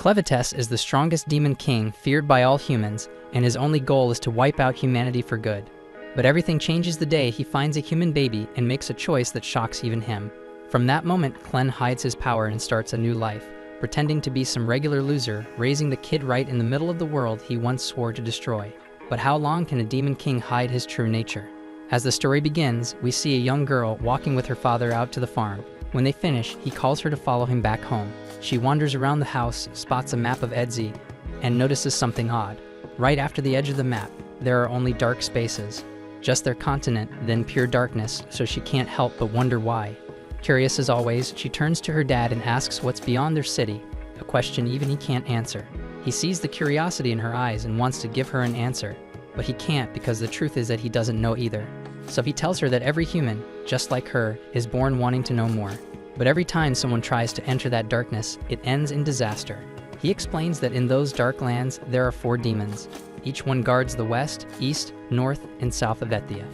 Clevatess is the strongest demon king feared by all humans, and his only goal is to wipe out humanity for good. But everything changes the day he finds a human baby and makes a choice that shocks even him. From that moment, Clen hides his power and starts a new life, pretending to be some regular loser, raising the kid right in the middle of the world he once swore to destroy. But how long can a demon king hide his true nature? As the story begins, we see a young girl walking with her father out to the farm. When they finish, he calls her to follow him back home. She wanders around the house, spots a map of Edzi, and notices something odd. Right after the edge of the map, there are only dark spaces. Just their continent, then pure darkness, so she can't help but wonder why. Curious as always, she turns to her dad and asks what's beyond their city, a question even he can't answer. He sees the curiosity in her eyes and wants to give her an answer, but he can't because the truth is that he doesn't know either. So he tells her that every human, just like her, is born wanting to know more. But every time someone tries to enter that darkness, it ends in disaster. He explains that in those dark lands, there are 4 demons. Each one guards the west, east, north, and south of Ethia.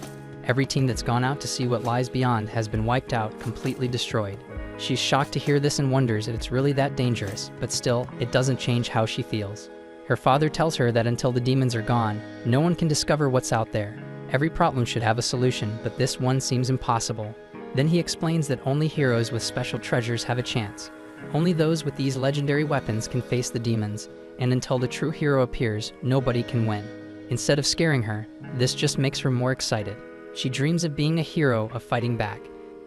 Every team that's gone out to see what lies beyond has been wiped out, completely destroyed. She's shocked to hear this and wonders if it's really that dangerous, but still, it doesn't change how she feels. Her father tells her that until the demons are gone, no one can discover what's out there. Every problem should have a solution, but this one seems impossible. Then he explains that only heroes with special treasures have a chance. Only those with these legendary weapons can face the demons, and until the true hero appears, nobody can win. Instead of scaring her, this just makes her more excited. She dreams of being a hero, of fighting back.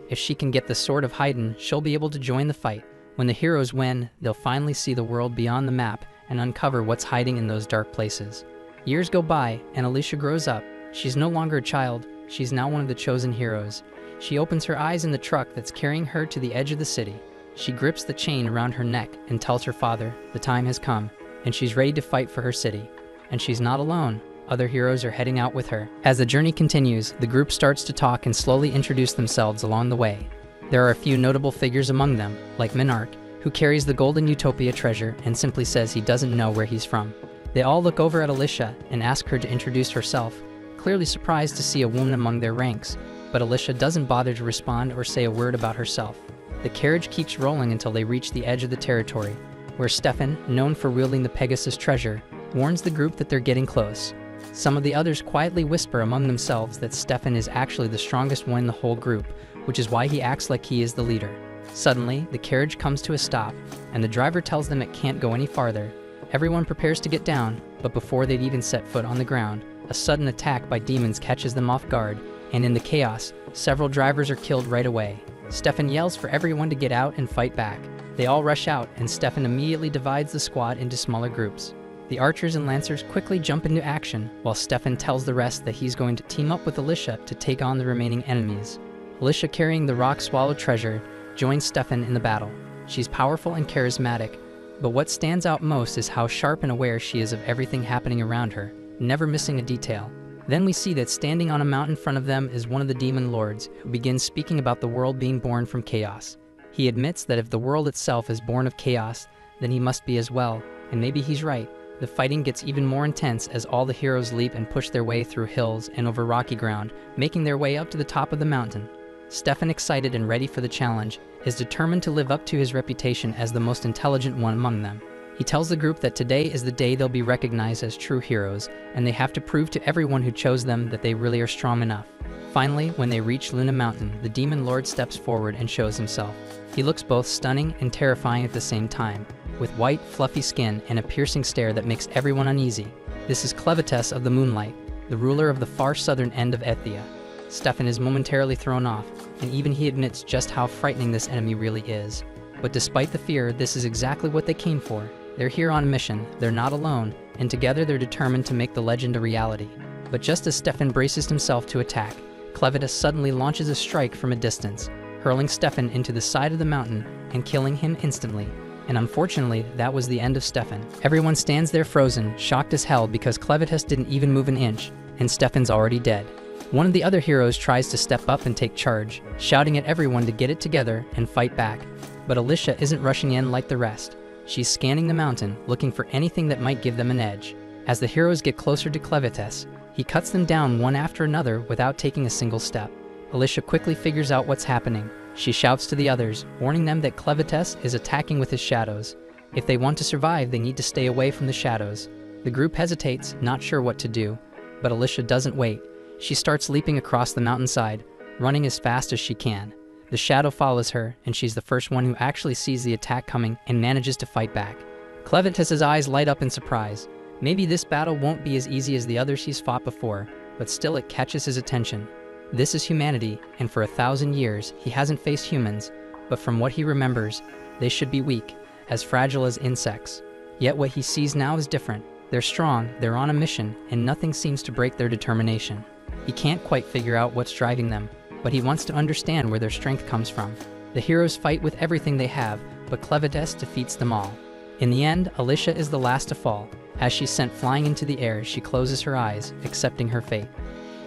If she can get the Sword of Haydn, she'll be able to join the fight. When the heroes win, they'll finally see the world beyond the map and uncover what's hiding in those dark places. Years go by, and Alicia grows up. She's no longer a child, she's now one of the chosen heroes. She opens her eyes in the truck that's carrying her to the edge of the city. She grips the chain around her neck and tells her father the time has come, and she's ready to fight for her city. And she's not alone. Other heroes are heading out with her. As the journey continues, the group starts to talk and slowly introduce themselves along the way. There are a few notable figures among them, like Minark, who carries the Golden Utopia treasure and simply says he doesn't know where he's from. They all look over at Alicia and ask her to introduce herself, clearly surprised to see a woman among their ranks, but Alicia doesn't bother to respond or say a word about herself. The carriage keeps rolling until they reach the edge of the territory, where Stefan, known for wielding the Pegasus treasure, warns the group that they're getting close. Some of the others quietly whisper among themselves that Stefan is actually the strongest one in the whole group, which is why he acts like he is the leader. Suddenly, the carriage comes to a stop, and the driver tells them it can't go any farther. Everyone prepares to get down, but before they'd even set foot on the ground, a sudden attack by demons catches them off guard, and in the chaos, several drivers are killed right away. Stefan yells for everyone to get out and fight back. They all rush out, and Stefan immediately divides the squad into smaller groups. The archers and lancers quickly jump into action, while Stefan tells the rest that he's going to team up with Alicia to take on the remaining enemies. Alicia, carrying the rock-swallowed treasure, joins Stefan in the battle. She's powerful and charismatic, but what stands out most is how sharp and aware she is of everything happening around her, never missing a detail. Then we see that standing on a mount in front of them is one of the demon lords, who begins speaking about the world being born from chaos. He admits that if the world itself is born of chaos, then he must be as well, and maybe he's right. The fighting gets even more intense as all the heroes leap and push their way through hills and over rocky ground, making their way up to the top of the mountain. Stefan, excited and ready for the challenge, is determined to live up to his reputation as the most intelligent one among them. He tells the group that today is the day they'll be recognized as true heroes, and they have to prove to everyone who chose them that they really are strong enough. Finally, when they reach Luna Mountain, the demon lord steps forward and shows himself. He looks both stunning and terrifying at the same time, with white, fluffy skin and a piercing stare that makes everyone uneasy. This is Clevatess of the Moonlight, the ruler of the far southern end of Ethia. Stefan is momentarily thrown off, and even he admits just how frightening this enemy really is. But despite the fear, this is exactly what they came for. They're here on a mission, they're not alone, and together they're determined to make the legend a reality. But just as Stefan braces himself to attack, Clevatess suddenly launches a strike from a distance, hurling Stefan into the side of the mountain and killing him instantly. And unfortunately, that was the end of Stefan. Everyone stands there frozen, shocked as hell because Clevatess didn't even move an inch, and Stefan's already dead. One of the other heroes tries to step up and take charge, shouting at everyone to get it together and fight back. But Alicia isn't rushing in like the rest. She's scanning the mountain, looking for anything that might give them an edge. As the heroes get closer to Clevatess, he cuts them down one after another without taking a single step. Alicia quickly figures out what's happening. She shouts to the others, warning them that Clevatess is attacking with his shadows. If they want to survive, they need to stay away from the shadows. The group hesitates, not sure what to do, but Alicia doesn't wait. She starts leaping across the mountainside, running as fast as she can. The shadow follows her, and she's the first one who actually sees the attack coming and manages to fight back. Clevatess's eyes light up in surprise. Maybe this battle won't be as easy as the others he's fought before, but still it catches his attention. This is humanity, and for 1,000 years he hasn't faced humans, but from what he remembers, they should be weak, as fragile as insects. Yet what he sees now is different. They're strong, they're on a mission, and nothing seems to break their determination. He can't quite figure out what's driving them, but he wants to understand where their strength comes from. The heroes fight with everything they have, but Clevatess defeats them all. In the end, Alicia is the last to fall. As she's sent flying into the air, she closes her eyes, accepting her fate.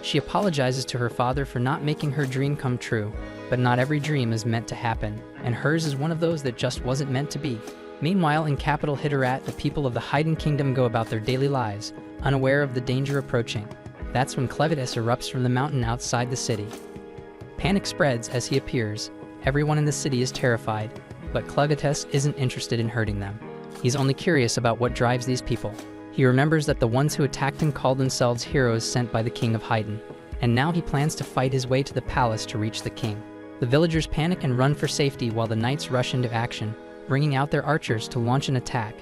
She apologizes to her father for not making her dream come true, but not every dream is meant to happen, and hers is one of those that just wasn't meant to be. Meanwhile, in capital Hitterat, the people of the Haydn Kingdom go about their daily lives, unaware of the danger approaching. That's when Clevatess erupts from the mountain outside the city. Panic spreads as he appears. Everyone in the city is terrified, but Clevatess isn't interested in hurting them. He's only curious about what drives these people. He remembers that the ones who attacked him called themselves heroes sent by the king of Haydn, and now he plans to fight his way to the palace to reach the king. The villagers panic and run for safety while the knights rush into action, bringing out their archers to launch an attack.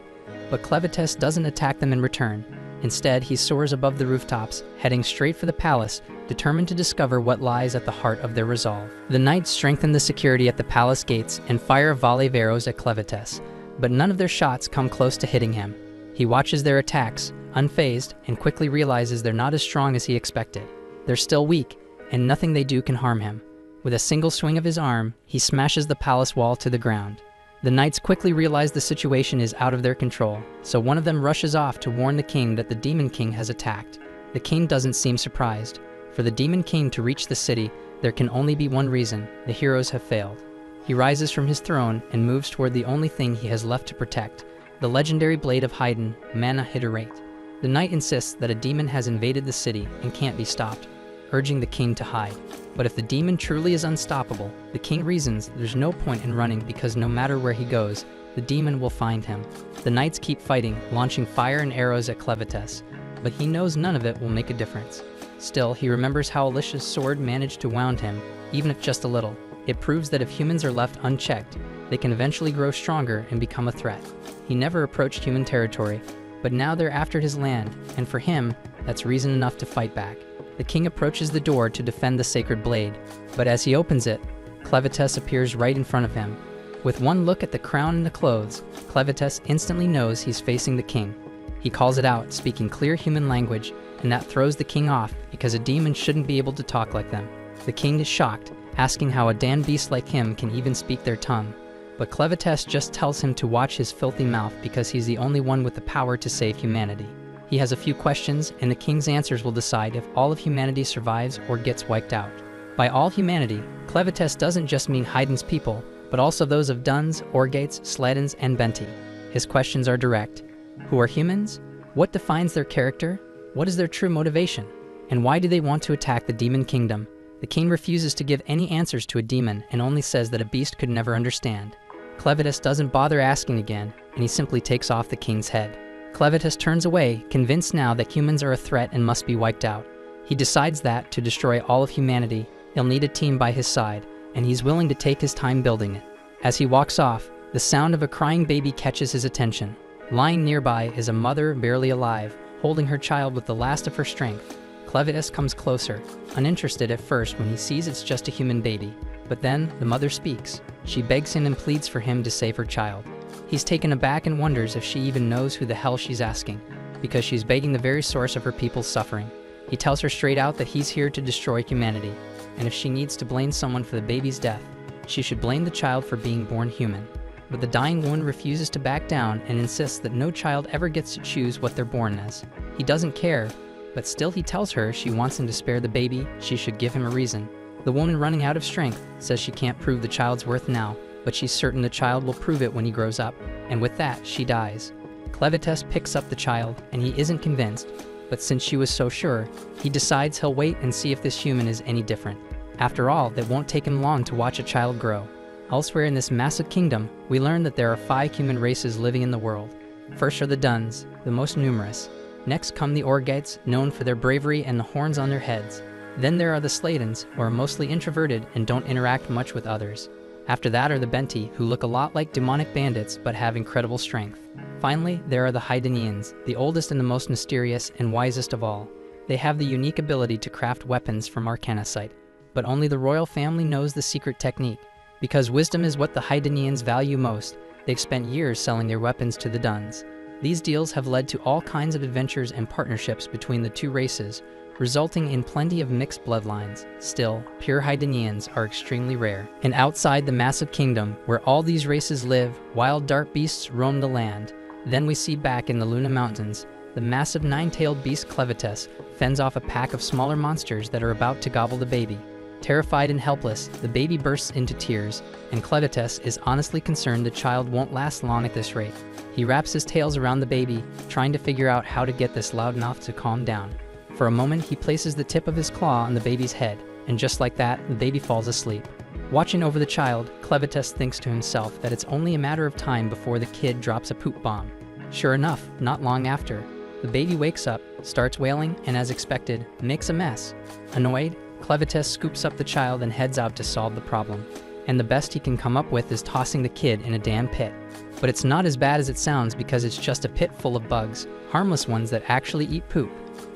But Clevatess doesn't attack them in return. Instead, he soars above the rooftops, heading straight for the palace, determined to discover what lies at the heart of their resolve. The knights strengthen the security at the palace gates and fire a volley of arrows at Clevatess, but none of their shots come close to hitting him. He watches their attacks, unfazed, and quickly realizes they're not as strong as he expected. They're still weak, and nothing they do can harm him. With a single swing of his arm, he smashes the palace wall to the ground. The knights quickly realize the situation is out of their control, so one of them rushes off to warn the king that the Demon King has attacked. The king doesn't seem surprised. For the Demon King to reach the city, there can only be one reason: the heroes have failed. He rises from his throne and moves toward the only thing he has left to protect, the legendary blade of Haydn, Mana Hitterate. The knight insists that a demon has invaded the city and can't be stopped, urging the king to hide. But if the demon truly is unstoppable, the king reasons there's no point in running because no matter where he goes, the demon will find him. The knights keep fighting, launching fire and arrows at Clevatess, but he knows none of it will make a difference. Still, he remembers how Alicia's sword managed to wound him, even if just a little. It proves that if humans are left unchecked, they can eventually grow stronger and become a threat. He never approached human territory, but now they're after his land, and for him, that's reason enough to fight back. The king approaches the door to defend the sacred blade, but as he opens it, Clevatess appears right in front of him. With one look at the crown and the clothes, Clevatess instantly knows he's facing the king. He calls it out, speaking clear human language, and that throws the king off because a demon shouldn't be able to talk like them. The king is shocked, asking how a damned beast like him can even speak their tongue. But Clevatess just tells him to watch his filthy mouth because he's the only one with the power to save humanity. He has a few questions, and the king's answers will decide if all of humanity survives or gets wiped out. By all humanity, Clevatess doesn't just mean Haydn's people, but also those of Duns, Orgates, Sledens, and Benti. His questions are direct. Who are humans? What defines their character? What is their true motivation? And why do they want to attack the Demon Kingdom? The king refuses to give any answers to a demon and only says that a beast could never understand. Clevatess doesn't bother asking again, and he simply takes off the king's head. Clevatess turns away, convinced now that humans are a threat and must be wiped out. He decides that, to destroy all of humanity, he'll need a team by his side, and he's willing to take his time building it. As he walks off, the sound of a crying baby catches his attention. Lying nearby is a mother barely alive, holding her child with the last of her strength. Clevatess comes closer, uninterested at first when he sees it's just a human baby. But then, the mother speaks. She begs him and pleads for him to save her child. He's taken aback and wonders if she even knows who the hell she's asking, because she's begging the very source of her people's suffering. He tells her straight out that he's here to destroy humanity, and if she needs to blame someone for the baby's death, she should blame the child for being born human. But the dying woman refuses to back down and insists that no child ever gets to choose what they're born as. He doesn't care, but still he tells her she wants him to spare the baby, she should give him a reason. The woman, running out of strength, says she can't prove the child's worth now, but she's certain the child will prove it when he grows up, and with that, she dies. Clevatess picks up the child, and he isn't convinced, but since she was so sure, he decides he'll wait and see if this human is any different. After all, it won't take him long to watch a child grow. Elsewhere in this massive kingdom, we learn that there are 5 human races living in the world. First are the Duns, the most numerous. Next come the Orgites, known for their bravery and the horns on their heads. Then there are the Slatans, who are mostly introverted and don't interact much with others. After that are the Benti, who look a lot like demonic bandits but have incredible strength. Finally, there are the Hydanians, the oldest and the most mysterious and wisest of all. They have the unique ability to craft weapons from arcanocite, but only the royal family knows the secret technique. Because wisdom is what the Hydanians value most, they've spent years selling their weapons to the Duns. These deals have led to all kinds of adventures and partnerships between the two races, resulting in plenty of mixed bloodlines. Still, pure Hydanians are extremely rare. And outside the massive kingdom, where all these races live, wild dark beasts roam the land. Then we see back in the Luna Mountains, the massive 9-tailed beast Clevatess fends off a pack of smaller monsters that are about to gobble the baby. Terrified and helpless, the baby bursts into tears, and Clevatess is honestly concerned the child won't last long at this rate. He wraps his tails around the baby, trying to figure out how to get this loud enough to calm down. For a moment, he places the tip of his claw on the baby's head, and just like that, the baby falls asleep. Watching over the child, Clevatess thinks to himself that it's only a matter of time before the kid drops a poop bomb. Sure enough, not long after, the baby wakes up, starts wailing, and as expected, makes a mess. Annoyed, Clevatess scoops up the child and heads out to solve the problem. And the best he can come up with is tossing the kid in a damn pit. But it's not as bad as it sounds because it's just a pit full of bugs, harmless ones that actually eat poop.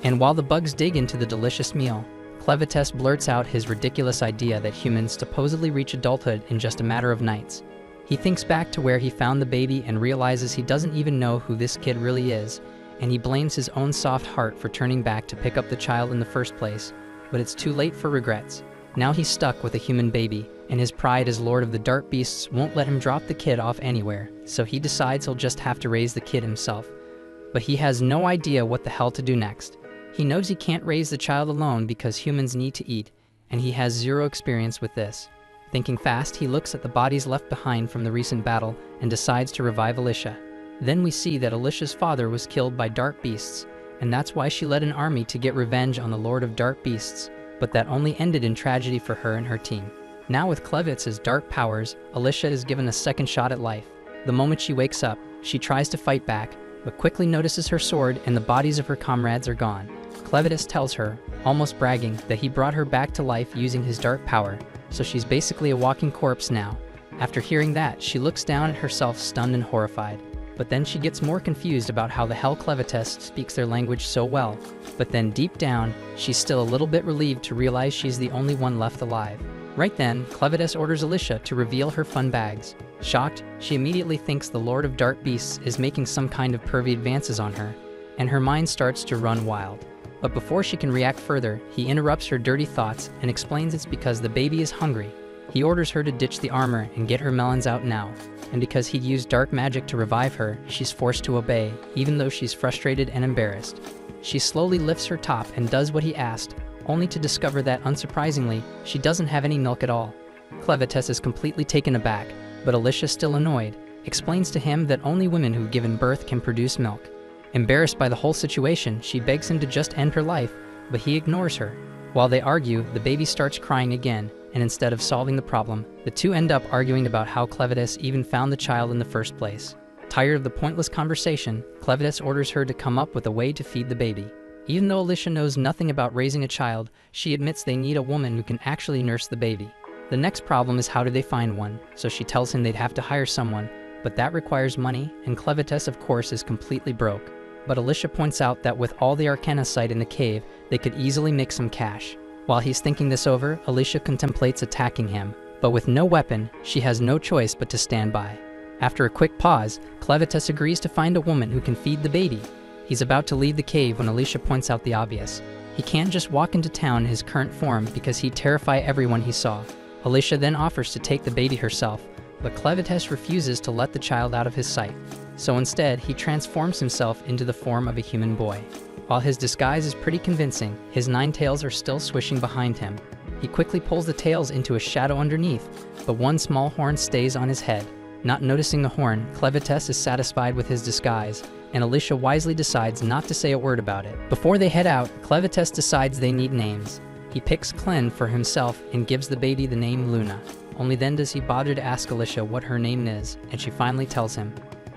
And while the bugs dig into the delicious meal, Clevatess blurts out his ridiculous idea that humans supposedly reach adulthood in just a matter of nights. He thinks back to where he found the baby and realizes he doesn't even know who this kid really is, and he blames his own soft heart for turning back to pick up the child in the first place. But it's too late for regrets. Now he's stuck with a human baby, and his pride as Lord of the Dark Beasts won't let him drop the kid off anywhere, so he decides he'll just have to raise the kid himself. But he has no idea what the hell to do next. He knows he can't raise the child alone because humans need to eat, and he has zero experience with this. Thinking fast, he looks at the bodies left behind from the recent battle and decides to revive Alicia. Then we see that Alicia's father was killed by dark beasts, and that's why she led an army to get revenge on the Lord of Dark Beasts, but that only ended in tragedy for her and her team. Now with Clevatess's dark powers, Alicia is given a second shot at life. The moment she wakes up, she tries to fight back, but quickly notices her sword and the bodies of her comrades are gone. Clevatess tells her, almost bragging, that he brought her back to life using his dark power, so she's basically a walking corpse now. After hearing that, she looks down at herself stunned and horrified. But then she gets more confused about how the hell Clevatess speaks their language so well. But then deep down, she's still a little bit relieved to realize she's the only one left alive. Right then, Clevatess orders Alicia to reveal her fun bags. Shocked, she immediately thinks the Lord of Dark Beasts is making some kind of pervy advances on her, and her mind starts to run wild. But before she can react further, he interrupts her dirty thoughts and explains it's because the baby is hungry. He orders her to ditch the armor and get her melons out now. And because he'd used dark magic to revive her, she's forced to obey, even though she's frustrated and embarrassed. She slowly lifts her top and does what he asked, only to discover that, unsurprisingly, she doesn't have any milk at all. Clevatess is completely taken aback, but Alicia, still annoyed, explains to him that only women who've given birth can produce milk. Embarrassed by the whole situation, she begs him to just end her life, but he ignores her. While they argue, the baby starts crying again, and instead of solving the problem, the two end up arguing about how Clevatess even found the child in the first place. Tired of the pointless conversation, Clevatess orders her to come up with a way to feed the baby. Even though Alicia knows nothing about raising a child, she admits they need a woman who can actually nurse the baby. The next problem is how do they find one, so she tells him they'd have to hire someone, but that requires money, and Clevatess of course is completely broke. But Alicia points out that with all the arcanocite in the cave, they could easily make some cash. While he's thinking this over, Alicia contemplates attacking him, but with no weapon, she has no choice but to stand by. After a quick pause, Clevatess agrees to find a woman who can feed the baby. He's about to leave the cave when Alicia points out the obvious. He can't just walk into town in his current form because he'd terrify everyone he saw. Alicia then offers to take the baby herself, but Clevatess refuses to let the child out of his sight. So instead, he transforms himself into the form of a human boy. While his disguise is pretty convincing, his 9 tails are still swishing behind him. He quickly pulls the tails into a shadow underneath, but one small horn stays on his head. Not noticing the horn, Clevatess is satisfied with his disguise, and Alicia wisely decides not to say a word about it. Before they head out, Clevatess decides they need names. He picks Clen for himself and gives the baby the name Luna. Only then does he bother to ask Alicia what her name is, and she finally tells him.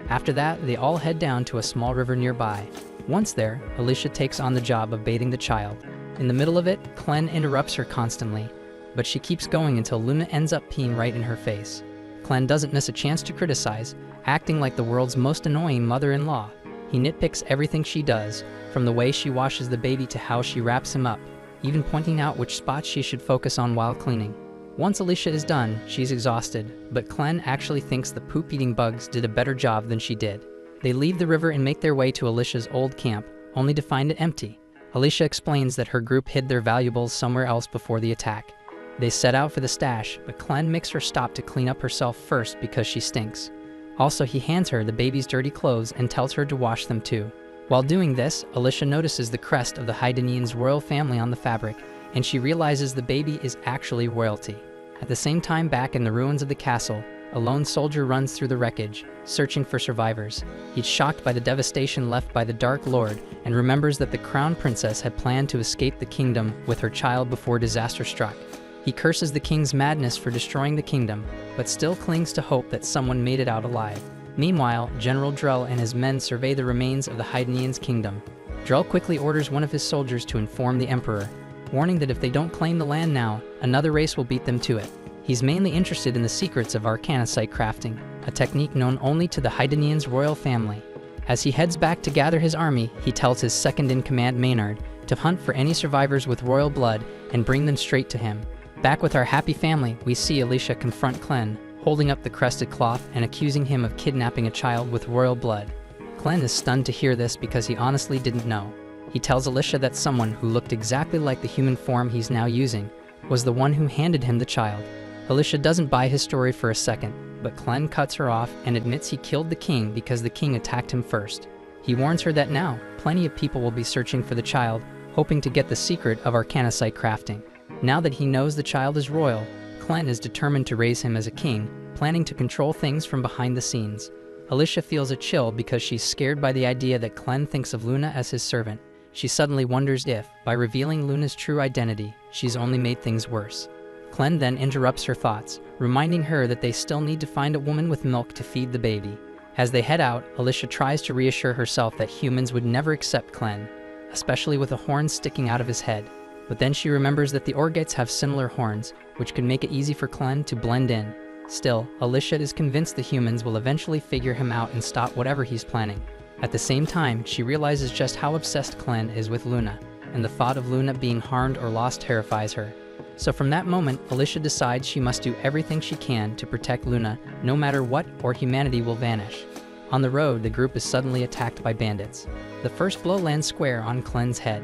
After that, they all head down to a small river nearby. Once there, Alicia takes on the job of bathing the child. In the middle of it, Clen interrupts her constantly, but she keeps going until Luna ends up peeing right in her face. Clen doesn't miss a chance to criticize, acting like the world's most annoying mother-in-law. He nitpicks everything she does, from the way she washes the baby to how she wraps him up, even pointing out which spots she should focus on while cleaning. Once Alicia is done, she's exhausted, but Clen actually thinks the poop-eating bugs did a better job than she did. They leave the river and make their way to Alicia's old camp, only to find it empty. Alicia explains that her group hid their valuables somewhere else before the attack. They set out for the stash, but Clen makes her stop to clean up herself first because she stinks. Also, he hands her the baby's dirty clothes and tells her to wash them too. While doing this, Alicia notices the crest of the Haidanians' royal family on the fabric, and she realizes the baby is actually royalty. At the same time, back in the ruins of the castle, a lone soldier runs through the wreckage, searching for survivors. He's shocked by the devastation left by the Dark Lord and remembers that the crown princess had planned to escape the kingdom with her child before disaster struck. He curses the king's madness for destroying the kingdom, but still clings to hope that someone made it out alive. Meanwhile, General Drell and his men survey the remains of the Haidanians' kingdom. Drell quickly orders one of his soldiers to inform the emperor, warning that if they don't claim the land now, another race will beat them to it. He's mainly interested in the secrets of arcanocite crafting, a technique known only to the Haidanians' royal family. As he heads back to gather his army, he tells his second-in-command Maynard to hunt for any survivors with royal blood and bring them straight to him. Back with our happy family, we see Alicia confront Clen, holding up the crested cloth and accusing him of kidnapping a child with royal blood. Clen is stunned to hear this because he honestly didn't know. He tells Alicia that someone who looked exactly like the human form he's now using was the one who handed him the child. Alicia doesn't buy his story for a second, but Clen cuts her off and admits he killed the king because the king attacked him first. He warns her that now, plenty of people will be searching for the child, hoping to get the secret of arcanocite crafting. Now that he knows the child is royal, Clen is determined to raise him as a king, planning to control things from behind the scenes. Alicia feels a chill because she's scared by the idea that Clen thinks of Luna as his servant. She suddenly wonders if, by revealing Luna's true identity, she's only made things worse. Clen then interrupts her thoughts, reminding her that they still need to find a woman with milk to feed the baby. As they head out, Alicia tries to reassure herself that humans would never accept Clen, especially with a horn sticking out of his head. But then she remembers that the Orgites have similar horns, which could make it easy for Clen to blend in. Still, Alicia is convinced the humans will eventually figure him out and stop whatever he's planning. At the same time, she realizes just how obsessed Clen is with Luna, and the thought of Luna being harmed or lost terrifies her. So from that moment, Alicia decides she must do everything she can to protect Luna, no matter what, or humanity will vanish. On the road, the group is suddenly attacked by bandits. The first blow lands square on Clen's head.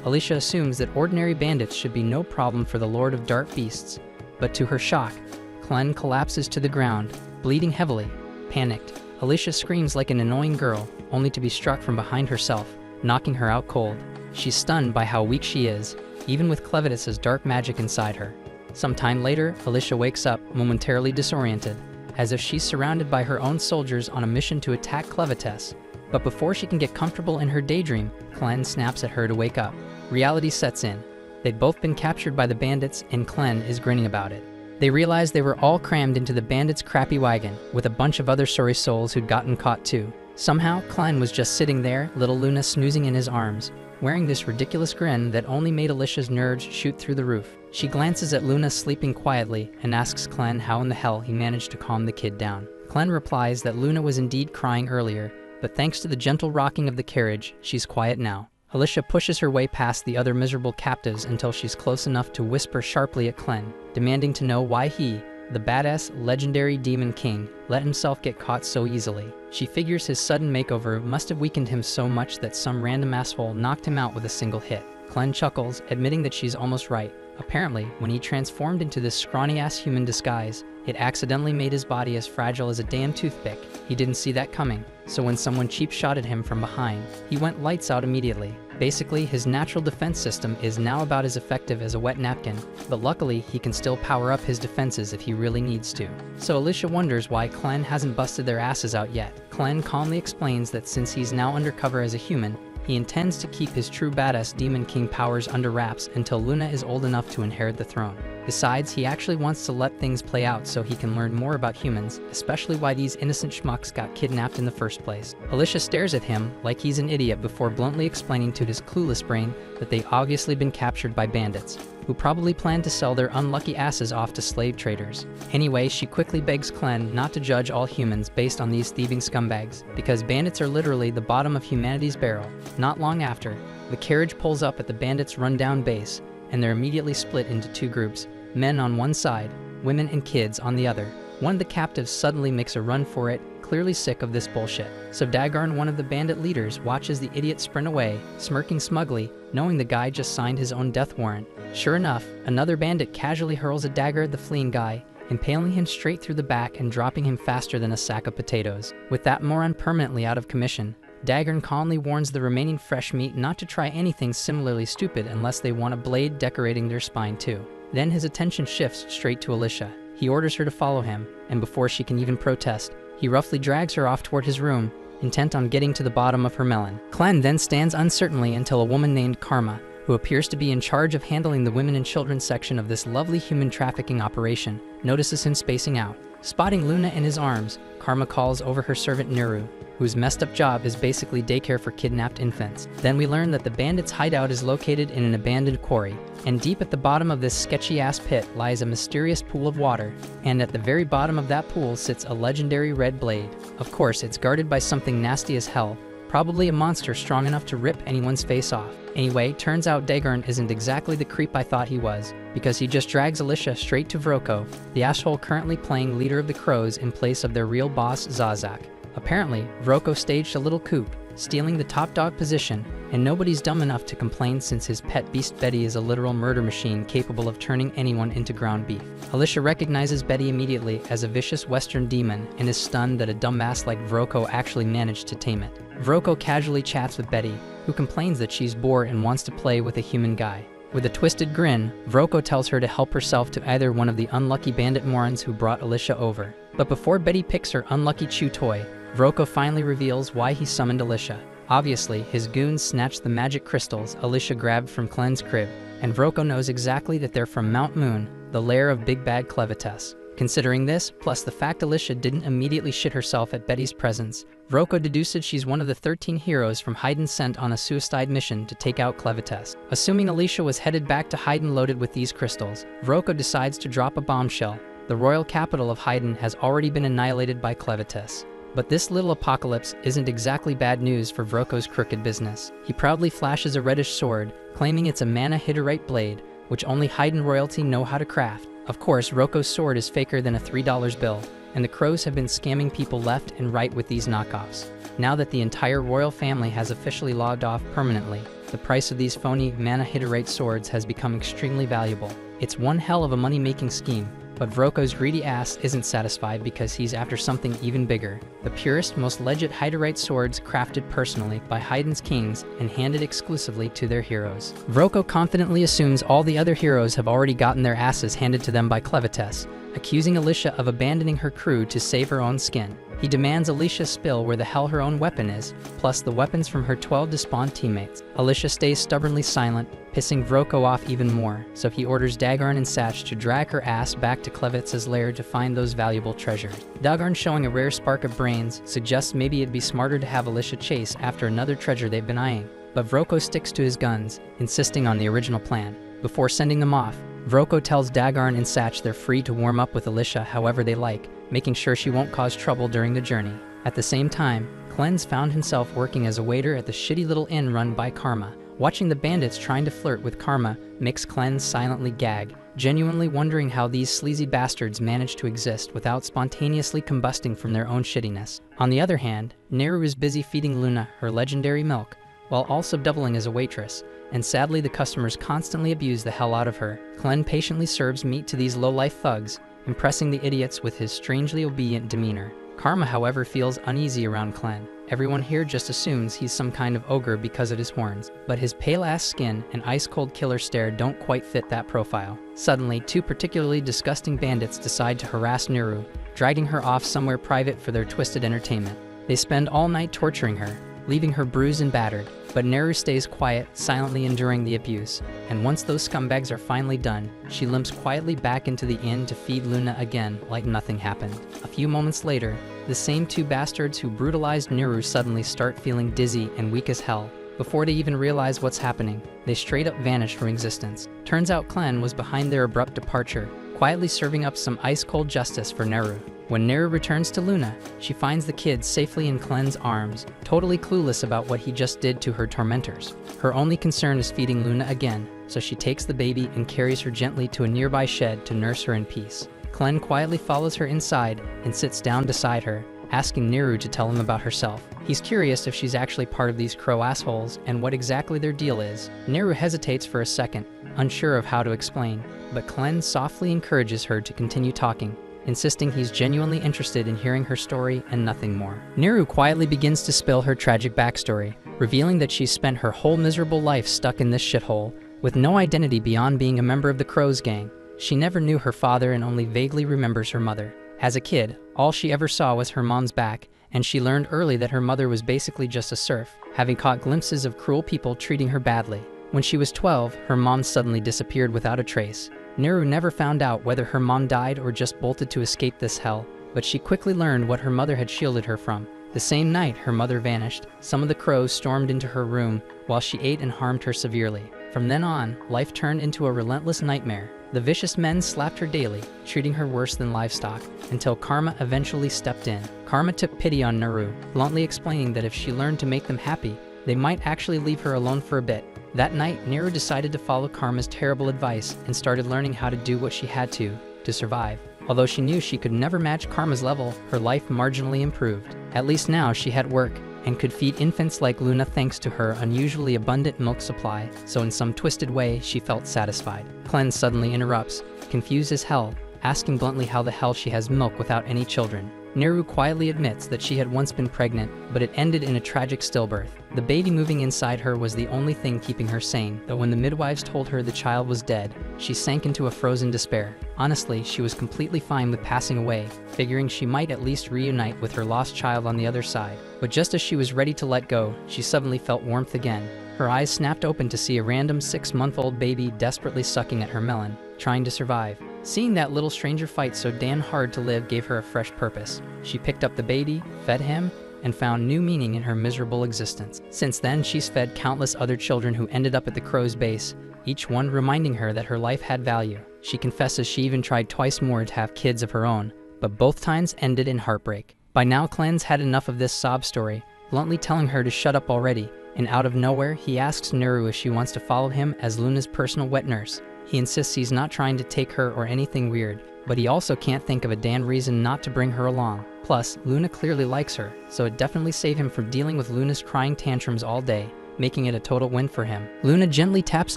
Alicia assumes that ordinary bandits should be no problem for the Lord of Dark Beasts, but to her shock, Clen collapses to the ground, bleeding heavily. Panicked, Alicia screams like an annoying girl, only to be struck from behind herself, knocking her out cold. She's stunned by how weak she is, even with Clevatess's dark magic inside her. Some time later, Alicia wakes up, momentarily disoriented, as if she's surrounded by her own soldiers on a mission to attack Clevatess. But before she can get comfortable in her daydream, Clen snaps at her to wake up. Reality sets in. They'd both been captured by the bandits, and Clen is grinning about it. They realize they were all crammed into the bandits' crappy wagon, with a bunch of other sorry souls who'd gotten caught too. Somehow, Clen was just sitting there, little Luna snoozing in his arms, wearing this ridiculous grin that only made Alicia's nerves shoot through the roof. She glances at Luna sleeping quietly and asks Clen how in the hell he managed to calm the kid down. Clen replies that Luna was indeed crying earlier, but thanks to the gentle rocking of the carriage, she's quiet now. Alicia pushes her way past the other miserable captives until she's close enough to whisper sharply at Clen, demanding to know why he, the badass, legendary Demon King, let himself get caught so easily. She figures his sudden makeover must have weakened him so much that some random asshole knocked him out with a single hit. Clen chuckles, admitting that she's almost right. Apparently, when he transformed into this scrawny-ass human disguise, it accidentally made his body as fragile as a damn toothpick. He didn't see that coming, so when someone cheap-shotted him from behind, he went lights out immediately. Basically, his natural defense system is now about as effective as a wet napkin, but luckily he can still power up his defenses if he really needs to. So Alicia wonders why Clen hasn't busted their asses out yet. Clen calmly explains that since he's now undercover as a human, He intends to keep his true badass Demon King powers under wraps until Luna is old enough to inherit the throne. Besides, he actually wants to let things play out so he can learn more about humans, especially why these innocent schmucks got kidnapped in the first place. Alicia stares at him like he's an idiot before bluntly explaining to his clueless brain that they've obviously been captured by bandits, who probably plan to sell their unlucky asses off to slave traders. Anyway, she quickly begs Clen not to judge all humans based on these thieving scumbags, because bandits are literally the bottom of humanity's barrel. Not long after, the carriage pulls up at the bandits' rundown base, and they're immediately split into two groups, men on one side, women and kids on the other. One of the captives suddenly makes a run for it, clearly sick of this bullshit. So Dagarn, one of the bandit leaders, watches the idiot sprint away, smirking smugly, knowing the guy just signed his own death warrant. Sure enough, another bandit casually hurls a dagger at the fleeing guy, impaling him straight through the back and dropping him faster than a sack of potatoes. With that moron permanently out of commission, Dagarn calmly warns the remaining fresh meat not to try anything similarly stupid unless they want a blade decorating their spine too. Then his attention shifts straight to Alicia. He orders her to follow him, and before she can even protest, he roughly drags her off toward his room, intent on getting to the bottom of her melon. Clen then stands uncertainly until a woman named Karma, who appears to be in charge of handling the women and children section of this lovely human trafficking operation, notices him spacing out. Spotting Luna in his arms, Karma calls over her servant Neru, whose messed up job is basically daycare for kidnapped infants. Then we learn that the bandits' hideout is located in an abandoned quarry, and deep at the bottom of this sketchy-ass pit lies a mysterious pool of water, and at the very bottom of that pool sits a legendary red blade. Of course, it's guarded by something nasty as hell, probably a monster strong enough to rip anyone's face off. Anyway, turns out Dagarn isn't exactly the creep I thought he was, because he just drags Alicia straight to Vroko, the asshole currently playing leader of the Crows in place of their real boss Zazak. Apparently, Vroko staged a little coup, stealing the top dog position, and nobody's dumb enough to complain since his pet beast Betty is a literal murder machine capable of turning anyone into ground beef. Alicia recognizes Betty immediately as a vicious western demon and is stunned that a dumbass like Vroko actually managed to tame it. Vroko casually chats with Betty, who complains that she's bored and wants to play with a human guy. With a twisted grin, Vroko tells her to help herself to either one of the unlucky bandit morons who brought Alicia over. But before Betty picks her unlucky chew toy, Vroko finally reveals why he summoned Alicia. Obviously, his goons snatched the magic crystals Alicia grabbed from Clen's crib, and Vroko knows exactly that they're from Mount Moon, the lair of Big Bad Clevatess. Considering this, plus the fact Alicia didn't immediately shit herself at Betty's presence, Vroko deduces she's one of the 13 heroes from Haydn sent on a suicide mission to take out Clevatess. Assuming Alicia was headed back to Haydn loaded with these crystals, Vroko decides to drop a bombshell. The royal capital of Haydn has already been annihilated by Clevatess. But this little apocalypse isn't exactly bad news for Vroko's crooked business. He proudly flashes a reddish sword, claiming it's a mana hiterite blade, which only Haydn royalty know how to craft. Of course, Vroko's sword is faker than a $3 bill, and the Crows have been scamming people left and right with these knockoffs. Now that the entire royal family has officially logged off permanently, the price of these phony mana hiterite swords has become extremely valuable. It's one hell of a money-making scheme. But Vroko's greedy ass isn't satisfied because he's after something even bigger. The purest, most legit hiterite swords crafted personally by Haydn's kings and handed exclusively to their heroes. Vroko confidently assumes all the other heroes have already gotten their asses handed to them by Clevatess, accusing Alicia of abandoning her crew to save her own skin. He demands Alicia spill where the hell her own weapon is, plus the weapons from her 12 despawned teammates. Alicia stays stubbornly silent, pissing Vroko off even more, so he orders Dagarn and Satch to drag her ass back to Clevatess's lair to find those valuable treasures. Dagarn, showing a rare spark of brains, suggests maybe it'd be smarter to have Alicia chase after another treasure they've been eyeing. But Vroko sticks to his guns, insisting on the original plan. Before sending them off, Vroko tells Dagarn and Satch they're free to warm up with Alicia however they like, making sure she won't cause trouble during the journey. At the same time, Clen's found himself working as a waiter at the shitty little inn run by Karma. Watching the bandits trying to flirt with Karma makes Clen silently gag, genuinely wondering how these sleazy bastards manage to exist without spontaneously combusting from their own shittiness. On the other hand, Neru is busy feeding Luna her legendary milk, while also doubling as a waitress, and sadly the customers constantly abuse the hell out of her. Clen patiently serves meat to these low-life thugs, impressing the idiots with his strangely obedient demeanor. Karma, however, feels uneasy around Clen. Everyone here just assumes he's some kind of ogre because of his horns, but his pale-ass skin and ice-cold killer stare don't quite fit that profile. Suddenly, two particularly disgusting bandits decide to harass Neru, dragging her off somewhere private for their twisted entertainment. They spend all night torturing her, leaving her bruised and battered. But Neru stays quiet, silently enduring the abuse. And once those scumbags are finally done, she limps quietly back into the inn to feed Luna again like nothing happened. A few moments later, the same two bastards who brutalized Neru suddenly start feeling dizzy and weak as hell. Before they even realize what's happening, they straight up vanish from existence. Turns out Clen was behind their abrupt departure, quietly serving up some ice-cold justice for Neru. When Neru returns to Luna, she finds the kids safely in Clen's arms, totally clueless about what he just did to her tormentors. Her only concern is feeding Luna again, so she takes the baby and carries her gently to a nearby shed to nurse her in peace. Clen quietly follows her inside and sits down beside her, asking Neru to tell him about herself. He's curious if she's actually part of these crow assholes and what exactly their deal is. Neru hesitates for a second, unsure of how to explain, but Clen softly encourages her to continue talking, insisting he's genuinely interested in hearing her story and nothing more. Neru quietly begins to spill her tragic backstory, revealing that she's spent her whole miserable life stuck in this shithole, with no identity beyond being a member of the Crows gang. She never knew her father and only vaguely remembers her mother. As a kid, all she ever saw was her mom's back, and she learned early that her mother was basically just a serf, having caught glimpses of cruel people treating her badly. When she was 12, her mom suddenly disappeared without a trace. Neru never found out whether her mom died or just bolted to escape this hell, but she quickly learned what her mother had shielded her from. The same night her mother vanished, some of the crows stormed into her room while she ate and harmed her severely. From then on, life turned into a relentless nightmare. The vicious men slapped her daily, treating her worse than livestock, until Karma eventually stepped in. Karma took pity on Neru, bluntly explaining that if she learned to make them happy, they might actually leave her alone for a bit. That night, Neru decided to follow Karma's terrible advice and started learning how to do what she had to survive. Although she knew she could never match Karma's level, her life marginally improved. At least now she had work and could feed infants like Luna thanks to her unusually abundant milk supply, so in some twisted way she felt satisfied. Clen suddenly interrupts, confused as hell, asking bluntly how the hell she has milk without any children. Neru quietly admits that she had once been pregnant, but it ended in a tragic stillbirth. The baby moving inside her was the only thing keeping her sane, though when the midwives told her the child was dead, she sank into a frozen despair. Honestly, she was completely fine with passing away, figuring she might at least reunite with her lost child on the other side. But just as she was ready to let go, she suddenly felt warmth again. Her eyes snapped open to see a random 6-month-old baby desperately sucking at her melon, trying to survive. Seeing that little stranger fight so damn hard to live gave her a fresh purpose. She picked up the baby, fed him, and found new meaning in her miserable existence. Since then, she's fed countless other children who ended up at the crow's base, each one reminding her that her life had value. She confesses she even tried twice more to have kids of her own, but both times ended in heartbreak. By now, Clen's had enough of this sob story, bluntly telling her to shut up already, and out of nowhere, he asks Neru if she wants to follow him as Luna's personal wet nurse. He insists he's not trying to take her or anything weird, but he also can't think of a damn reason not to bring her along. Plus, Luna clearly likes her, so it definitely saved him from dealing with Luna's crying tantrums all day, making it a total win for him. Luna gently taps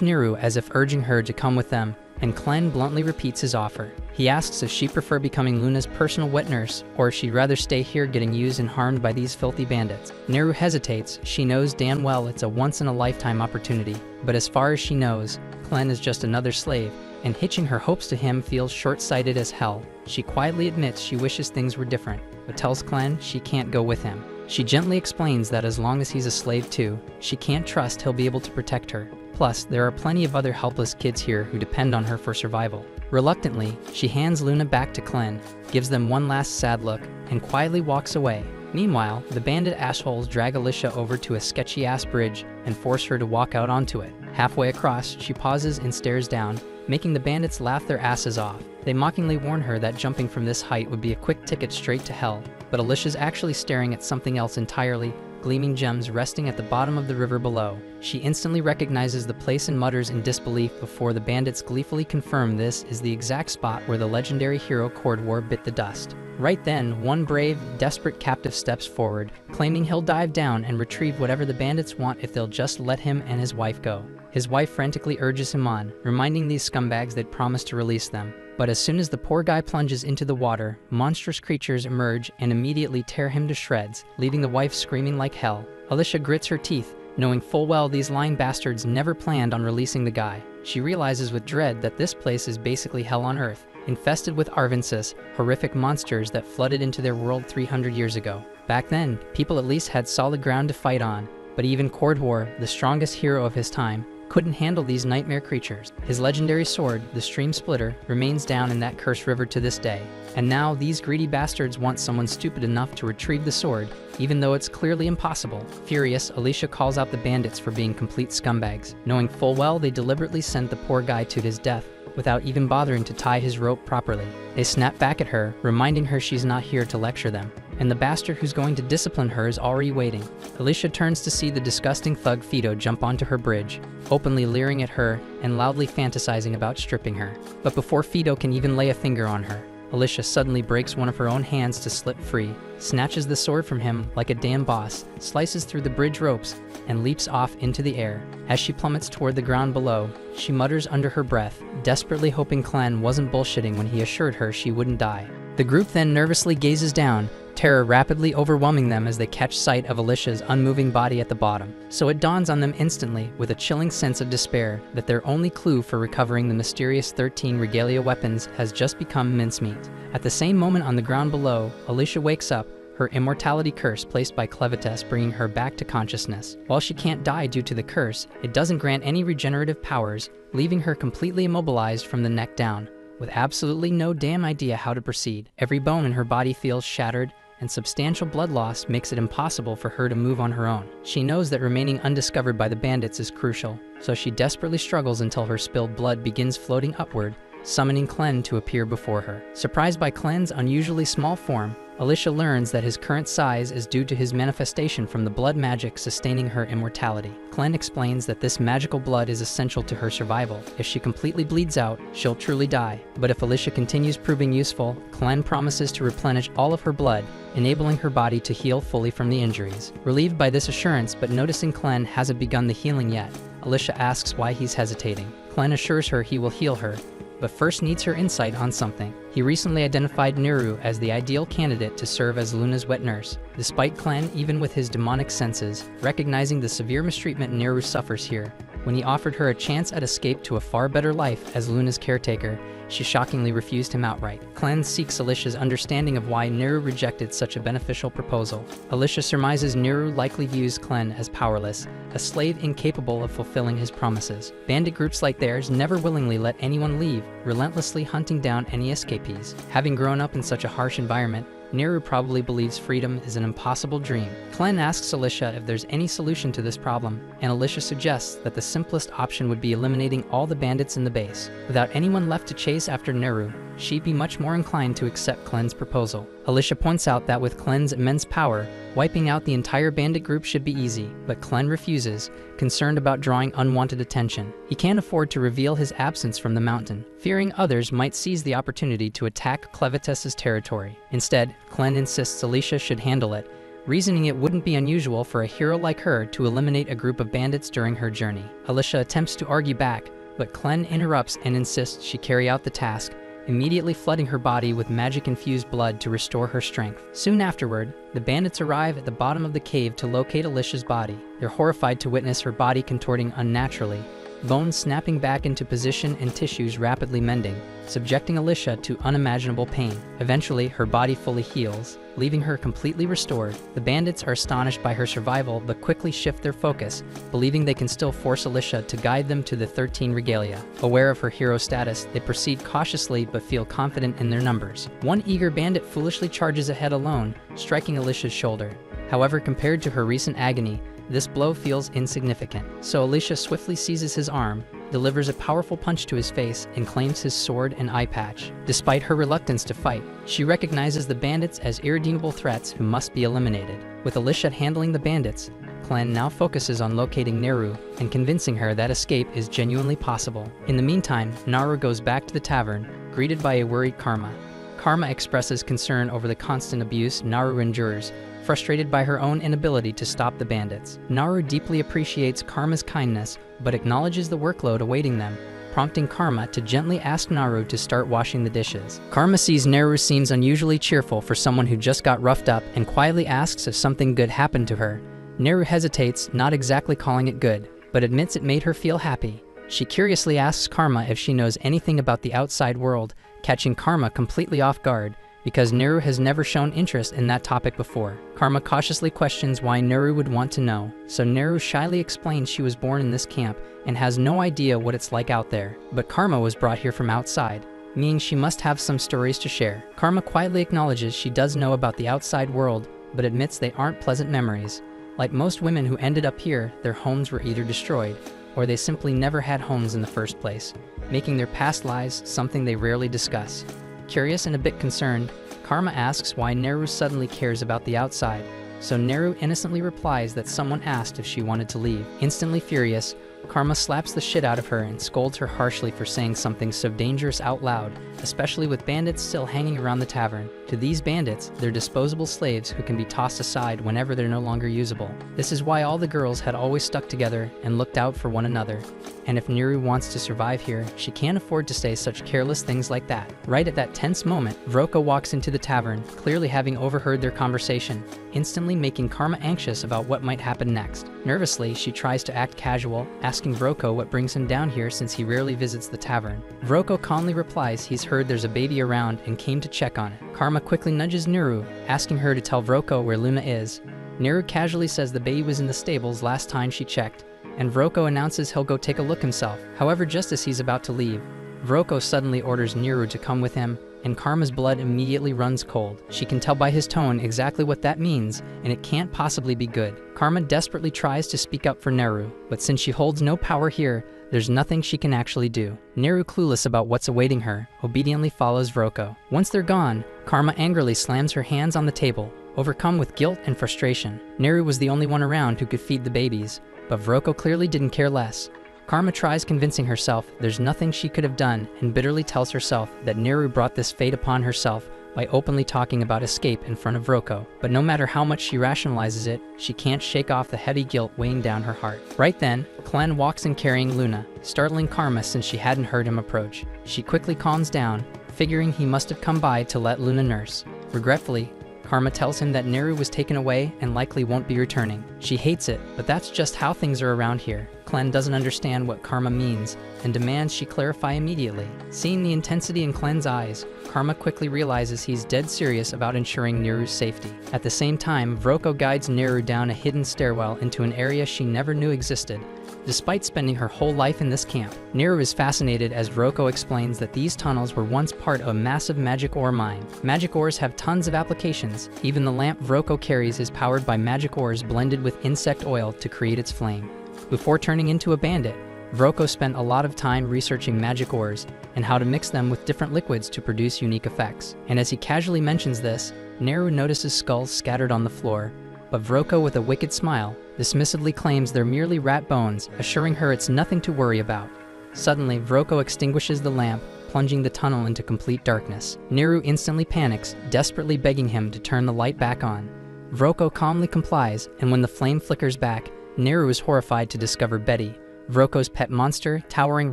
Neru as if urging her to come with them, and Clen bluntly repeats his offer. He asks if she'd prefer becoming Luna's personal wet nurse, or if she'd rather stay here getting used and harmed by these filthy bandits. Neru hesitates. She knows damn well it's a once-in-a-lifetime opportunity, but as far as she knows, Clen is just another slave, and hitching her hopes to him feels short-sighted as hell. She quietly admits she wishes things were different, but tells Clen she can't go with him. She gently explains that as long as he's a slave too, she can't trust he'll be able to protect her. Plus, there are plenty of other helpless kids here who depend on her for survival. Reluctantly, she hands Luna back to Clen, gives them one last sad look, and quietly walks away. Meanwhile, the bandit assholes drag Alicia over to a sketchy-ass bridge and force her to walk out onto it. Halfway across, she pauses and stares down, making the bandits laugh their asses off. They mockingly warn her that jumping from this height would be a quick ticket straight to hell, but Alicia's actually staring at something else entirely, gleaming gems resting at the bottom of the river below. She instantly recognizes the place and mutters in disbelief before the bandits gleefully confirm this is the exact spot where the legendary hero Cordwar bit the dust. Right then, one brave, desperate captive steps forward, claiming he'll dive down and retrieve whatever the bandits want if they'll just let him and his wife go. His wife frantically urges him on, reminding these scumbags they'd promised to release them. But as soon as the poor guy plunges into the water, monstrous creatures emerge and immediately tear him to shreds, leaving the wife screaming like hell. Alicia grits her teeth, knowing full well these lying bastards never planned on releasing the guy. She realizes with dread that this place is basically hell on earth, infested with Arvensis, horrific monsters that flooded into their world 300 years ago. Back then, people at least had solid ground to fight on, but even Cordwar, the strongest hero of his time, couldn't handle these nightmare creatures. His legendary sword, the Stream Splitter, remains down in that cursed river to this day. And now these greedy bastards want someone stupid enough to retrieve the sword, even though it's clearly impossible. Furious, Alicia calls out the bandits for being complete scumbags, knowing full well they deliberately sent the poor guy to his death without even bothering to tie his rope properly. They snap back at her, reminding her she's not here to lecture them, and the bastard who's going to discipline her is already waiting. Alicia turns to see the disgusting thug Fido jump onto her bridge, openly leering at her and loudly fantasizing about stripping her. But before Fido can even lay a finger on her, Alicia suddenly breaks one of her own hands to slip free, snatches the sword from him like a damn boss, slices through the bridge ropes, and leaps off into the air. As she plummets toward the ground below, she mutters under her breath, desperately hoping Clan wasn't bullshitting when he assured her she wouldn't die. The group then nervously gazes down, terror rapidly overwhelming them as they catch sight of Alicia's unmoving body at the bottom. So it dawns on them instantly, with a chilling sense of despair, that their only clue for recovering the mysterious 13 regalia weapons has just become mincemeat. At the same moment on the ground below, Alicia wakes up, her immortality curse placed by Clevatess bringing her back to consciousness. While she can't die due to the curse, it doesn't grant any regenerative powers, leaving her completely immobilized from the neck down, with absolutely no damn idea how to proceed. Every bone in her body feels shattered, and substantial blood loss makes it impossible for her to move on her own. She knows that remaining undiscovered by the bandits is crucial, so she desperately struggles until her spilled blood begins floating upward, summoning Clen to appear before her. Surprised by Clen's unusually small form, Alicia learns that his current size is due to his manifestation from the blood magic sustaining her immortality. Clen explains that this magical blood is essential to her survival. If she completely bleeds out, she'll truly die. But if Alicia continues proving useful, Clen promises to replenish all of her blood, enabling her body to heal fully from the injuries. Relieved by this assurance, but noticing Clen hasn't begun the healing yet, Alicia asks why he's hesitating. Clen assures her he will heal her, but first needs her insight on something. He recently identified Neru as the ideal candidate to serve as Luna's wet nurse, despite Clen, even with his demonic senses, recognizing the severe mistreatment Neru suffers here. When he offered her a chance at escape to a far better life as Luna's caretaker, she shockingly refused him outright. Clen seeks Alicia's understanding of why Neru rejected such a beneficial proposal. Alicia surmises Neru likely views Clen as powerless, a slave incapable of fulfilling his promises. Bandit groups like theirs never willingly let anyone leave, relentlessly hunting down any escapees. Having grown up in such a harsh environment, Neru probably believes freedom is an impossible dream. Clen asks Alicia if there's any solution to this problem, and Alicia suggests that the simplest option would be eliminating all the bandits in the base. Without anyone left to chase after Neru, she'd be much more inclined to accept Clen's proposal. Alicia points out that with Clen's immense power, wiping out the entire bandit group should be easy, but Clen refuses, concerned about drawing unwanted attention. He can't afford to reveal his absence from the mountain, fearing others might seize the opportunity to attack Clevatess's territory. Instead, Clen insists Alicia should handle it, reasoning it wouldn't be unusual for a hero like her to eliminate a group of bandits during her journey. Alicia attempts to argue back, but Clen interrupts and insists she carry out the task, immediately flooding her body with magic-infused blood to restore her strength. Soon afterward, the bandits arrive at the bottom of the cave to locate Alicia's body. They're horrified to witness her body contorting unnaturally, bones snapping back into position and tissues rapidly mending, subjecting Alicia to unimaginable pain. Eventually, her body fully heals, leaving her completely restored. The bandits are astonished by her survival but quickly shift their focus, believing they can still force Alicia to guide them to the 13 regalia. Aware of her hero status, they proceed cautiously but feel confident in their numbers. One eager bandit foolishly charges ahead alone, striking Alicia's shoulder. However, compared to her recent agony, this blow feels insignificant. So Alicia swiftly seizes his arm, delivers a powerful punch to his face, and claims his sword and eye patch. Despite her reluctance to fight, she recognizes the bandits as irredeemable threats who must be eliminated. With Alicia handling the bandits, Clen now focuses on locating Neru and convincing her that escape is genuinely possible. In the meantime, Naru goes back to the tavern, greeted by a worried Karma. Karma expresses concern over the constant abuse Naru endures, frustrated by her own inability to stop the bandits. Naru deeply appreciates Karma's kindness, but acknowledges the workload awaiting them, prompting Karma to gently ask Naru to start washing the dishes. Karma sees Naru seems unusually cheerful for someone who just got roughed up and quietly asks if something good happened to her. Naru hesitates, not exactly calling it good, but admits it made her feel happy. She curiously asks Karma if she knows anything about the outside world, catching Karma completely off guard, because Neru has never shown interest in that topic before. Karma cautiously questions why Neru would want to know, so Neru shyly explains she was born in this camp and has no idea what it's like out there. But Karma was brought here from outside, meaning she must have some stories to share. Karma quietly acknowledges she does know about the outside world, but admits they aren't pleasant memories. Like most women who ended up here, their homes were either destroyed, or they simply never had homes in the first place, making their past lives something they rarely discuss. Curious and a bit concerned, Karma asks why Neru suddenly cares about the outside, so Neru innocently replies that someone asked if she wanted to leave. Instantly furious, Karma slaps the shit out of her and scolds her harshly for saying something so dangerous out loud, especially with bandits still hanging around the tavern. To these bandits, they're disposable slaves who can be tossed aside whenever they're no longer usable. This is why all the girls had always stuck together and looked out for one another. And if Neru wants to survive here, she can't afford to say such careless things like that. Right at that tense moment, Vroko walks into the tavern, clearly having overheard their conversation, instantly making Karma anxious about what might happen next. Nervously, she tries to act casual, asking Vroko what brings him down here since he rarely visits the tavern. Vroko calmly replies he's heard there's a baby around and came to check on it. Karma quickly nudges Neru, asking her to tell Vroko where Luna is. Neru casually says the baby was in the stables last time she checked, and Vroko announces he'll go take a look himself. However, just as he's about to leave, Vroko suddenly orders Neru to come with him, and Karma's blood immediately runs cold. She can tell by his tone exactly what that means, and it can't possibly be good. Karma desperately tries to speak up for Neru, but since she holds no power here, there's nothing she can actually do. Neru, clueless about what's awaiting her, obediently follows Vroko. Once they're gone, Karma angrily slams her hands on the table, overcome with guilt and frustration. Neru was the only one around who could feed the babies, but Vroko clearly didn't care less. Karma tries convincing herself there's nothing she could have done and bitterly tells herself that Neru brought this fate upon herself by openly talking about escape in front of Vroko. But no matter how much she rationalizes it, she can't shake off the heavy guilt weighing down her heart. Right then, Clen walks in carrying Luna, startling Karma since she hadn't heard him approach. She quickly calms down, figuring he must have come by to let Luna nurse. Regretfully, Karma tells him that Neru was taken away and likely won't be returning. She hates it, but that's just how things are around here. Clen doesn't understand what Karma means and demands she clarify immediately. Seeing the intensity in Clen's eyes, Karma quickly realizes he's dead serious about ensuring Neru's safety. At the same time, Vroko guides Neru down a hidden stairwell into an area she never knew existed. Despite spending her whole life in this camp, Neru is fascinated as Vroko explains that these tunnels were once part of a massive magic ore mine. Magic ores have tons of applications. Even the lamp Vroko carries is powered by magic ores blended with insect oil to create its flame. Before turning into a bandit, Vroko spent a lot of time researching magic ores and how to mix them with different liquids to produce unique effects. And as he casually mentions this, Neru notices skulls scattered on the floor, but Vroko, with a wicked smile, dismissively claims they're merely rat bones, assuring her it's nothing to worry about. Suddenly, Vroko extinguishes the lamp, plunging the tunnel into complete darkness. Neru instantly panics, desperately begging him to turn the light back on. Vroko calmly complies, and when the flame flickers back, Neru is horrified to discover Betty, Vroko's pet monster, towering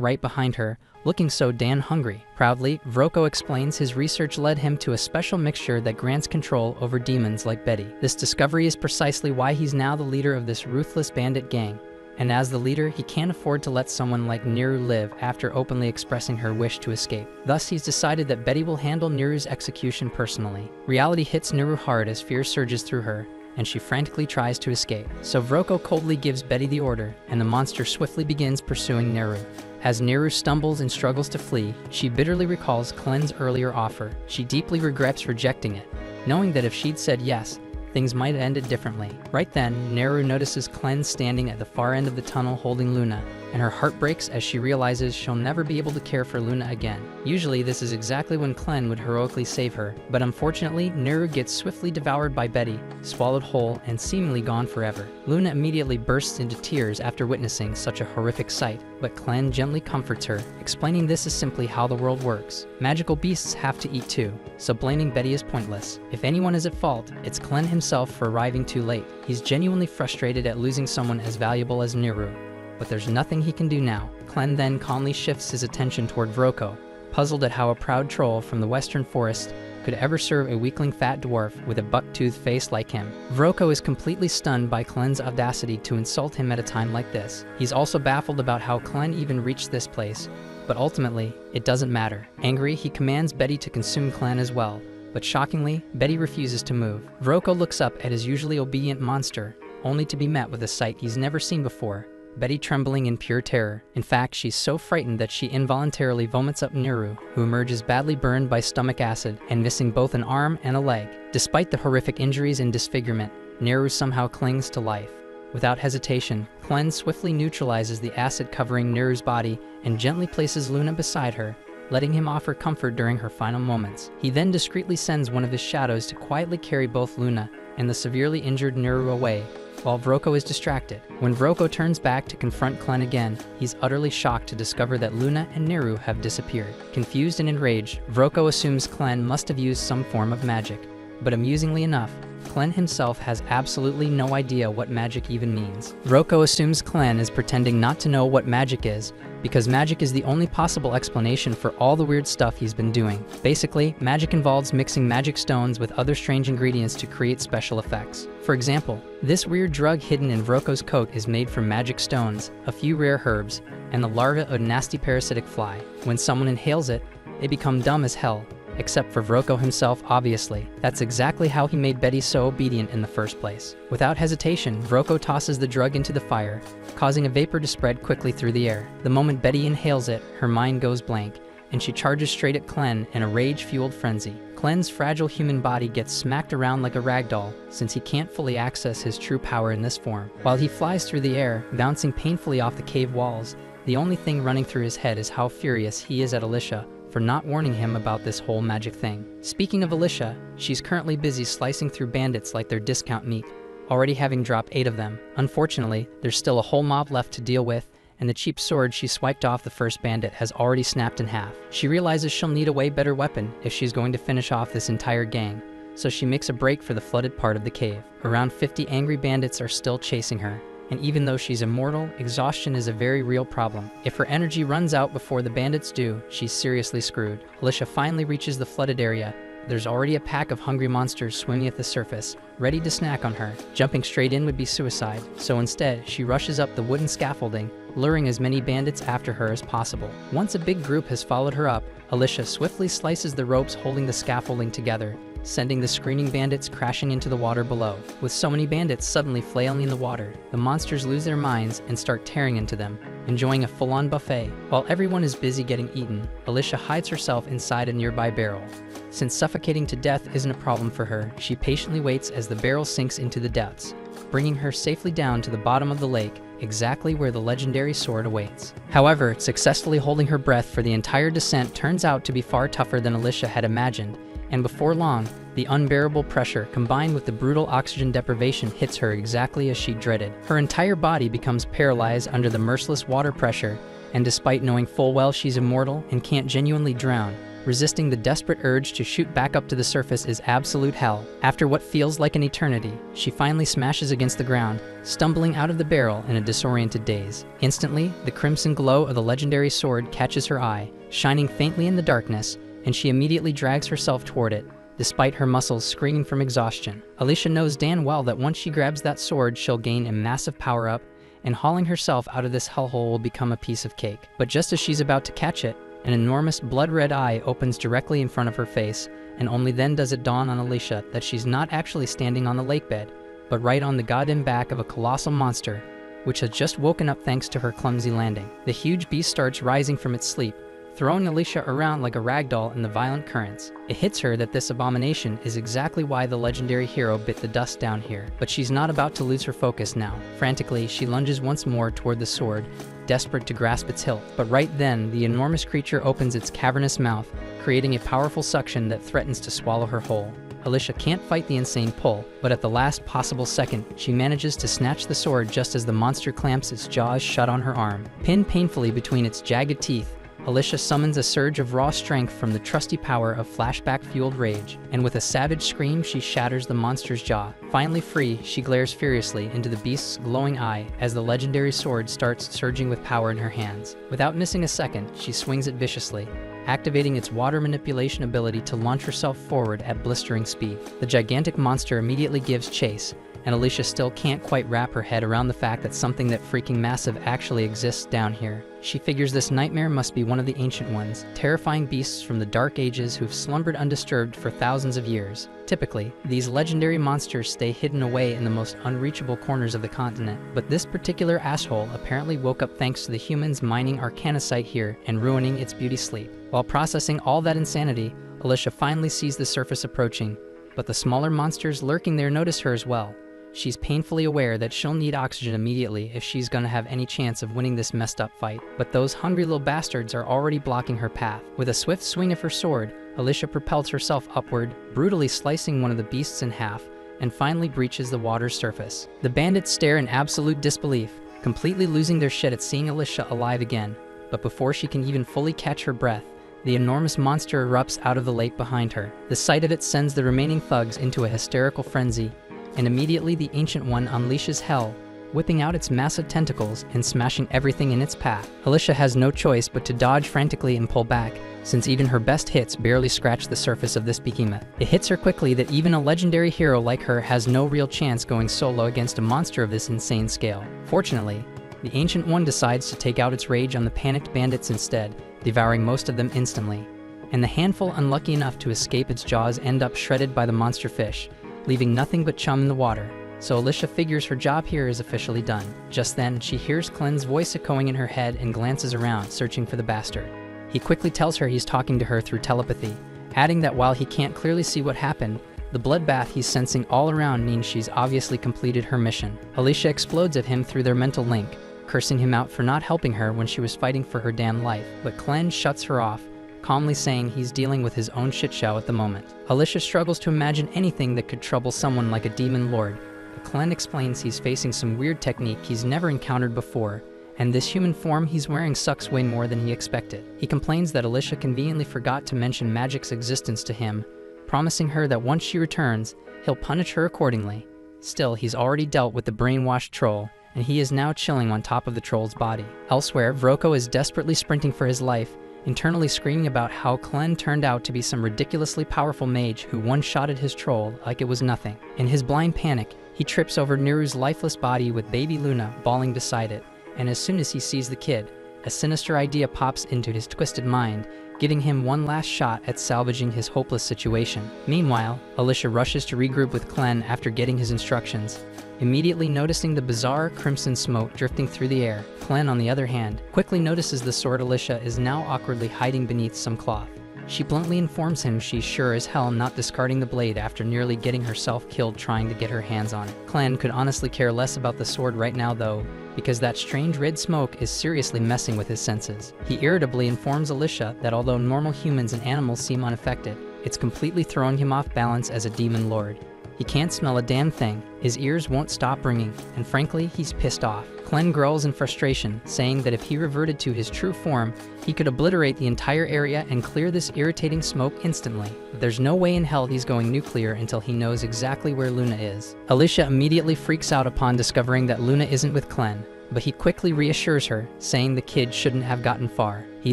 right behind her, looking so damn hungry. Proudly, Vroko explains his research led him to a special mixture that grants control over demons like Betty. This discovery is precisely why he's now the leader of this ruthless bandit gang. And as the leader, he can't afford to let someone like Neru live after openly expressing her wish to escape. Thus, he's decided that Betty will handle Neru's execution personally. Reality hits Neru hard as fear surges through her, and she frantically tries to escape. So Vroko coldly gives Betty the order, and the monster swiftly begins pursuing Neru. As Neru stumbles and struggles to flee, she bitterly recalls Clen's earlier offer. She deeply regrets rejecting it, knowing that if she'd said yes, things might have ended differently. Right then, Neru notices Clen standing at the far end of the tunnel holding Luna, and her heart breaks as she realizes she'll never be able to care for Luna again. Usually, this is exactly when Clen would heroically save her, but unfortunately, Neru gets swiftly devoured by Betty, swallowed whole, and seemingly gone forever. Luna immediately bursts into tears after witnessing such a horrific sight, but Clen gently comforts her, explaining this is simply how the world works. Magical beasts have to eat too, so blaming Betty is pointless. If anyone is at fault, it's Clen himself for arriving too late. He's genuinely frustrated at losing someone as valuable as Neru, but there's nothing he can do now. Clen then calmly shifts his attention toward Vroko, puzzled at how a proud troll from the western forest could ever serve a weakling fat dwarf with a buck-toothed face like him. Vroko is completely stunned by Clen's audacity to insult him at a time like this. He's also baffled about how Clen even reached this place, but ultimately, it doesn't matter. Angry, he commands Betty to consume Clen as well, but shockingly, Betty refuses to move. Vroko looks up at his usually obedient monster, only to be met with a sight he's never seen before. Betty trembling in pure terror. In fact, she's so frightened that she involuntarily vomits up Neru, who emerges badly burned by stomach acid and missing both an arm and a leg. Despite the horrific injuries and disfigurement, Neru somehow clings to life. Without hesitation, Clen swiftly neutralizes the acid covering Neru's body and gently places Luna beside her, letting him offer comfort during her final moments. He then discreetly sends one of his shadows to quietly carry both Luna and the severely injured Neru away, while Vroko is distracted. When Vroko turns back to confront Clen again, he's utterly shocked to discover that Luna and Neru have disappeared. Confused and enraged, Vroko assumes Clen must have used some form of magic. But amusingly enough, Clen himself has absolutely no idea what magic even means. Vroko assumes Clen is pretending not to know what magic is, because magic is the only possible explanation for all the weird stuff he's been doing. Basically, magic involves mixing magic stones with other strange ingredients to create special effects. For example, this weird drug hidden in Vroko's coat is made from magic stones, a few rare herbs, and the larvae of a nasty parasitic fly. When someone inhales it, they become dumb as hell. Except for Vroko himself, obviously. That's exactly how he made Betty so obedient in the first place. Without hesitation, Vroko tosses the drug into the fire, causing a vapor to spread quickly through the air. The moment Betty inhales it, her mind goes blank, and she charges straight at Clen in a rage-fueled frenzy. Clen's fragile human body gets smacked around like a ragdoll, since he can't fully access his true power in this form. While he flies through the air, bouncing painfully off the cave walls, the only thing running through his head is how furious he is at Alicia for not warning him about this whole magic thing. Speaking of Alicia, she's currently busy slicing through bandits like they're discount meat, already having dropped 8 of them. Unfortunately, there's still a whole mob left to deal with, and the cheap sword she swiped off the first bandit has already snapped in half. She realizes she'll need a way better weapon if she's going to finish off this entire gang, so she makes a break for the flooded part of the cave. Around 50 angry bandits are still chasing her, and even though she's immortal, exhaustion is a very real problem. If her energy runs out before the bandits do, she's seriously screwed. Alicia finally reaches the flooded area. There's already a pack of hungry monsters swimming at the surface, ready to snack on her. Jumping straight in would be suicide, so instead, she rushes up the wooden scaffolding, luring as many bandits after her as possible. Once a big group has followed her up, Alicia swiftly slices the ropes holding the scaffolding together, sending the screaming bandits crashing into the water below. With so many bandits suddenly flailing in the water, the monsters lose their minds and start tearing into them, enjoying a full-on buffet. While everyone is busy getting eaten, Alicia hides herself inside a nearby barrel. Since suffocating to death isn't a problem for her, she patiently waits as the barrel sinks into the depths, bringing her safely down to the bottom of the lake, exactly where the legendary sword awaits. However, successfully holding her breath for the entire descent turns out to be far tougher than Alicia had imagined, and before long, the unbearable pressure combined with the brutal oxygen deprivation hits her exactly as she dreaded. Her entire body becomes paralyzed under the merciless water pressure, and despite knowing full well she's immortal and can't genuinely drown, resisting the desperate urge to shoot back up to the surface is absolute hell. After what feels like an eternity, she finally smashes against the ground, stumbling out of the barrel in a disoriented daze. Instantly, the crimson glow of the legendary sword catches her eye, shining faintly in the darkness, and she immediately drags herself toward it, despite her muscles screaming from exhaustion. Alicia knows damn well that once she grabs that sword, she'll gain a massive power-up, and hauling herself out of this hellhole will become a piece of cake. But just as she's about to catch it, an enormous blood-red eye opens directly in front of her face, and only then does it dawn on Alicia that she's not actually standing on the lake bed, but right on the goddamn back of a colossal monster, which has just woken up thanks to her clumsy landing. The huge beast starts rising from its sleep, throwing Alicia around like a ragdoll in the violent currents. It hits her that this abomination is exactly why the legendary hero bit the dust down here. But she's not about to lose her focus now. Frantically, she lunges once more toward the sword, desperate to grasp its hilt. But right then, the enormous creature opens its cavernous mouth, creating a powerful suction that threatens to swallow her whole. Alicia can't fight the insane pull, but at the last possible second, she manages to snatch the sword just as the monster clamps its jaws shut on her arm. Pinned painfully between its jagged teeth, Alicia summons a surge of raw strength from the trusty power of flashback-fueled rage, and with a savage scream she shatters the monster's jaw. Finally free, she glares furiously into the beast's glowing eye as the legendary sword starts surging with power in her hands. Without missing a second, she swings it viciously, activating its water manipulation ability to launch herself forward at blistering speed. The gigantic monster immediately gives chase, and Alicia still can't quite wrap her head around the fact that something that freaking massive actually exists down here. She figures this nightmare must be one of the ancient ones, terrifying beasts from the dark ages who've slumbered undisturbed for thousands of years. Typically, these legendary monsters stay hidden away in the most unreachable corners of the continent, but this particular asshole apparently woke up thanks to the humans mining arcanasite here and ruining its beauty sleep. While processing all that insanity, Alicia finally sees the surface approaching, but the smaller monsters lurking there notice her as well. She's painfully aware that she'll need oxygen immediately if she's gonna have any chance of winning this messed up fight. But those hungry little bastards are already blocking her path. With a swift swing of her sword, Alicia propels herself upward, brutally slicing one of the beasts in half, and finally breaches the water's surface. The bandits stare in absolute disbelief, completely losing their shit at seeing Alicia alive again. But before she can even fully catch her breath, the enormous monster erupts out of the lake behind her. The sight of it sends the remaining thugs into a hysterical frenzy, and immediately the Ancient One unleashes hell, whipping out its massive tentacles and smashing everything in its path. Alicia has no choice but to dodge frantically and pull back, since even her best hits barely scratch the surface of this behemoth. It hits her quickly that even a legendary hero like her has no real chance going solo against a monster of this insane scale. Fortunately, the Ancient One decides to take out its rage on the panicked bandits instead, devouring most of them instantly. And the handful unlucky enough to escape its jaws end up shredded by the monster fish, leaving nothing but chum in the water. So Alicia figures her job here is officially done. Just then, she hears Clen's voice echoing in her head and glances around, searching for the bastard. He quickly tells her he's talking to her through telepathy, adding that while he can't clearly see what happened, the bloodbath he's sensing all around means she's obviously completed her mission. Alicia explodes at him through their mental link, cursing him out for not helping her when she was fighting for her damn life, but Clen shuts her off, calmly saying he's dealing with his own shitshow at the moment. Alicia struggles to imagine anything that could trouble someone like a demon lord, but Clen explains he's facing some weird technique he's never encountered before, and this human form he's wearing sucks way more than he expected. He complains that Alicia conveniently forgot to mention magic's existence to him, promising her that once she returns, he'll punish her accordingly. Still, he's already dealt with the brainwashed troll, and he is now chilling on top of the troll's body. Elsewhere, Vroko is desperately sprinting for his life, internally screaming about how Clen turned out to be some ridiculously powerful mage who one-shotted his troll like it was nothing. In his blind panic, he trips over Neru's lifeless body with baby Luna bawling beside it, and as soon as he sees the kid, a sinister idea pops into his twisted mind, giving him one last shot at salvaging his hopeless situation. Meanwhile, Alicia rushes to regroup with Clen after getting his instructions, immediately noticing the bizarre crimson smoke drifting through the air. Clen, on the other hand, quickly notices the sword Alicia is now awkwardly hiding beneath some cloth. She bluntly informs him she's sure as hell not discarding the blade after nearly getting herself killed trying to get her hands on it. Clen could honestly care less about the sword right now though, because that strange red smoke is seriously messing with his senses. He irritably informs Alicia that although normal humans and animals seem unaffected, it's completely throwing him off balance as a demon lord. He can't smell a damn thing, his ears won't stop ringing, and frankly, he's pissed off. Clen growls in frustration, saying that if he reverted to his true form, he could obliterate the entire area and clear this irritating smoke instantly. But there's no way in hell he's going nuclear until he knows exactly where Luna is. Alicia immediately freaks out upon discovering that Luna isn't with Clen, but he quickly reassures her, saying the kid shouldn't have gotten far. He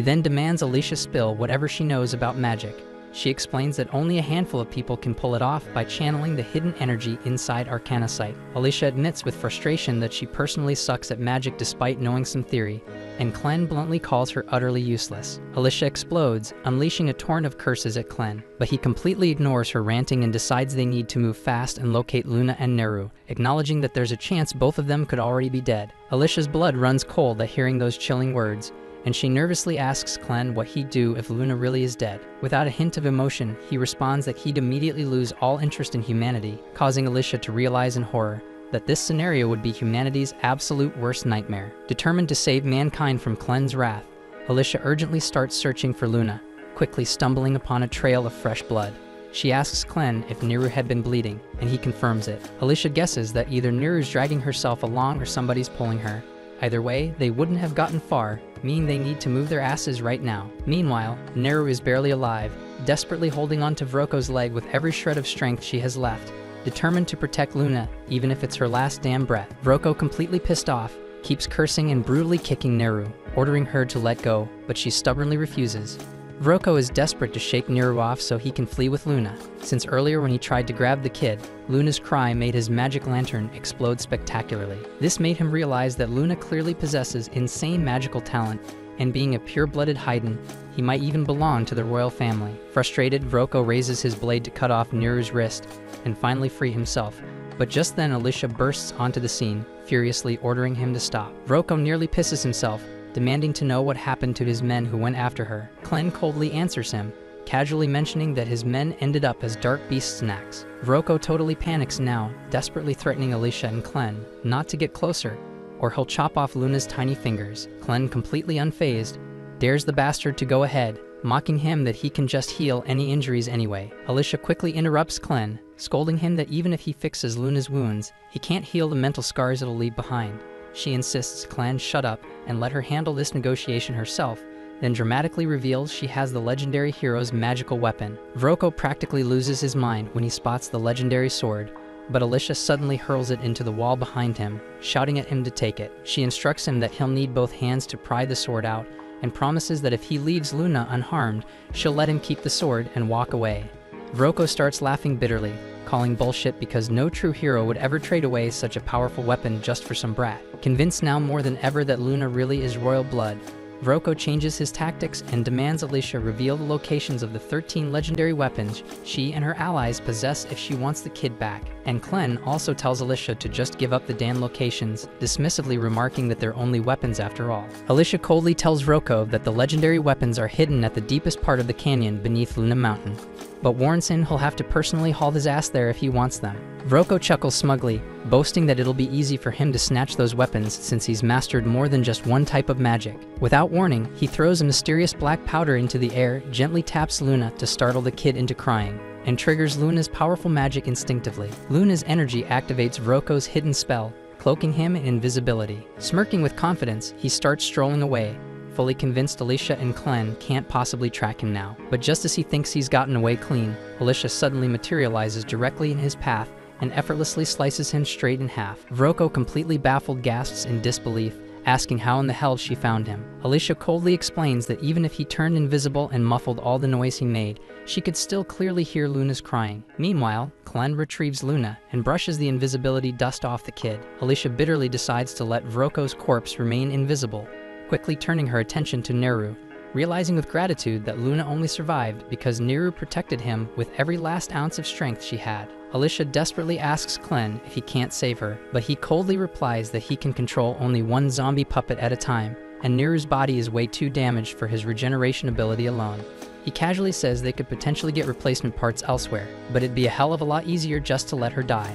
then demands Alicia spill whatever she knows about magic. She explains that only a handful of people can pull it off by channeling the hidden energy inside arcanasite. Alicia admits with frustration that she personally sucks at magic despite knowing some theory, and Clen bluntly calls her utterly useless. Alicia explodes, unleashing a torrent of curses at Clen, but he completely ignores her ranting and decides they need to move fast and locate Luna and Neru, acknowledging that there's a chance both of them could already be dead. Alicia's blood runs cold at hearing those chilling words, and she nervously asks Clen what he'd do if Luna really is dead. Without a hint of emotion, he responds that he'd immediately lose all interest in humanity, causing Alicia to realize in horror that this scenario would be humanity's absolute worst nightmare. Determined to save mankind from Clen's wrath, Alicia urgently starts searching for Luna, quickly stumbling upon a trail of fresh blood. She asks Clen if Neru had been bleeding, and he confirms it. Alicia guesses that either Neru's dragging herself along or somebody's pulling her. Either way, they wouldn't have gotten far, meaning they need to move their asses right now. Meanwhile, Neru is barely alive, desperately holding on to Vroko's leg with every shred of strength she has left, determined to protect Luna, even if it's her last damn breath. Vroko, completely pissed off, keeps cursing and brutally kicking Neru, ordering her to let go, but she stubbornly refuses. Rocco is desperate to shake Neru off so he can flee with Luna, since earlier when he tried to grab the kid, Luna's cry made his magic lantern explode spectacularly. This made him realize that Luna clearly possesses insane magical talent, and being a pure-blooded Haiden, he might even belong to the royal family. Frustrated, Rocco raises his blade to cut off Neru's wrist and finally free himself, but just then Alicia bursts onto the scene, furiously ordering him to stop. Rocco nearly pisses himself, demanding to know what happened to his men who went after her. Clen coldly answers him, casually mentioning that his men ended up as dark beast snacks. Rocco totally panics now, desperately threatening Alicia and Clen not to get closer, or he'll chop off Luna's tiny fingers. Clen, completely unfazed, dares the bastard to go ahead, mocking him that he can just heal any injuries anyway. Alicia quickly interrupts Clen, scolding him that even if he fixes Luna's wounds, he can't heal the mental scars it'll leave behind. She insists Clen shut up and let her handle this negotiation herself, then dramatically reveals she has the legendary hero's magical weapon. Rocco practically loses his mind when he spots the legendary sword, but Alicia suddenly hurls it into the wall behind him, shouting at him to take it. She instructs him that he'll need both hands to pry the sword out, and promises that if he leaves Luna unharmed, she'll let him keep the sword and walk away. Rocco starts laughing bitterly, calling bullshit because no true hero would ever trade away such a powerful weapon just for some brat. Convinced now more than ever that Luna really is royal blood, Rocco changes his tactics and demands Alicia reveal the locations of the 13 legendary weapons she and her allies possess if she wants the kid back. And Clen also tells Alicia to just give up the damn locations, dismissively remarking that they're only weapons after all. Alicia coldly tells Rocco that the legendary weapons are hidden at the deepest part of the canyon beneath Luna Mountain, but warns him he'll have to personally haul his ass there if he wants them. Rocco chuckles smugly, boasting that it'll be easy for him to snatch those weapons since he's mastered more than just one type of magic. Without warning, he throws a mysterious black powder into the air, gently taps Luna to startle the kid into crying, and triggers Luna's powerful magic instinctively. Luna's energy activates Rocco's hidden spell, cloaking him in invisibility. Smirking with confidence, he starts strolling away, fully convinced Alicia and Clen can't possibly track him now. But just as he thinks he's gotten away clean, Alicia suddenly materializes directly in his path and effortlessly slices him straight in half. Rocco, completely baffled, gasps in disbelief, asking how in the hell she found him. Alicia coldly explains that even if he turned invisible and muffled all the noise he made, she could still clearly hear Luna's crying. Meanwhile, Clen retrieves Luna and brushes the invisibility dust off the kid. Alicia bitterly decides to let Rocco's corpse remain invisible, quickly turning her attention to Neru, realizing with gratitude that Luna only survived because Neru protected him with every last ounce of strength she had. Alicia desperately asks Clen if he can't save her, but he coldly replies that he can control only one zombie puppet at a time, and Neru's body is way too damaged for his regeneration ability alone. He casually says they could potentially get replacement parts elsewhere, but it'd be a hell of a lot easier just to let her die.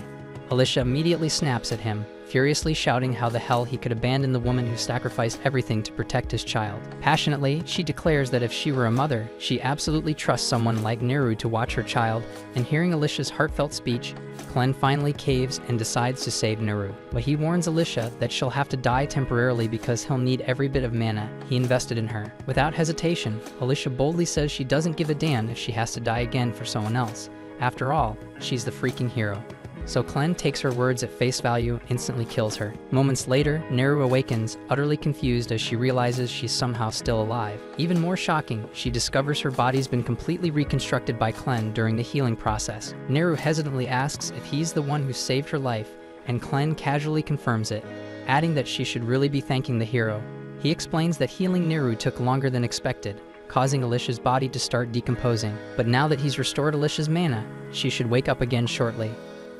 Alicia immediately snaps at him, furiously shouting how the hell he could abandon the woman who sacrificed everything to protect his child. Passionately, she declares that if she were a mother, she absolutely trusts someone like Neru to watch her child, and hearing Alicia's heartfelt speech, Clen finally caves and decides to save Neru. But he warns Alicia that she'll have to die temporarily because he'll need every bit of mana he invested in her. Without hesitation, Alicia boldly says she doesn't give a damn if she has to die again for someone else. After all, she's the freaking hero. So Clen takes her words at face value, instantly kills her. Moments later, Neru awakens, utterly confused as she realizes she's somehow still alive. Even more shocking, she discovers her body's been completely reconstructed by Clen during the healing process. Neru hesitantly asks if he's the one who saved her life, and Clen casually confirms it, adding that she should really be thanking the hero. He explains that healing Neru took longer than expected, causing Alicia's body to start decomposing. But now that he's restored Alicia's mana, she should wake up again shortly.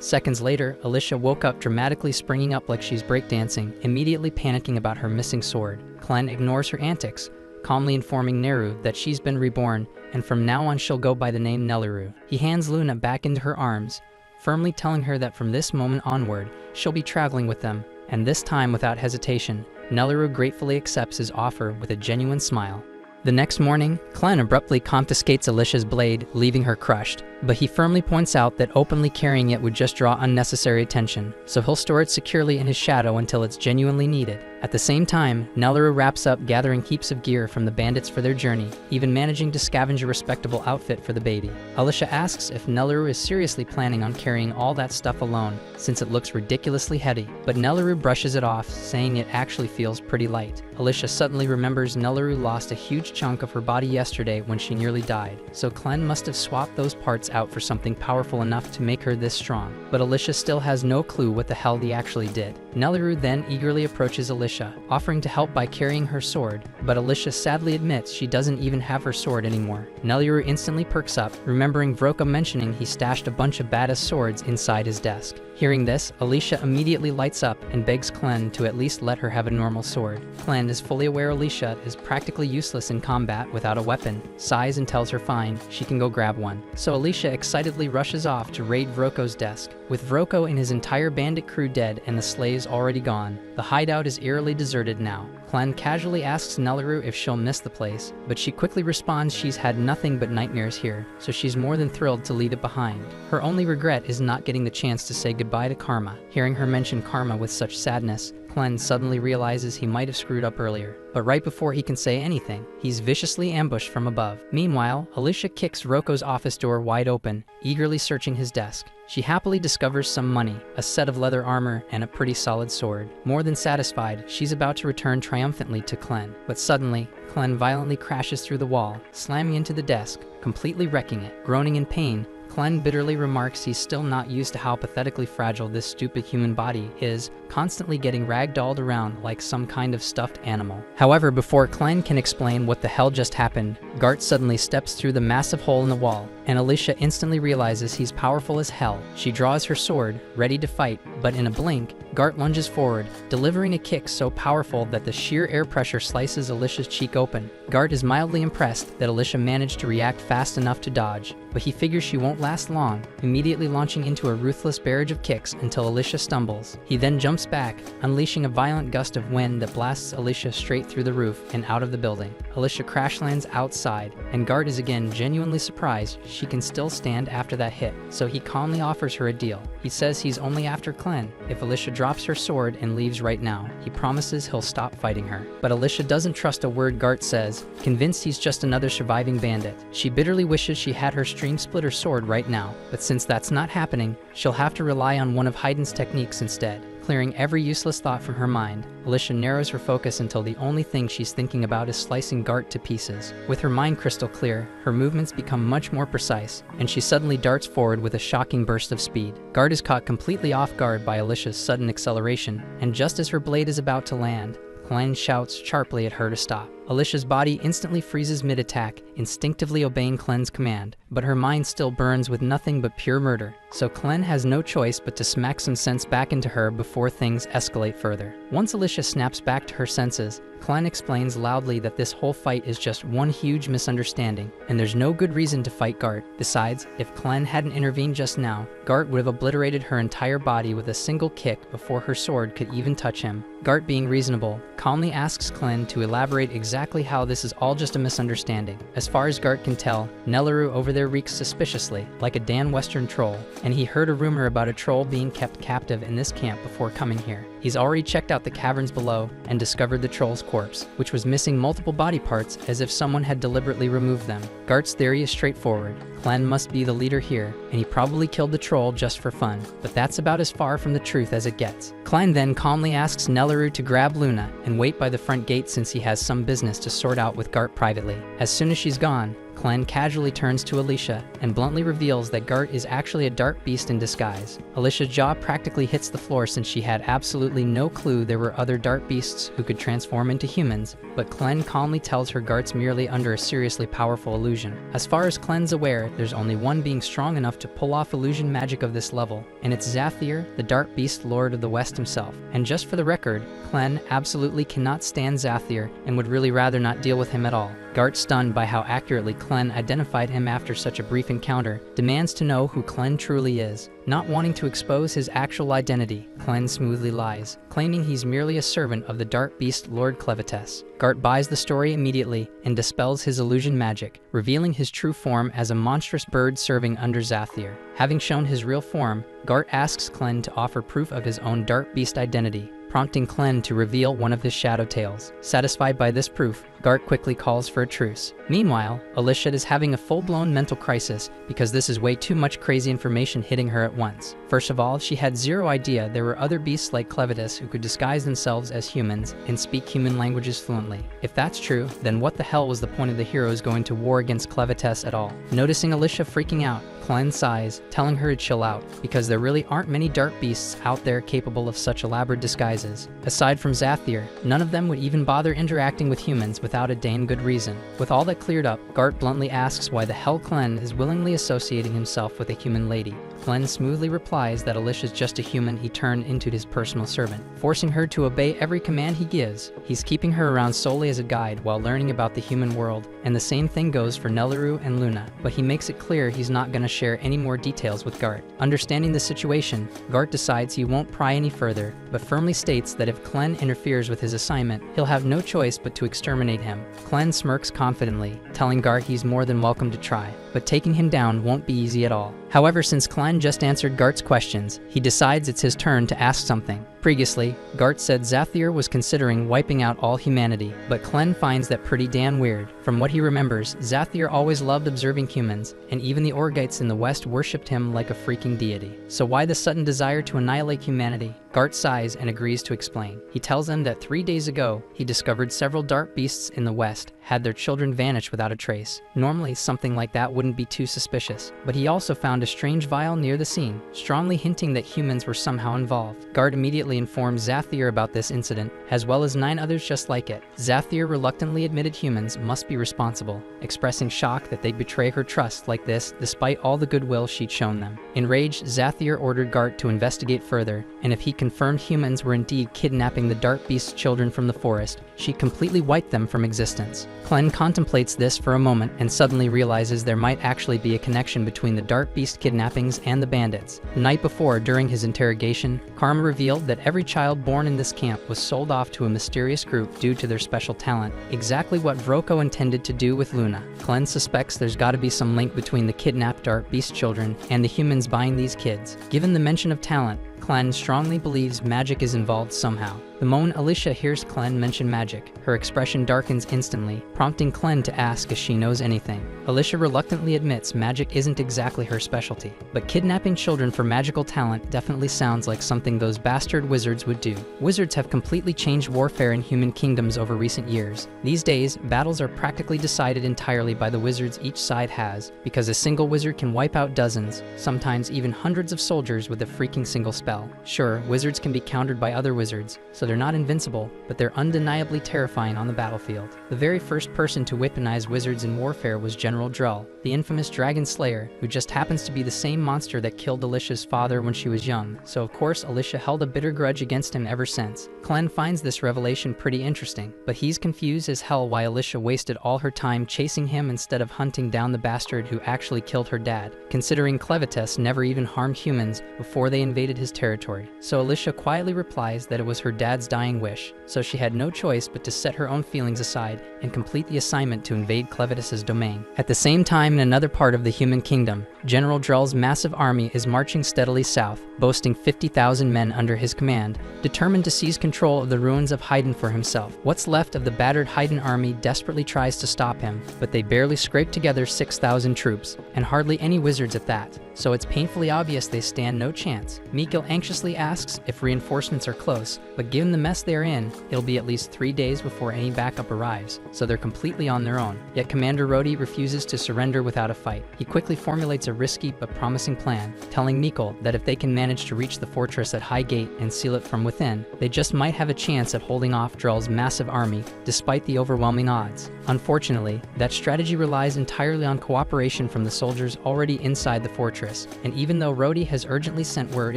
Seconds later, Alicia woke up dramatically, springing up like she's breakdancing, immediately panicking about her missing sword. Clen ignores her antics, calmly informing Neru that she's been reborn, and from now on she'll go by the name Neliru. He hands Luna back into her arms, firmly telling her that from this moment onward, she'll be traveling with them, and this time without hesitation, Neliru gratefully accepts his offer with a genuine smile. The next morning, Clen abruptly confiscates Alicia's blade, leaving her crushed, but he firmly points out that openly carrying it would just draw unnecessary attention, so he'll store it securely in his shadow until it's genuinely needed. At the same time, Nelleru wraps up gathering heaps of gear from the bandits for their journey, even managing to scavenge a respectable outfit for the baby. Alicia asks if Nelleru is seriously planning on carrying all that stuff alone, since it looks ridiculously heavy, but Nelleru brushes it off, saying it actually feels pretty light. Alicia suddenly remembers Nelleru lost a huge chunk of her body yesterday when she nearly died, so Clen must have swapped those parts out for something powerful enough to make her this strong. But Alicia still has no clue what the hell they actually did. Nelleru then eagerly approaches Alicia, offering to help by carrying her sword, but Alicia sadly admits she doesn't even have her sword anymore. Nelleru instantly perks up, remembering Vroka mentioning he stashed a bunch of badass swords inside his desk. Hearing this, Alicia immediately lights up and begs Clen to at least let her have a normal sword. Clen is fully aware Alicia is practically useless in combat without a weapon, sighs and tells her fine, she can go grab one. So Alicia excitedly rushes off to raid Vroko's desk. With Vroko and his entire bandit crew dead and the slaves already gone, the hideout is eerily deserted now. Clen casually asks Nelleru if she'll miss the place, but she quickly responds she's had nothing but nightmares here, so she's more than thrilled to leave it behind. Her only regret is not getting the chance to say goodbye to Karma. Hearing her mention Karma with such sadness, Clen suddenly realizes he might have screwed up earlier. But right before he can say anything, he's viciously ambushed from above. Meanwhile, Alicia kicks Roko's office door wide open, eagerly searching his desk. She happily discovers some money, a set of leather armor, and a pretty solid sword. More than satisfied, she's about to return triumphantly to Clen. But suddenly, Clen violently crashes through the wall, slamming into the desk, completely wrecking it. Groaning in pain, Clen bitterly remarks he's still not used to how pathetically fragile this stupid human body is, constantly getting ragdolled around like some kind of stuffed animal. However, before Clen can explain what the hell just happened, Gart suddenly steps through the massive hole in the wall, and Alicia instantly realizes he's powerful as hell. She draws her sword, ready to fight, but in a blink, Gart lunges forward, delivering a kick so powerful that the sheer air pressure slices Alicia's cheek open. Gart is mildly impressed that Alicia managed to react fast enough to dodge, but he figures she won't last long, immediately launching into a ruthless barrage of kicks until Alicia stumbles. He then jumps back, unleashing a violent gust of wind that blasts Alicia straight through the roof and out of the building. Alicia crash lands outside, and Gart is again genuinely surprised she can still stand after that hit, so he calmly offers her a deal. He says he's only after Clen. If Alicia drops her sword and leaves right now, he promises he'll stop fighting her. But Alicia doesn't trust a word Gart says, convinced he's just another surviving bandit. She bitterly wishes she had her stream splitter sword right now, but since that's not happening, she'll have to rely on one of Hayden's techniques instead. Clearing every useless thought from her mind, Alicia narrows her focus until the only thing she's thinking about is slicing Gart to pieces. With her mind crystal clear, her movements become much more precise, and she suddenly darts forward with a shocking burst of speed. Gart is caught completely off guard by Alicia's sudden acceleration, and just as her blade is about to land, Clen shouts sharply at her to stop. Alicia's body instantly freezes mid-attack, instinctively obeying Clen's command, but her mind still burns with nothing but pure murder, so Clen has no choice but to smack some sense back into her before things escalate further. Once Alicia snaps back to her senses, Clen explains loudly that this whole fight is just one huge misunderstanding, and there's no good reason to fight Gart. Besides, if Clen hadn't intervened just now, Gart would have obliterated her entire body with a single kick before her sword could even touch him. Gart, being reasonable, calmly asks Clen to elaborate exactly how this is all just a misunderstanding. As far as Gart can tell, Nelleru over there reeks suspiciously, like a Dan Western troll, and he heard a rumor about a troll being kept captive in this camp before coming here. He's already checked out the caverns below and discovered the troll's corpse, which was missing multiple body parts as if someone had deliberately removed them. Gart's theory is straightforward. Clen must be the leader here, and he probably killed the troll just for fun, but that's about as far from the truth as it gets. Clen then calmly asks Nelleru to grab Luna and wait by the front gate since he has some business to sort out with Gart privately. As soon as she's gone, Clen casually turns to Alicia and bluntly reveals that Gart is actually a dark beast in disguise. Alicia's jaw practically hits the floor since she had absolutely no clue there were other dark beasts who could transform into humans, but Clen calmly tells her Gart's merely under a seriously powerful illusion. As far as Clen's aware, there's only one being strong enough to pull off illusion magic of this level, and it's Zathir, the dark beast lord of the West himself. And just for the record, Clen absolutely cannot stand Zathir and would really rather not deal with him at all. Gart, stunned by how accurately Clen identified him after such a brief encounter, demands to know who Clen truly is. Not wanting to expose his actual identity, Clen smoothly lies, claiming he's merely a servant of the dark beast Lord Clevatess. Gart buys the story immediately and dispels his illusion magic, revealing his true form as a monstrous bird serving under Zathir. Having shown his real form, Gart asks Clen to offer proof of his own dark beast identity. prompting Clen to reveal one of his shadow tails. Satisfied by this proof, Gart quickly calls for a truce. Meanwhile, Alicia is having a full-blown mental crisis because this is way too much crazy information hitting her at once. First of all, she had zero idea there were other beasts like Clevatess who could disguise themselves as humans and speak human languages fluently. If that's true, then what the hell was the point of the heroes going to war against Clevatess at all? Noticing Alicia freaking out, Clen sighs, telling her to chill out, because there really aren't many dark beasts out there capable of such elaborate disguises. Aside from Zathir, none of them would even bother interacting with humans without a damn good reason. With all that cleared up, Gart bluntly asks why the hell Clen is willingly associating himself with a human lady. Clen smoothly replies that Alicia's just a human he turned into his personal servant, forcing her to obey every command he gives. He's keeping her around solely as a guide while learning about the human world, and the same thing goes for Nelleru and Luna, but he makes it clear he's not gonna share any more details with Gart. Understanding the situation, Gart decides he won't pry any further, but firmly states that if Clen interferes with his assignment, he'll have no choice but to exterminate him. Clen smirks confidently, telling Gart he's more than welcome to try, but taking him down won't be easy at all. However, since Clen just answered Gart's questions, he decides it's his turn to ask something. Previously, Gart said Zathir was considering wiping out all humanity, but Clen finds that pretty damn weird. From what he remembers, Zathir always loved observing humans, and even the Orgites in the West worshipped him like a freaking deity. So why the sudden desire to annihilate humanity? Gart sighs and agrees to explain. He tells them that 3 days ago, he discovered several dark beasts in the West had their children vanish without a trace. Normally, something like that wouldn't be too suspicious, but he also found a strange vial near the scene, strongly hinting that humans were somehow involved. Gart immediately informs Zathir about this incident, as well as 9 others just like it. Zathir reluctantly admitted humans must be responsible, expressing shock that they'd betray her trust like this despite all the goodwill she'd shown them. Enraged, Zathir ordered Gart to investigate further, and if he confirmed humans were indeed kidnapping the dark beast's children from the forest, she completely wiped them from existence. Clen contemplates this for a moment and suddenly realizes there might actually be a connection between the dark beast kidnappings and the bandits. The night before, during his interrogation, Karma revealed that every child born in this camp was sold off to a mysterious group due to their special talent, exactly what Vroko intended to do with Luna. Clen suspects there's gotta be some link between the kidnapped dark beast children and the humans buying these kids. Given the mention of talent, Clen strongly believes magic is involved somehow. The moment Alicia hears Clen mention magic, her expression darkens instantly, prompting Clen to ask if she knows anything. Alicia reluctantly admits magic isn't exactly her specialty, but kidnapping children for magical talent definitely sounds like something those bastard wizards would do. Wizards have completely changed warfare in human kingdoms over recent years. These days, battles are practically decided entirely by the wizards each side has, because a single wizard can wipe out dozens, sometimes even hundreds of soldiers with a freaking single spell. Sure, wizards can be countered by other wizards, so they're not invincible, but they're undeniably terrifying on the battlefield. The very first person to weaponize wizards in warfare was General Drull, the infamous dragon slayer, who just happens to be the same monster that killed Alicia's father when she was young, so of course Alicia held a bitter grudge against him ever since. Clen finds this revelation pretty interesting, but he's confused as hell why Alicia wasted all her time chasing him instead of hunting down the bastard who actually killed her dad, considering Clevatess never even harmed humans before they invaded his territory. So Alicia quietly replies that it was her dad's dying wish, so she had no choice but to set her own feelings aside and complete the assignment to invade Clevatess's domain. At the same time, in another part of the human kingdom, General Drull's massive army is marching steadily south, boasting 50,000 men under his command, determined to seize control of the ruins of Haydn for himself. What's left of the battered Haydn army desperately tries to stop him, but they barely scrape together 6,000 troops, and hardly any wizards at that, so it's painfully obvious they stand no chance. Mikkel anxiously asks if reinforcements are close, but given the mess they're in, it'll be at least 3 days before any backup arrives, so they're completely on their own. Yet Commander Rhodey refuses to surrender without a fight. He quickly formulates a risky but promising plan, telling Mikkel that if they can manage to reach the fortress at High Gate and seal it from within, they just might have a chance at holding off Drull's massive army, despite the overwhelming odds. Unfortunately, that strategy relies entirely on cooperation from the soldiers already inside the fortress, and even though Rhodey has urgently sent word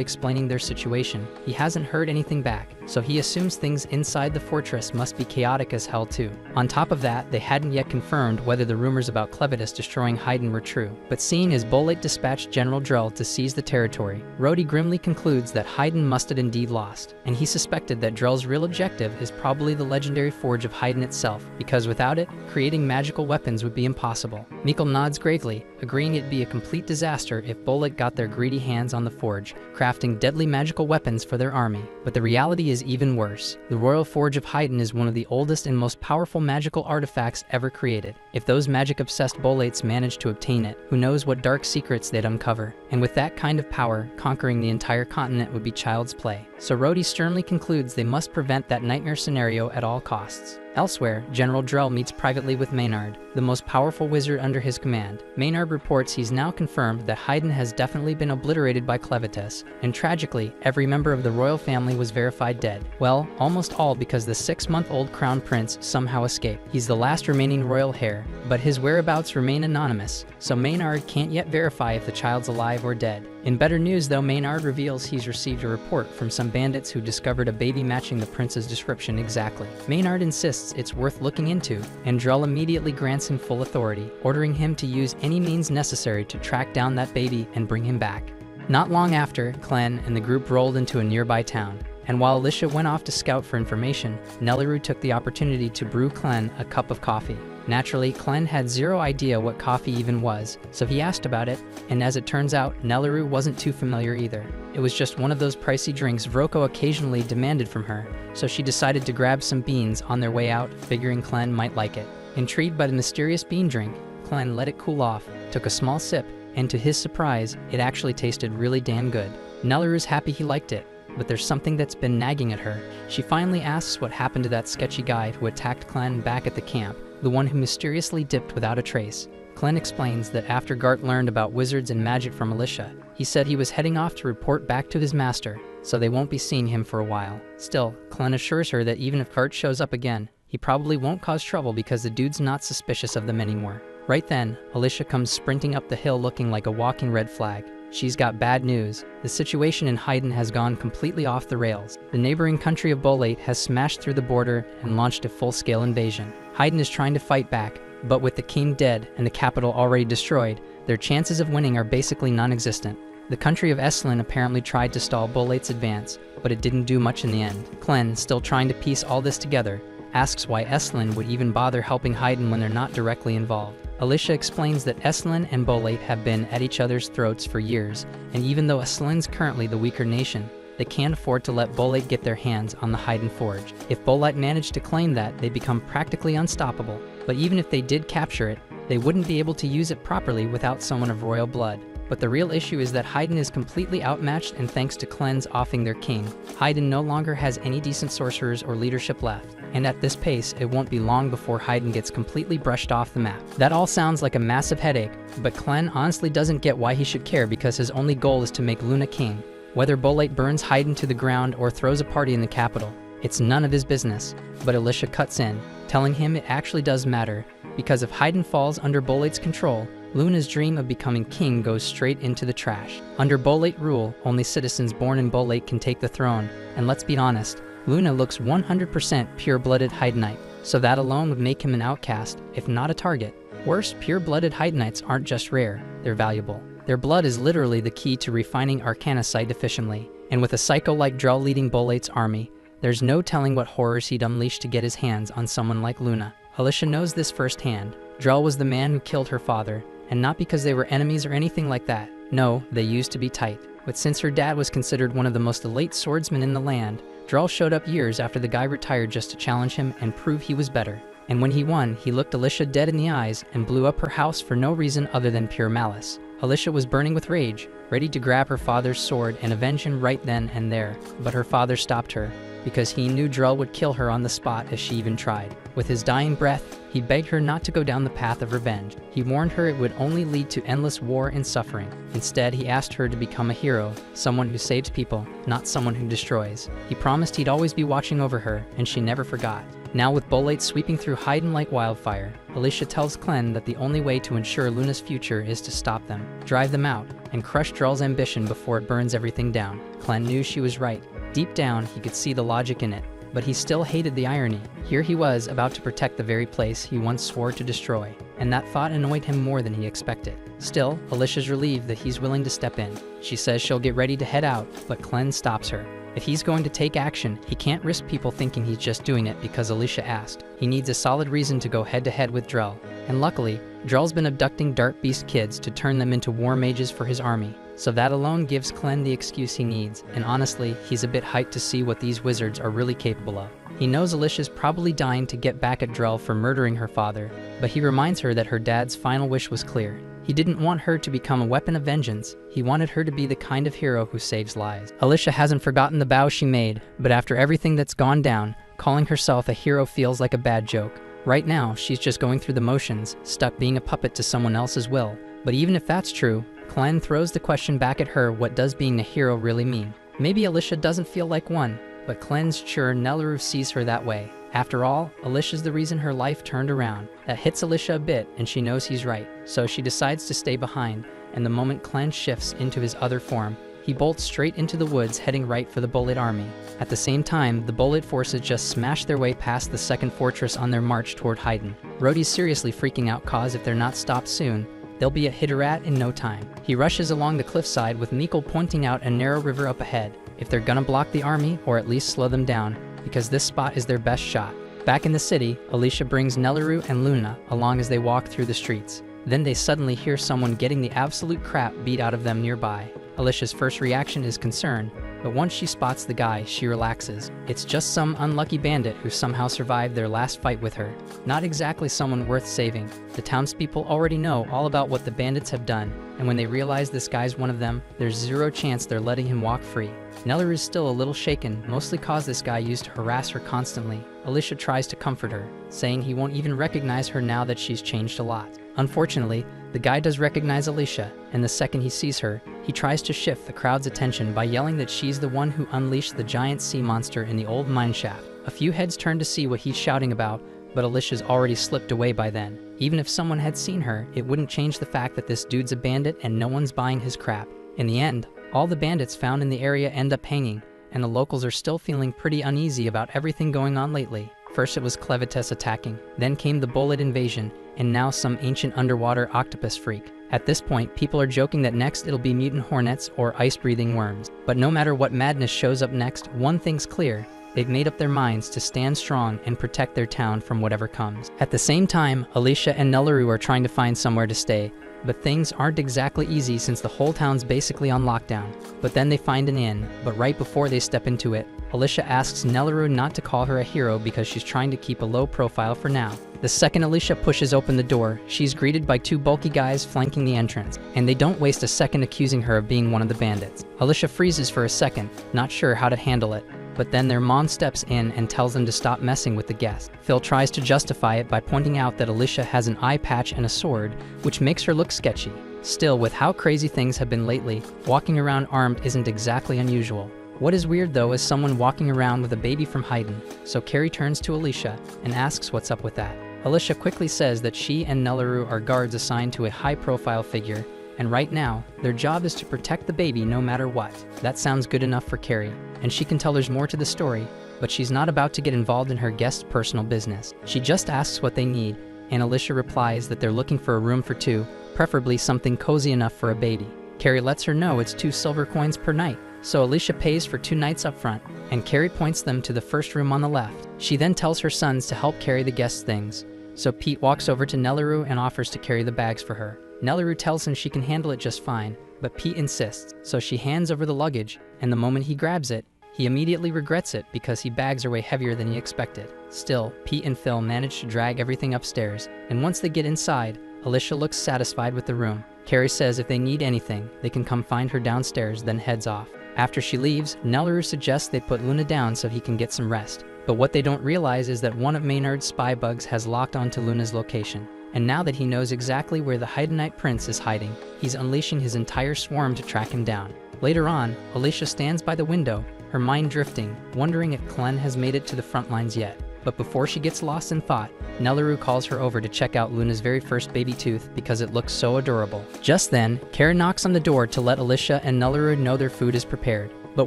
explaining their situation, he hasn't heard anything back, so he assumes things inside the fortress must be chaotic as hell too. On top of that, they hadn't yet confirmed whether the rumors about Clevatess destroying Haydn were true, but seeing as Bolate dispatched General Drull to seize the territory, Rhodey grimly concludes that Haydn must have indeed lost, and he suspected that Drull's real objective is probably the legendary forge of Haydn itself, because without it, creating magical weapons would be impossible. Mikkel nods gravely, agreeing it'd be a complete disaster if Bolate got their greedy hands on the forge, crafting deadly magical weapons for their army. But the reality is is even worse. The Royal Forge of Haydn is one of the oldest and most powerful magical artifacts ever created. If those magic-obsessed Bolates managed to obtain it, who knows what dark secrets they'd uncover. And with that kind of power, conquering the entire continent would be child's play. So Rhodey sternly concludes they must prevent that nightmare scenario at all costs. Elsewhere, General Drell meets privately with Maynard, the most powerful wizard under his command. Maynard reports he's now confirmed that Haydn has definitely been obliterated by Clevatess, and tragically, every member of the royal family was verified dead. Well, almost all, because the 6-month-old crown prince somehow escaped. He's the last remaining royal heir, but his whereabouts remain anonymous, so Maynard can't yet verify if the child's alive or dead. In better news though, Maynard reveals he's received a report from some bandits who discovered a baby matching the prince's description exactly. Maynard insists it's worth looking into, and Drell immediately grants him full authority, ordering him to use any means necessary to track down that baby and bring him back. Not long after, Clen and the group rolled into a nearby town, and while Alicia went off to scout for information, Nelliru took the opportunity to brew Clen a cup of coffee. Naturally, Clen had zero idea what coffee even was, so he asked about it, and as it turns out, Nelliru wasn't too familiar either. It was just one of those pricey drinks Vroko occasionally demanded from her, so she decided to grab some beans on their way out, figuring Clen might like it. Intrigued by the mysterious bean drink, Clen let it cool off, took a small sip, and to his surprise, it actually tasted really damn good. Nelliru's happy he liked it, but there's something that's been nagging at her. She finally asks what happened to that sketchy guy who attacked Clen back at the camp, the one who mysteriously dipped without a trace. Clen explains that after Gart learned about wizards and magic from Alicia, he said he was heading off to report back to his master, so they won't be seeing him for a while. Still, Clen assures her that even if Gart shows up again, he probably won't cause trouble because the dude's not suspicious of them anymore. Right then, Alicia comes sprinting up the hill looking like a walking red flag. She's got bad news. The situation in Haydn has gone completely off the rails. The neighboring country of Bolate has smashed through the border and launched a full-scale invasion. Haydn is trying to fight back, but with the king dead and the capital already destroyed, their chances of winning are basically non-existent. The country of Estlin apparently tried to stall Bolate's advance, but it didn't do much in the end. Clen, still trying to piece all this together, asks why Estlin would even bother helping Haydn when they're not directly involved. Alicia explains that Estlin and Bolate have been at each other's throats for years, and even though Estlin's currently the weaker nation, they can't afford to let Bolate get their hands on the Haydn Forge. If Bolate managed to claim that, they become practically unstoppable. But even if they did capture it, they wouldn't be able to use it properly without someone of royal blood. But the real issue is that Haydn is completely outmatched, and thanks to Clen's offing their king, Haydn no longer has any decent sorcerers or leadership left. And at this pace, it won't be long before Haydn gets completely brushed off the map. That all sounds like a massive headache, but Clen honestly doesn't get why he should care because his only goal is to make Luna king. Whether Bolate burns Haydn to the ground or throws a party in the capital, it's none of his business. But Alicia cuts in, telling him it actually does matter, because if Haydn falls under Bolate's control, Luna's dream of becoming king goes straight into the trash. Under Bolate rule, only citizens born in Bolate can take the throne, and let's be honest, Luna looks 100% pure-blooded Haydnite, so that alone would make him an outcast, if not a target. Worse, pure-blooded Haydnites aren't just rare, they're valuable. Their blood is literally the key to refining arcanocite efficiently, and with a psycho like Drell leading Bolate's army, there's no telling what horrors he'd unleash to get his hands on someone like Luna. Alicia knows this firsthand. Drell was the man who killed her father, and not because they were enemies or anything like that. No, they used to be tight. But since her dad was considered one of the most elite swordsmen in the land, Drell showed up years after the guy retired just to challenge him and prove he was better. And when he won, he looked Alicia dead in the eyes and blew up her house for no reason other than pure malice. Alicia was burning with rage, ready to grab her father's sword and avenge him right then and there, but her father stopped her, because he knew Drell would kill her on the spot if she even tried. With his dying breath, he begged her not to go down the path of revenge. He warned her it would only lead to endless war and suffering. Instead, he asked her to become a hero, someone who saves people, not someone who destroys. He promised he'd always be watching over her, and she never forgot. Now with Bolate sweeping through Haydn like wildfire, Alicia tells Clen that the only way to ensure Luna's future is to stop them, drive them out, and crush Drell's ambition before it burns everything down. Clen knew she was right. Deep down, he could see the logic in it, but he still hated the irony. Here he was, about to protect the very place he once swore to destroy, and that thought annoyed him more than he expected. Still, Alicia's relieved that he's willing to step in. She says she'll get ready to head out, but Clen stops her. If he's going to take action, he can't risk people thinking he's just doing it because Alicia asked. He needs a solid reason to go head-to-head with Drell. And luckily, Drell's been abducting Dart Beast kids to turn them into war mages for his army. So that alone gives Clen the excuse he needs, and honestly, he's a bit hyped to see what these wizards are really capable of. He knows Alicia's probably dying to get back at Drell for murdering her father, but he reminds her that her dad's final wish was clear. He didn't want her to become a weapon of vengeance, he wanted her to be the kind of hero who saves lives. Alicia hasn't forgotten the vow she made, but after everything that's gone down, calling herself a hero feels like a bad joke. Right now, she's just going through the motions, stuck being a puppet to someone else's will. But even if that's true, Clen throws the question back at her, what does being a hero really mean? Maybe Alicia doesn't feel like one, but Clen's sure Nelleru sees her that way. After all, Alicia's the reason her life turned around. That hits Alicia a bit, and she knows he's right, so she decides to stay behind, and the moment Clen shifts into his other form, he bolts straight into the woods heading right for the Bullet army. At the same time, the Bullet forces just smash their way past the second fortress on their march toward Haydn. Rhodey's seriously freaking out cause if they're not stopped soon, they'll be a Hitterat in no time. He rushes along the cliffside with Mikkel pointing out a narrow river up ahead, if they're gonna block the army or at least slow them down, because this spot is their best shot. Back in the city, Alicia brings Nelleru and Luna along as they walk through the streets. Then they suddenly hear someone getting the absolute crap beat out of them nearby. Alicia's first reaction is concern, but once she spots the guy, she relaxes. It's just some unlucky bandit who somehow survived their last fight with her. Not exactly someone worth saving. The townspeople already know all about what the bandits have done, and when they realize this guy's one of them, there's zero chance they're letting him walk free. Nelleru is still a little shaken, mostly cause this guy used to harass her constantly. Alicia tries to comfort her, saying he won't even recognize her now that she's changed a lot. Unfortunately, the guy does recognize Alicia, and the second he sees her, he tries to shift the crowd's attention by yelling that she's the one who unleashed the giant sea monster in the old mineshaft. A few heads turn to see what he's shouting about, but Alicia's already slipped away by then. Even if someone had seen her, it wouldn't change the fact that this dude's a bandit and no one's buying his crap. In the end, all the bandits found in the area end up hanging, and the locals are still feeling pretty uneasy about everything going on lately. First it was Clevatess attacking, then came the Bullet invasion, and now some ancient underwater octopus freak. At this point, people are joking that next it'll be mutant hornets or ice-breathing worms. But no matter what madness shows up next, one thing's clear. They've made up their minds to stand strong and protect their town from whatever comes. At the same time, Alicia and Nelleru are trying to find somewhere to stay, but things aren't exactly easy since the whole town's basically on lockdown. But then they find an inn, but right before they step into it, Alicia asks Nelleru not to call her a hero because she's trying to keep a low profile for now. The second Alicia pushes open the door, she's greeted by two bulky guys flanking the entrance, and they don't waste a second accusing her of being one of the bandits. Alicia freezes for a second, not sure how to handle it, but then their mom steps in and tells them to stop messing with the guest. Phil tries to justify it by pointing out that Alicia has an eye patch and a sword, which makes her look sketchy. Still, with how crazy things have been lately, walking around armed isn't exactly unusual. What is weird though is someone walking around with a baby from Haydn, so Carrie turns to Alicia and asks what's up with that. Alicia quickly says that she and Nelleru are guards assigned to a high-profile figure, and right now, their job is to protect the baby no matter what. That sounds good enough for Carrie, and she can tell there's more to the story, but she's not about to get involved in her guest's personal business. She just asks what they need, and Alicia replies that they're looking for a room for two, preferably something cozy enough for a baby. Carrie lets her know it's 2 silver coins per night, so Alicia pays for 2 nights up front, and Carrie points them to the first room on the left. She then tells her sons to help carry the guests' things, so Pete walks over to Nelleru and offers to carry the bags for her. Nelleru tells him she can handle it just fine, but Pete insists, so she hands over the luggage, and the moment he grabs it, he immediately regrets it because he bags are way heavier than he expected. Still, Pete and Phil manage to drag everything upstairs, and once they get inside, Alicia looks satisfied with the room. Carrie says if they need anything, they can come find her downstairs, then heads off. After she leaves, Nelleru suggests they put Luna down so he can get some rest. But what they don't realize is that one of Maynard's spy bugs has locked onto Luna's location. And now that he knows exactly where the Haydnite prince is hiding, he's unleashing his entire swarm to track him down. Later on, Alicia stands by the window, her mind drifting, wondering if Clen has made it to the front lines yet. But before she gets lost in thought, Nelleru calls her over to check out Luna's very first baby tooth because it looks so adorable. Just then, Kara knocks on the door to let Alicia and Nelleru know their food is prepared. But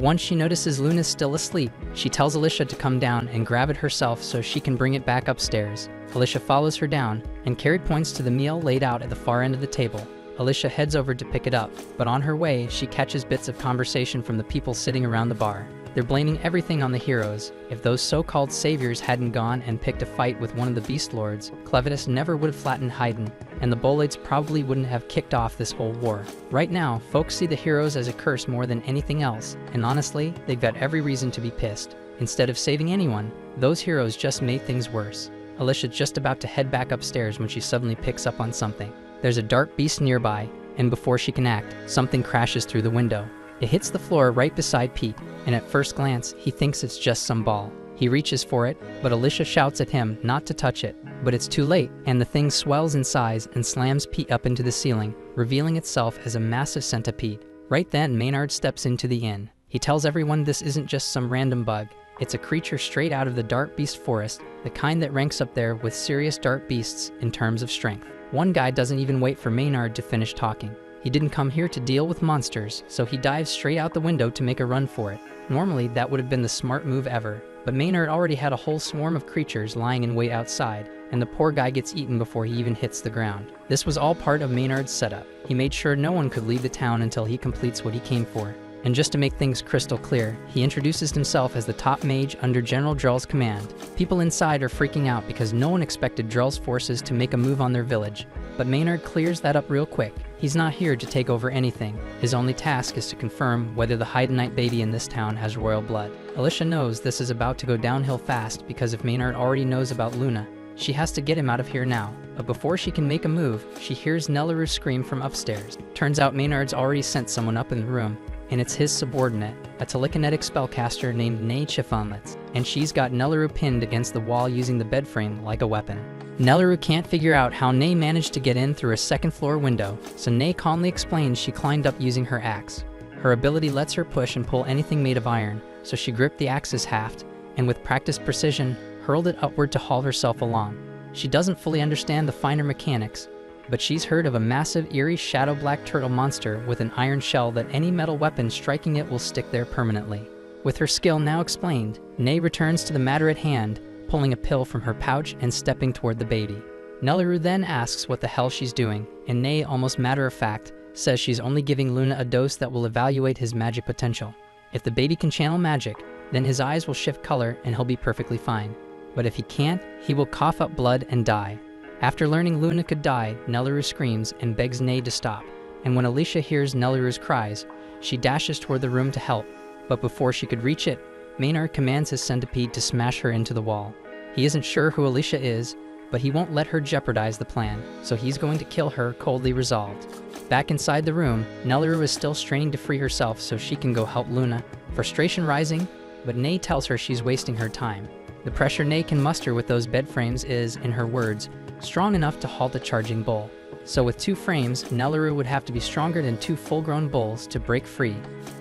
once she notices Luna's still asleep, she tells Alicia to come down and grab it herself so she can bring it back upstairs. Alicia follows her down, and Carrie points to the meal laid out at the far end of the table. Alicia heads over to pick it up, but on her way, she catches bits of conversation from the people sitting around the bar. They're blaming everything on the heroes. If those so-called saviors hadn't gone and picked a fight with one of the beast lords, Clevatess never would have flattened Haydn, and the Bolaids probably wouldn't have kicked off this whole war. Right now, folks see the heroes as a curse more than anything else, and honestly, they've got every reason to be pissed. Instead of saving anyone, those heroes just made things worse. Alicia's just about to head back upstairs when she suddenly picks up on something. There's a dark beast nearby, and before she can act, something crashes through the window. It hits the floor right beside Pete, and at first glance, he thinks it's just some ball. He reaches for it, but Alicia shouts at him not to touch it. But it's too late, and the thing swells in size and slams Pete up into the ceiling, revealing itself as a massive centipede. Right then, Maynard steps into the inn. He tells everyone this isn't just some random bug. It's a creature straight out of the dark beast forest, the kind that ranks up there with serious dark beasts in terms of strength. One guy doesn't even wait for Maynard to finish talking. He didn't come here to deal with monsters, so he dives straight out the window to make a run for it. Normally, that would have been the smart move ever, but Maynard already had a whole swarm of creatures lying in wait outside, and the poor guy gets eaten before he even hits the ground. This was all part of Maynard's setup. He made sure no one could leave the town until he completes what he came for. And just to make things crystal clear, he introduces himself as the top mage under General Drell's command. People inside are freaking out because no one expected Drell's forces to make a move on their village. But Maynard clears that up real quick. He's not here to take over anything. His only task is to confirm whether the Haydnite baby in this town has royal blood. Alicia knows this is about to go downhill fast because if Maynard already knows about Luna, she has to get him out of here now. But before she can make a move, she hears Nellaroo scream from upstairs. Turns out Maynard's already sent someone up in the room, and it's his subordinate, a telekinetic spellcaster named Nay Chiffonlitz, and she's got Nellaroo pinned against the wall using the bed frame like a weapon. Nellaroo can't figure out how Nay managed to get in through a second-floor window, so Nay calmly explains she climbed up using her axe. Her ability lets her push and pull anything made of iron, so she gripped the axe's haft, and with practiced precision, hurled it upward to haul herself along. She doesn't fully understand the finer mechanics, but she's heard of a massive, eerie, shadow-black turtle monster with an iron shell that any metal weapon striking it will stick there permanently. With her skill now explained, Nay returns to the matter at hand, pulling a pill from her pouch and stepping toward the baby. Nellaroo then asks what the hell she's doing, and Nay, almost matter-of-fact, says she's only giving Luna a dose that will evaluate his magic potential. If the baby can channel magic, then his eyes will shift color and he'll be perfectly fine. But if he can't, he will cough up blood and die. After learning Luna could die, Nellaroo screams and begs Nay to stop, and when Alicia hears Nellaroo's cries, she dashes toward the room to help, but before she could reach it, Maynard commands his centipede to smash her into the wall. He isn't sure who Alicia is, but he won't let her jeopardize the plan, so he's going to kill her, coldly resolved. Back inside the room, Nellaroo is still straining to free herself so she can go help Luna, frustration rising, but Nay tells her she's wasting her time. The pressure Nay can muster with those bed frames is, in her words, strong enough to halt a charging bull. So with 2 frames, Nellaroo would have to be stronger than 2 full-grown bulls to break free,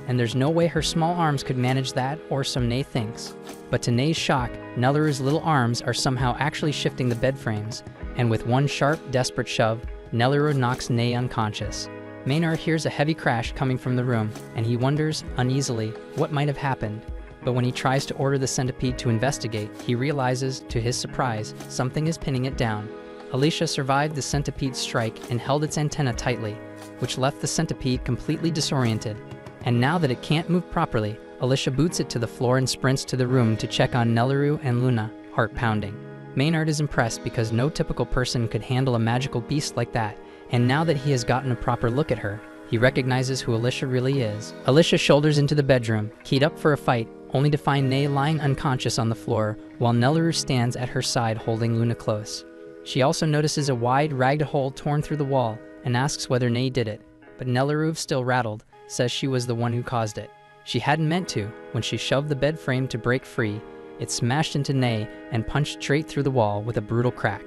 and there's no way her small arms could manage that, or so Nay thinks. But to Nay's shock, Nellaroo's little arms are somehow actually shifting the bed frames, and with one sharp, desperate shove, Nellaroo knocks Nay unconscious. Maynard hears a heavy crash coming from the room, and he wonders, uneasily, what might have happened. But when he tries to order the centipede to investigate, he realizes, to his surprise, something is pinning it down. Alicia survived the centipede's strike and held its antenna tightly, which left the centipede completely disoriented. And now that it can't move properly, Alicia boots it to the floor and sprints to the room to check on Nellaroo and Luna, heart pounding. Maynard is impressed because no typical person could handle a magical beast like that, and now that he has gotten a proper look at her, he recognizes who Alicia really is. Alicia shoulders into the bedroom, keyed up for a fight, only to find Nay lying unconscious on the floor, while Nellaroo stands at her side holding Luna close. She also notices a wide, ragged hole torn through the wall, and asks whether Nay did it, but Nellaroo, still rattled, says she was the one who caused it. She hadn't meant to. When she shoved the bed frame to break free, it smashed into Nay and punched straight through the wall with a brutal crack.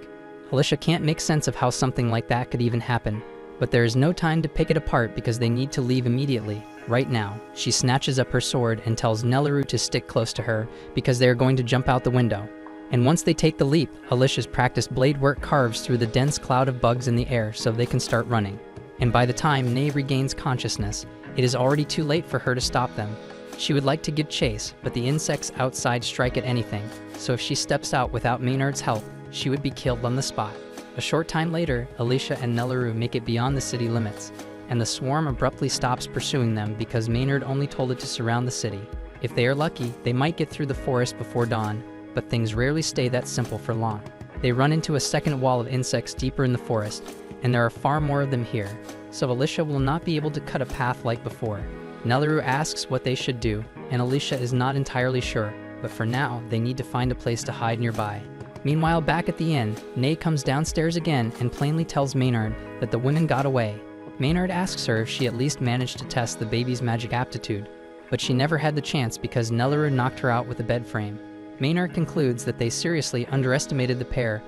Alicia can't make sense of how something like that could even happen, but there is no time to pick it apart because they need to leave immediately, right now. She snatches up her sword and tells Nellaroo to stick close to her because they are going to jump out the window. And once they take the leap, Alicia's practiced blade work carves through the dense cloud of bugs in the air so they can start running. And by the time Nay regains consciousness, it is already too late for her to stop them. She would like to give chase, but the insects outside strike at anything, so if she steps out without Maynard's help, she would be killed on the spot. A short time later, Alicia and Nellaroo make it beyond the city limits, and the swarm abruptly stops pursuing them because Maynard only told it to surround the city. If they are lucky, they might get through the forest before dawn, but things rarely stay that simple for long. They run into a second wall of insects deeper in the forest, and there are far more of them here, so Alicia will not be able to cut a path like before. Nelleru asks what they should do, and Alicia is not entirely sure, but for now, they need to find a place to hide nearby. Meanwhile, back at the inn, Nay comes downstairs again and plainly tells Maynard that the women got away. Maynard asks her if she at least managed to test the baby's magic aptitude, but she never had the chance because Nelleru knocked her out with a bed frame. Maynard concludes that they seriously underestimated the pair,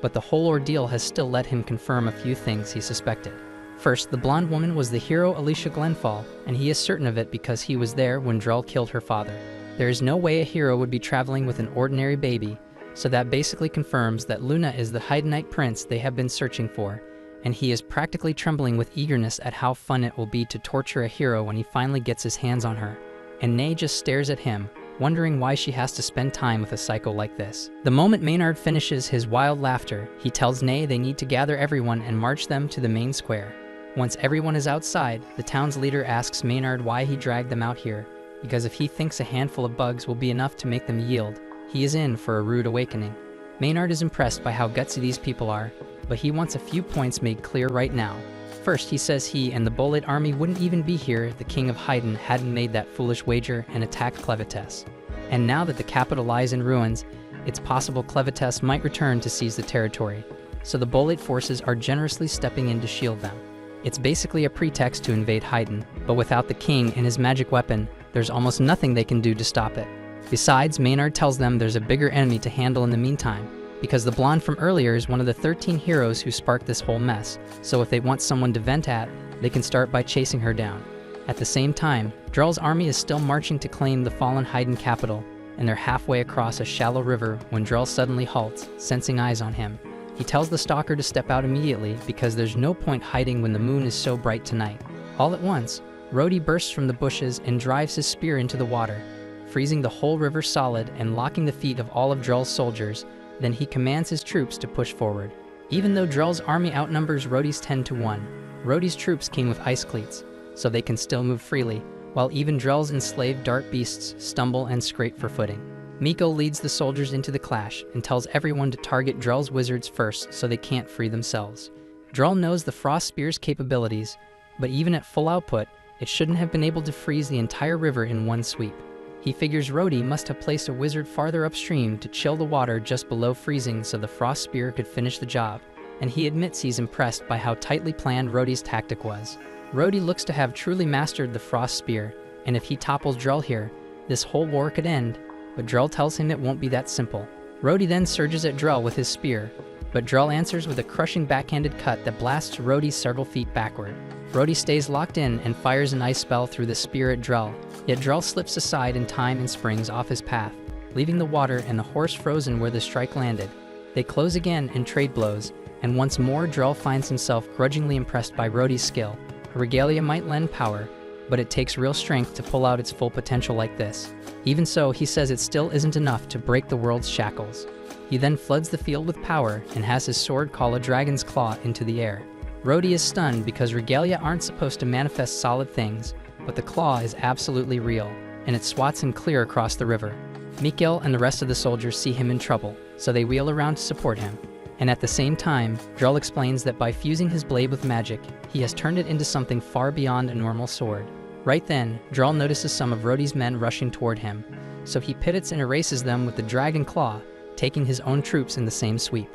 but the whole ordeal has still let him confirm a few things he suspected. First, the blonde woman was the hero Alicia Glenfall, and he is certain of it because he was there when Drell killed her father. There is no way a hero would be traveling with an ordinary baby, so that basically confirms that Luna is the Haydnite prince they have been searching for, and he is practically trembling with eagerness at how fun it will be to torture a hero when he finally gets his hands on her. And Nay just stares at him, wondering why she has to spend time with a psycho like this. The moment Maynard finishes his wild laughter, he tells Nay they need to gather everyone and march them to the main square. Once everyone is outside, the town's leader asks Maynard why he dragged them out here, because if he thinks a handful of bugs will be enough to make them yield, he is in for a rude awakening. Maynard is impressed by how gutsy these people are, but he wants a few points made clear right now. First, he says he and the Bolate army wouldn't even be here if the King of Haydn hadn't made that foolish wager and attacked Clevatess. And now that the capital lies in ruins, it's possible Clevatess might return to seize the territory, so the Bolate forces are generously stepping in to shield them. It's basically a pretext to invade Haydn, but without the king and his magic weapon, there's almost nothing they can do to stop it. Besides, Maynard tells them there's a bigger enemy to handle in the meantime, because the blonde from earlier is one of the 13 heroes who sparked this whole mess, so if they want someone to vent at, they can start by chasing her down. At the same time, Drell's army is still marching to claim the fallen Haydn capital, and they're halfway across a shallow river when Drell suddenly halts, sensing eyes on him. He tells the stalker to step out immediately because there's no point hiding when the moon is so bright tonight. All at once, Rhodey bursts from the bushes and drives his spear into the water, freezing the whole river solid and locking the feet of all of Drell's soldiers. Then he commands his troops to push forward. Even though Drell's army outnumbers Rhodey's 10-1, Rhodey's troops came with ice cleats, so they can still move freely, while even Drell's enslaved dart beasts stumble and scrape for footing. Miko leads the soldiers into the clash and tells everyone to target Drell's wizards first so they can't free themselves. Drell knows the Frost Spear's capabilities, but even at full output, it shouldn't have been able to freeze the entire river in one sweep. He figures Rhodey must have placed a wizard farther upstream to chill the water just below freezing so the Frost Spear could finish the job, and he admits he's impressed by how tightly planned Rhodey's tactic was. Rhodey looks to have truly mastered the Frost Spear, and if he topples Drell here, this whole war could end, but Drell tells him it won't be that simple. Rhodey then surges at Drell with his spear, but Drell answers with a crushing backhanded cut that blasts Rhodey several feet backward. Rhodey stays locked in and fires an ice spell through the spear at Drell, yet Drell slips aside in time and springs off his path, leaving the water and the horse frozen where the strike landed. They close again and trade blows, and once more Drell finds himself grudgingly impressed by Rhodey's skill. A regalia might lend power, but it takes real strength to pull out its full potential like this. Even so, he says it still isn't enough to break the world's shackles. He then floods the field with power and has his sword call a dragon's claw into the air. Rhodey is stunned because regalia aren't supposed to manifest solid things, but the claw is absolutely real, and it swats him clear across the river. Mikkel and the rest of the soldiers see him in trouble, so they wheel around to support him. And at the same time, Drell explains that by fusing his blade with magic, he has turned it into something far beyond a normal sword. Right then, Drell notices some of Rhodey's men rushing toward him, so he pivots and erases them with the dragon claw, taking his own troops in the same sweep.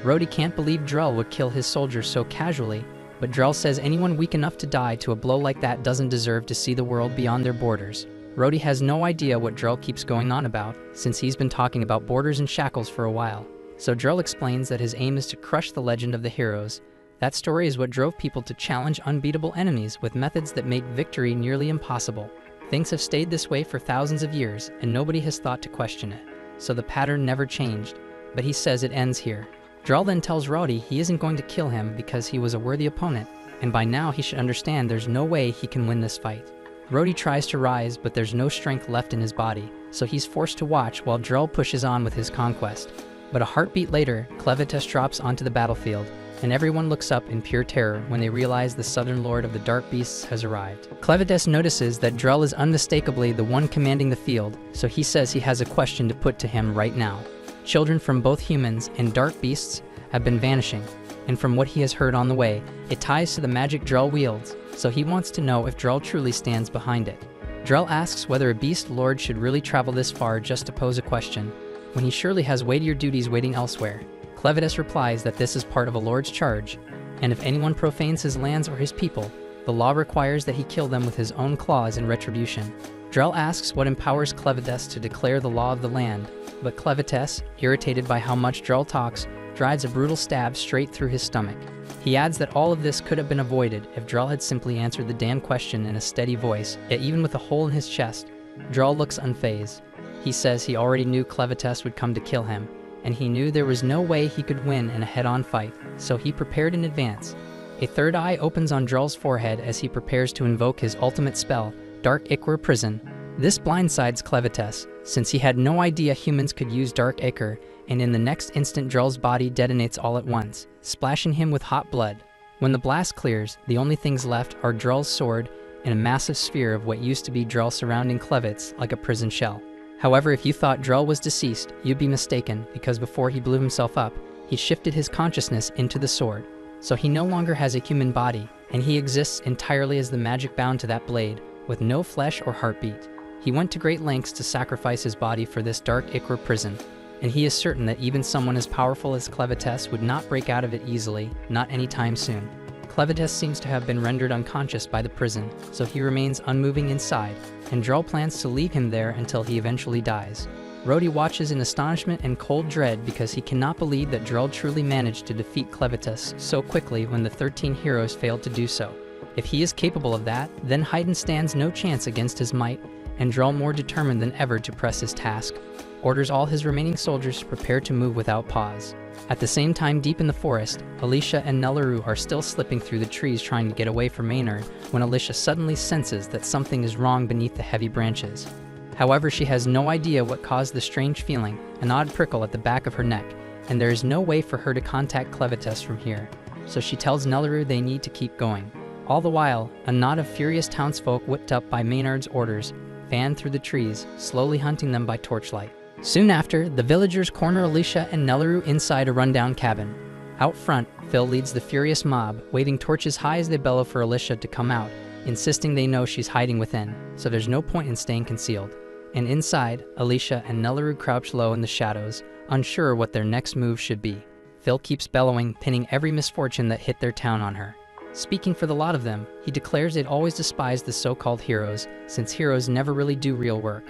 Rhodey can't believe Drell would kill his soldiers so casually, but Drell says anyone weak enough to die to a blow like that doesn't deserve to see the world beyond their borders. Rhodey has no idea what Drell keeps going on about, since he's been talking about borders and shackles for a while. So Drell explains that his aim is to crush the legend of the heroes. That story is what drove people to challenge unbeatable enemies with methods that make victory nearly impossible. Things have stayed this way for thousands of years, and nobody has thought to question it. So the pattern never changed, but he says it ends here. Drell then tells Rhodey he isn't going to kill him because he was a worthy opponent, and by now he should understand there's no way he can win this fight. Rhodey tries to rise, but there's no strength left in his body, so he's forced to watch while Drell pushes on with his conquest. But a heartbeat later, Clevatess drops onto the battlefield, and everyone looks up in pure terror when they realize the Southern Lord of the Dark Beasts has arrived. Clevatess notices that Drell is unmistakably the one commanding the field, so he says he has a question to put to him right now. Children from both humans and dark beasts have been vanishing, and from what he has heard on the way, it ties to the magic Drell wields, so he wants to know if Drell truly stands behind it. Drell asks whether a beast lord should really travel this far just to pose a question, when he surely has weightier duties waiting elsewhere. Clevatess replies that this is part of a lord's charge, and if anyone profanes his lands or his people, the law requires that he kill them with his own claws in retribution. Drell asks what empowers Clevatess to declare the law of the land, but Clevatess, irritated by how much Drell talks, drives a brutal stab straight through his stomach. He adds that all of this could have been avoided if Drell had simply answered the damn question in a steady voice, yet even with a hole in his chest, Drell looks unfazed. He says he already knew Clevatess would come to kill him, and he knew there was no way he could win in a head-on fight, so he prepared in advance. A third eye opens on Drell's forehead as he prepares to invoke his ultimate spell, Dark Ichor Prison. This blindsides Clevatess, since he had no idea humans could use Dark Ichor, and in the next instant Drell's body detonates all at once, splashing him with hot blood. When the blast clears, the only things left are Drell's sword and a massive sphere of what used to be Drell surrounding Clevatess like a prison shell. However, if you thought Drell was deceased, you'd be mistaken, because before he blew himself up, he shifted his consciousness into the sword. So he no longer has a human body, and he exists entirely as the magic bound to that blade, with no flesh or heartbeat. He went to great lengths to sacrifice his body for this Dark Ichor prison, and he is certain that even someone as powerful as Clevatess would not break out of it easily, not anytime soon. Clevatess seems to have been rendered unconscious by the prison, so he remains unmoving inside, and Drell plans to leave him there until he eventually dies. Rhodey watches in astonishment and cold dread because he cannot believe that Drell truly managed to defeat Clevatess so quickly when the 13 heroes failed to do so. If he is capable of that, then Haydn stands no chance against his might, and Drell, more determined than ever to press his task, orders all his remaining soldiers to prepare to move without pause. At the same time, deep in the forest, Alicia and Nellaroo are still slipping through the trees trying to get away from Maynard when Alicia suddenly senses that something is wrong beneath the heavy branches. However, she has no idea what caused the strange feeling, an odd prickle at the back of her neck, and there is no way for her to contact Clevatess from here, so she tells Nellaroo they need to keep going. All the while, a knot of furious townsfolk whipped up by Maynard's orders fanned through the trees, slowly hunting them by torchlight. Soon after, the villagers corner Alicia and Nellaroo inside a rundown cabin. Out front, Phil leads the furious mob, waving torches high as they bellow for Alicia to come out, insisting they know she's hiding within, so there's no point in staying concealed. And inside, Alicia and Nellaroo crouch low in the shadows, unsure what their next move should be. Phil keeps bellowing, pinning every misfortune that hit their town on her. Speaking for the lot of them, he declares they'd always despised the so-called heroes, since heroes never really do real work.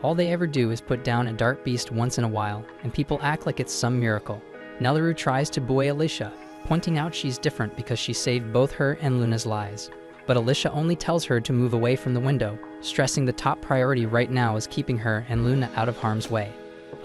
All they ever do is put down a dark beast once in a while, and people act like it's some miracle. Nellaroo tries to buoy Alicia, pointing out she's different because she saved both her and Luna's lives. But Alicia only tells her to move away from the window, stressing the top priority right now is keeping her and Luna out of harm's way.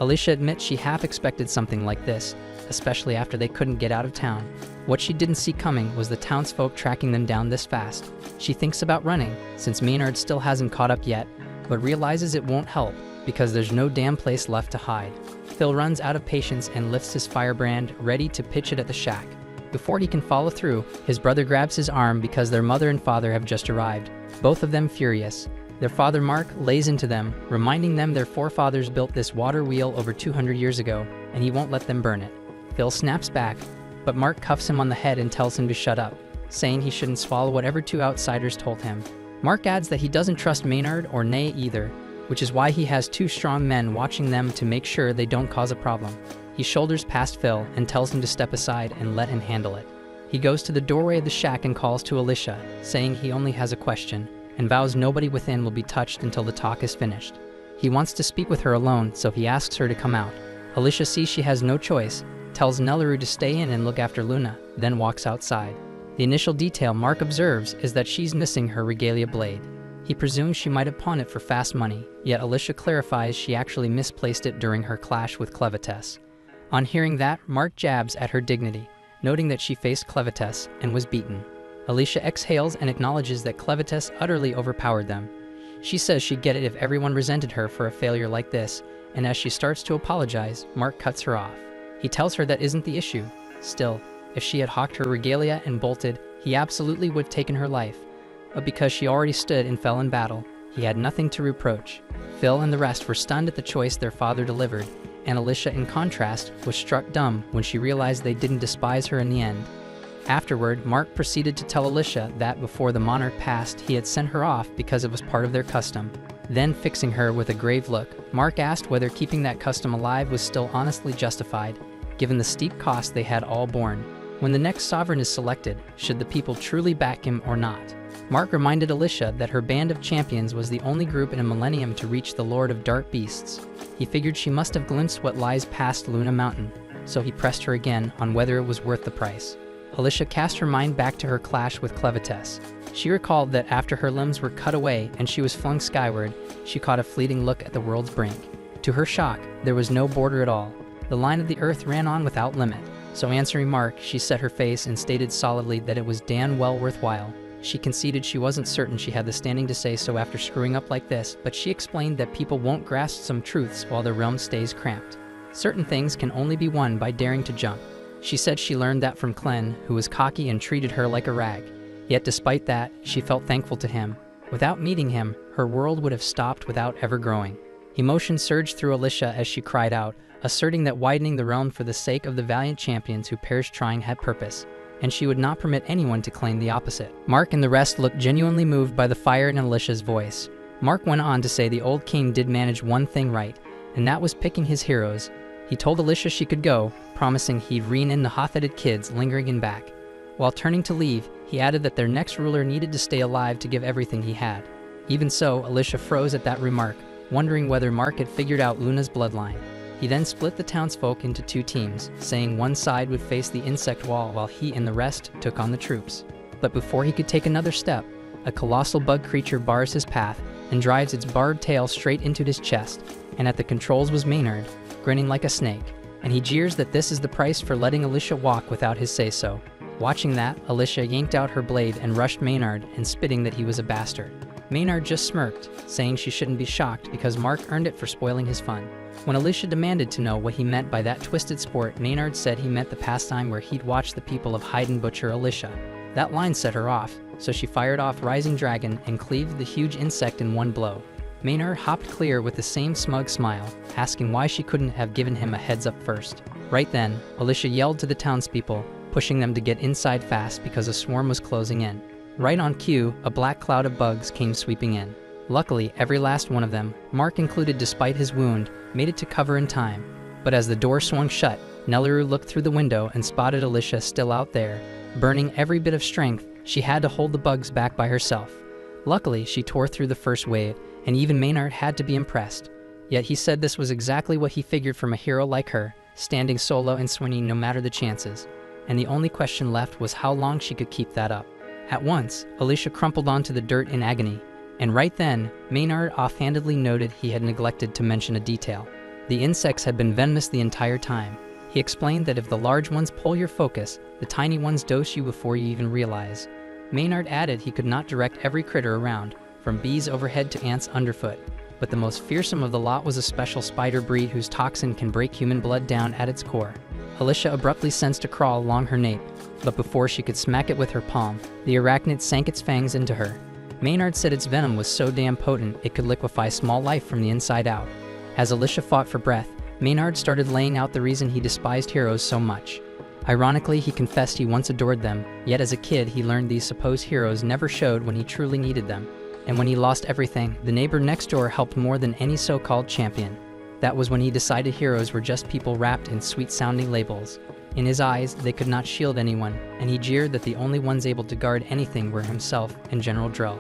Alicia admits she half expected something like this, especially after they couldn't get out of town. What she didn't see coming was the townsfolk tracking them down this fast. She thinks about running, since Maynard still hasn't caught up yet, but realizes it won't help, because there's no damn place left to hide. Phil runs out of patience and lifts his firebrand, ready to pitch it at the shack. Before he can follow through, his brother grabs his arm because their mother and father have just arrived, both of them furious. Their father Mark lays into them, reminding them their forefathers built this water wheel over 200 years ago, and he won't let them burn it. Phil snaps back, but Mark cuffs him on the head and tells him to shut up, saying he shouldn't swallow whatever two outsiders told him. Mark adds that he doesn't trust Maynard or Nay either, which is why he has two strong men watching them to make sure they don't cause a problem. He shoulders past Phil and tells him to step aside and let him handle it. He goes to the doorway of the shack and calls to Alicia, saying he only has a question, and vows nobody within will be touched until the talk is finished. He wants to speak with her alone, so he asks her to come out. Alicia sees she has no choice, tells Nellaroo to stay in and look after Luna, then walks outside. The initial detail Mark observes is that she's missing her regalia blade. He presumes she might have pawned it for fast money, yet Alicia clarifies she actually misplaced it during her clash with Clevatess. On hearing that, Mark jabs at her dignity, noting that she faced Clevatess and was beaten. Alicia exhales and acknowledges that Clevatess utterly overpowered them. She says she'd get it if everyone resented her for a failure like this, and as she starts to apologize, Mark cuts her off. He tells her that isn't the issue. Still, If she had hawked her regalia and bolted, he absolutely would have taken her life. But because she already stood and fell in battle, he had nothing to reproach. Phil and the rest were stunned at the choice their father delivered, and Alicia, in contrast, was struck dumb when she realized they didn't despise her in the end. Afterward, Mark proceeded to tell Alicia that before the monarch passed, he had sent her off because it was part of their custom. Then, fixing her with a grave look, Mark asked whether keeping that custom alive was still honestly justified, given the steep cost they had all borne. When the next sovereign is selected, should the people truly back him or not? Mark reminded Alicia that her band of champions was the only group in a millennium to reach the Lord of Dark Beasts. He figured she must have glimpsed what lies past Luna Mountain, so he pressed her again on whether it was worth the price. Alicia cast her mind back to her clash with Clevatess. She recalled that after her limbs were cut away and she was flung skyward, she caught a fleeting look at the world's brink. To her shock, there was no border at all. The line of the earth ran on without limit. So answering Mark, she set her face and stated solidly that it was damn well worthwhile. She conceded she wasn't certain she had the standing to say so after screwing up like this, but she explained that people won't grasp some truths while their realm stays cramped. Certain things can only be won by daring to jump. She said she learned that from Clen, who was cocky and treated her like a rag. Yet despite that, she felt thankful to him. Without meeting him, her world would have stopped without ever growing. Emotion surged through Alicia as she cried out, asserting that widening the realm for the sake of the valiant champions who perished trying had purpose, and she would not permit anyone to claim the opposite. Mark and the rest looked genuinely moved by the fire in Alicia's voice. Mark went on to say the old king did manage one thing right, and that was picking his heroes. He told Alicia she could go, promising he'd rein in the hot-headed kids lingering in back. While turning to leave, he added that their next ruler needed to stay alive to give everything he had. Even so, Alicia froze at that remark, wondering whether Mark had figured out Luna's bloodline. He then split the townsfolk into two teams, saying one side would face the insect wall while he and the rest took on the troops. But before he could take another step, a colossal bug creature bars his path and drives its barbed tail straight into his chest, and at the controls was Maynard, grinning like a snake, and he jeers that this is the price for letting Alicia walk without his say-so. Watching that, Alicia yanked out her blade and rushed Maynard and spitting that he was a bastard. Maynard just smirked, saying she shouldn't be shocked because Mark earned it for spoiling his fun. When Alicia demanded to know what he meant by that twisted sport, Maynard said he meant the pastime where he'd watch the people of Hyde and butcher Alicia. That line set her off, so she fired off Rising Dragon and cleaved the huge insect in one blow. Maynard hopped clear with the same smug smile, asking why she couldn't have given him a heads up first. Right then, Alicia yelled to the townspeople, pushing them to get inside fast because a swarm was closing in. Right on cue, a black cloud of bugs came sweeping in. Luckily, every last one of them, Mark included despite his wound, made it to cover in time. But as the door swung shut, Nelleru looked through the window and spotted Alicia still out there. Burning every bit of strength, she had to hold the bugs back by herself. Luckily, she tore through the first wave, and even Maynard had to be impressed. Yet he said this was exactly what he figured from a hero like her, standing solo and swinging no matter the chances. And the only question left was how long she could keep that up. At once, Alicia crumpled onto the dirt in agony. And right then, Maynard offhandedly noted he had neglected to mention a detail. The insects had been venomous the entire time. He explained that if the large ones pull your focus, the tiny ones dose you before you even realize. Maynard added he could not direct every critter around, from bees overhead to ants underfoot, but the most fearsome of the lot was a special spider breed whose toxin can break human blood down at its core. Alicia abruptly sensed a crawl along her nape, but before she could smack it with her palm, the arachnid sank its fangs into her. Maynard said its venom was so damn potent it could liquefy small life from the inside out. As Alicia fought for breath, Maynard started laying out the reason he despised heroes so much. Ironically, he confessed he once adored them, yet as a kid he learned these supposed heroes never showed when he truly needed them. And when he lost everything, the neighbor next door helped more than any so-called champion. That was when he decided heroes were just people wrapped in sweet-sounding labels. In his eyes, they could not shield anyone, and he jeered that the only ones able to guard anything were himself and General Drell.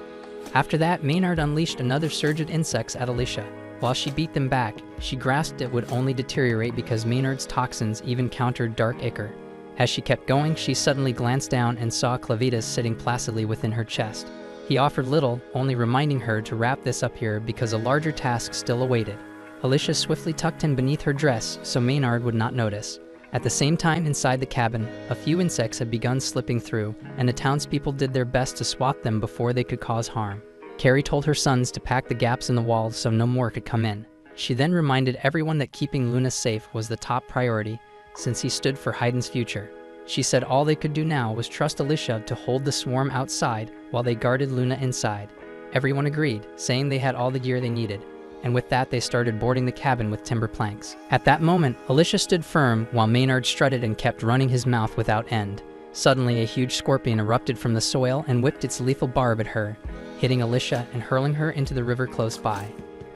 After that, Maynard unleashed another surge of insects at Alicia. While she beat them back, she grasped it would only deteriorate because Maynard's toxins even countered dark ichor. As she kept going, she suddenly glanced down and saw Clevatess sitting placidly within her chest. He offered little, only reminding her to wrap this up here because a larger task still awaited. Alicia swiftly tucked him beneath her dress so Maynard would not notice. At the same time, inside the cabin, a few insects had begun slipping through, and the townspeople did their best to swat them before they could cause harm. Carrie told her sons to pack the gaps in the walls so no more could come in. She then reminded everyone that keeping Luna safe was the top priority, since he stood for Haydn's future. She said all they could do now was trust Alicia to hold the swarm outside while they guarded Luna inside. Everyone agreed, saying they had all the gear they needed, and with that they started boarding the cabin with timber planks. At that moment, Alicia stood firm while Maynard strutted and kept running his mouth without end. Suddenly, a huge scorpion erupted from the soil and whipped its lethal barb at her, hitting Alicia and hurling her into the river close by.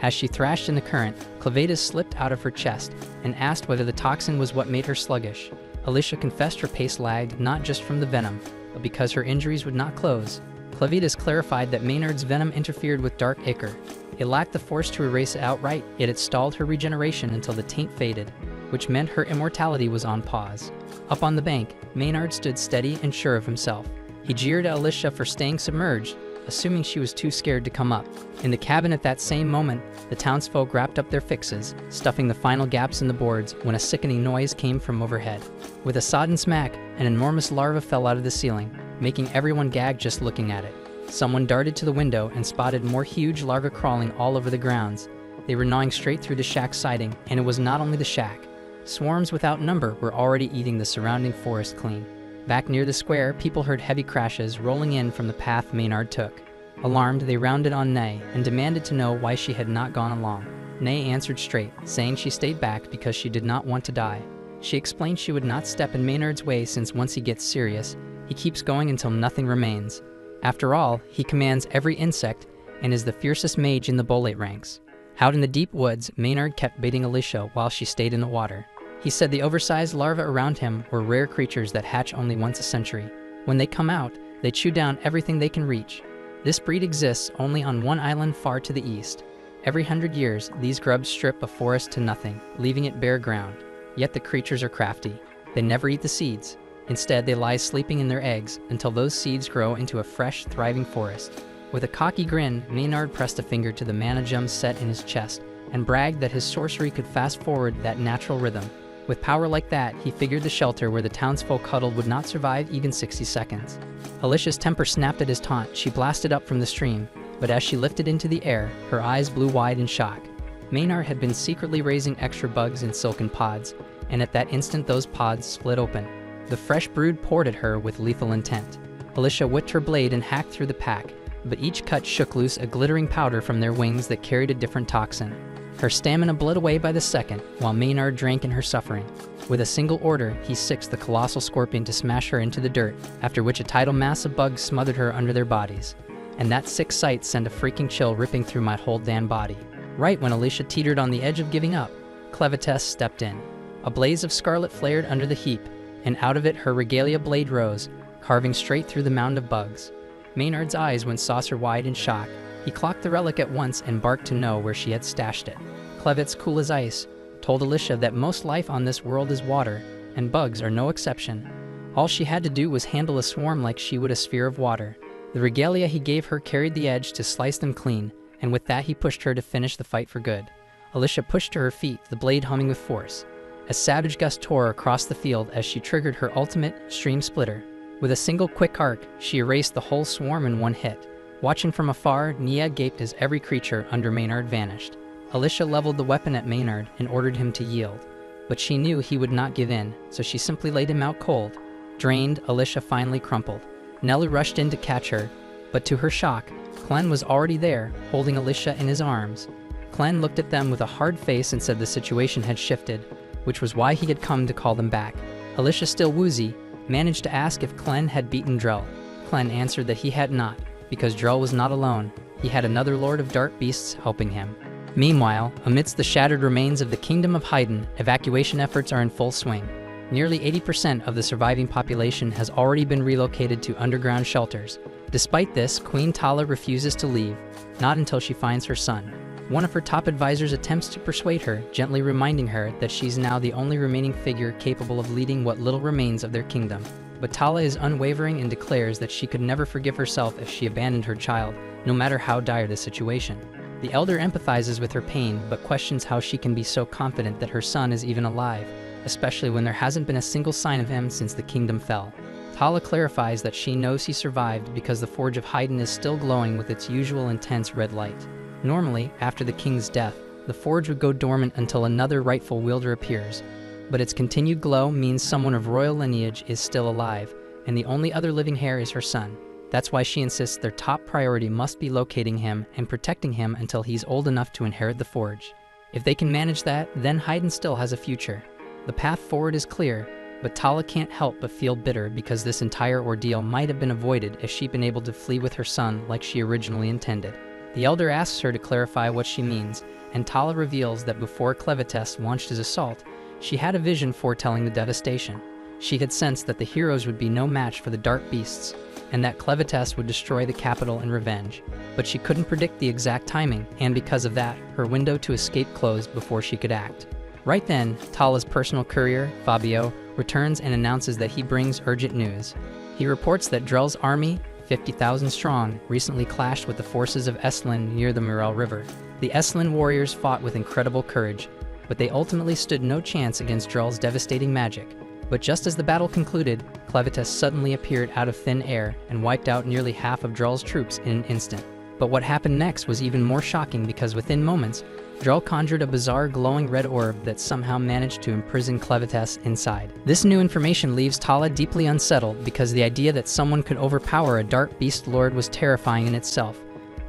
As she thrashed in the current, Clevatess slipped out of her chest and asked whether the toxin was what made her sluggish. Alicia confessed her pace lagged not just from the venom, but because her injuries would not close. Clevatess clarified that Maynard's venom interfered with dark ichor. It lacked the force to erase it outright, yet it stalled her regeneration until the taint faded, which meant her immortality was on pause. Up on the bank, Maynard stood steady and sure of himself. He jeered at Alicia for staying submerged, assuming she was too scared to come up. In the cabin at that same moment, the townsfolk wrapped up their fixes, stuffing the final gaps in the boards when a sickening noise came from overhead. With a sodden smack, an enormous larva fell out of the ceiling, making everyone gag just looking at it. Someone darted to the window and spotted more huge larvae crawling all over the grounds. They were gnawing straight through the shack's siding, and it was not only the shack. Swarms without number were already eating the surrounding forest clean. Back near the square, people heard heavy crashes rolling in from the path Maynard took. Alarmed, they rounded on Nay and demanded to know why she had not gone along. Nay answered straight, saying she stayed back because she did not want to die. She explained she would not step in Maynard's way since once he gets serious, he keeps going until nothing remains. After all, he commands every insect and is the fiercest mage in the bolate ranks. Out in the deep woods, Maynard kept baiting Alicia while she stayed in the water. He said the oversized larvae around him were rare creatures that hatch only once a century. When they come out, they chew down everything they can reach. This breed exists only on one island far to the east. Every 100 years, these grubs strip a forest to nothing, leaving it bare ground. Yet the creatures are crafty. They never eat the seeds. Instead, they lie sleeping in their eggs until those seeds grow into a fresh, thriving forest. With a cocky grin, Maynard pressed a finger to the mana gem set in his chest and bragged that his sorcery could fast-forward that natural rhythm. With power like that, he figured the shelter where the townsfolk huddled would not survive even 60 seconds. Alicia's temper snapped at his taunt. She blasted up from the stream, but as she lifted into the air, her eyes blew wide in shock. Maynard had been secretly raising extra bugs in silken pods, and at that instant those pods split open. The fresh brood poured at her with lethal intent. Alicia whipped her blade and hacked through the pack, but each cut shook loose a glittering powder from their wings that carried a different toxin. Her stamina bled away by the second, while Maynard drank in her suffering. With a single order, he sixed the colossal scorpion to smash her into the dirt, after which a tidal mass of bugs smothered her under their bodies. And that sick sight sent a freaking chill ripping through my whole damn body. Right when Alicia teetered on the edge of giving up, Clevatess stepped in. A blaze of scarlet flared under the heap, and out of it her regalia blade rose, carving straight through the mound of bugs. Maynard's eyes went saucer-wide in shock. He clocked the relic at once and barked to know where she had stashed it. Clevatess, cool as ice, told Alicia that most life on this world is water, and bugs are no exception. All she had to do was handle a swarm like she would a sphere of water. The regalia he gave her carried the edge to slice them clean, and with that he pushed her to finish the fight for good. Alicia pushed to her feet, the blade humming with force. A savage gust tore across the field as she triggered her ultimate, Stream Splitter. With a single quick arc, she erased the whole swarm in one hit. Watching from afar, Nia gaped as every creature under Maynard vanished. Alicia leveled the weapon at Maynard and ordered him to yield. But she knew he would not give in, so she simply laid him out cold. Drained, Alicia finally crumpled. Nellie rushed in to catch her, but to her shock, Clen was already there, holding Alicia in his arms. Clen looked at them with a hard face and said the situation had shifted, which was why he had come to call them back. Alicia, still woozy, managed to ask if Clen had beaten Drell. Clen answered that he had not, because Drell was not alone. He had another Lord of Dark Beasts helping him. Meanwhile, amidst the shattered remains of the Kingdom of Haydn, evacuation efforts are in full swing. Nearly 80% of the surviving population has already been relocated to underground shelters. Despite this, Queen Tala refuses to leave, not until she finds her son. One of her top advisors attempts to persuade her, gently reminding her that she's now the only remaining figure capable of leading what little remains of their kingdom. But Tala is unwavering and declares that she could never forgive herself if she abandoned her child, no matter how dire the situation. The elder empathizes with her pain, but questions how she can be so confident that her son is even alive, especially when there hasn't been a single sign of him since the kingdom fell. Tala clarifies that she knows he survived because the Forge of Haydn is still glowing with its usual intense red light. Normally, after the king's death, the forge would go dormant until another rightful wielder appears. but its continued glow means someone of royal lineage is still alive, and the only other living heir is her son. That's why she insists their top priority must be locating him and protecting him until he's old enough to inherit the forge. If they can manage that, then Haydn still has a future. The path forward is clear, but Tala can't help but feel bitter because this entire ordeal might have been avoided if she'd been able to flee with her son like she originally intended. The elder asks her to clarify what she means, and Tala reveals that before Clevatess launched his assault, she had a vision foretelling the devastation. She had sensed that the heroes would be no match for the dark beasts, and that Clevatess would destroy the capital in revenge. But she couldn't predict the exact timing, and because of that, her window to escape closed before she could act. Right then, Tala's personal courier, Fabio, returns and announces that he brings urgent news. He reports that Drell's army, 50,000 strong, recently clashed with the forces of Estlin near the Murel River. The Estlin warriors fought with incredible courage, but they ultimately stood no chance against Drell's devastating magic. But just as the battle concluded, Clevatess suddenly appeared out of thin air and wiped out nearly half of Drell's troops in an instant. But what happened next was even more shocking because within moments, Drell conjured a bizarre glowing red orb that somehow managed to imprison Clevatess inside. This new information leaves Tala deeply unsettled because the idea that someone could overpower a dark beast lord was terrifying in itself.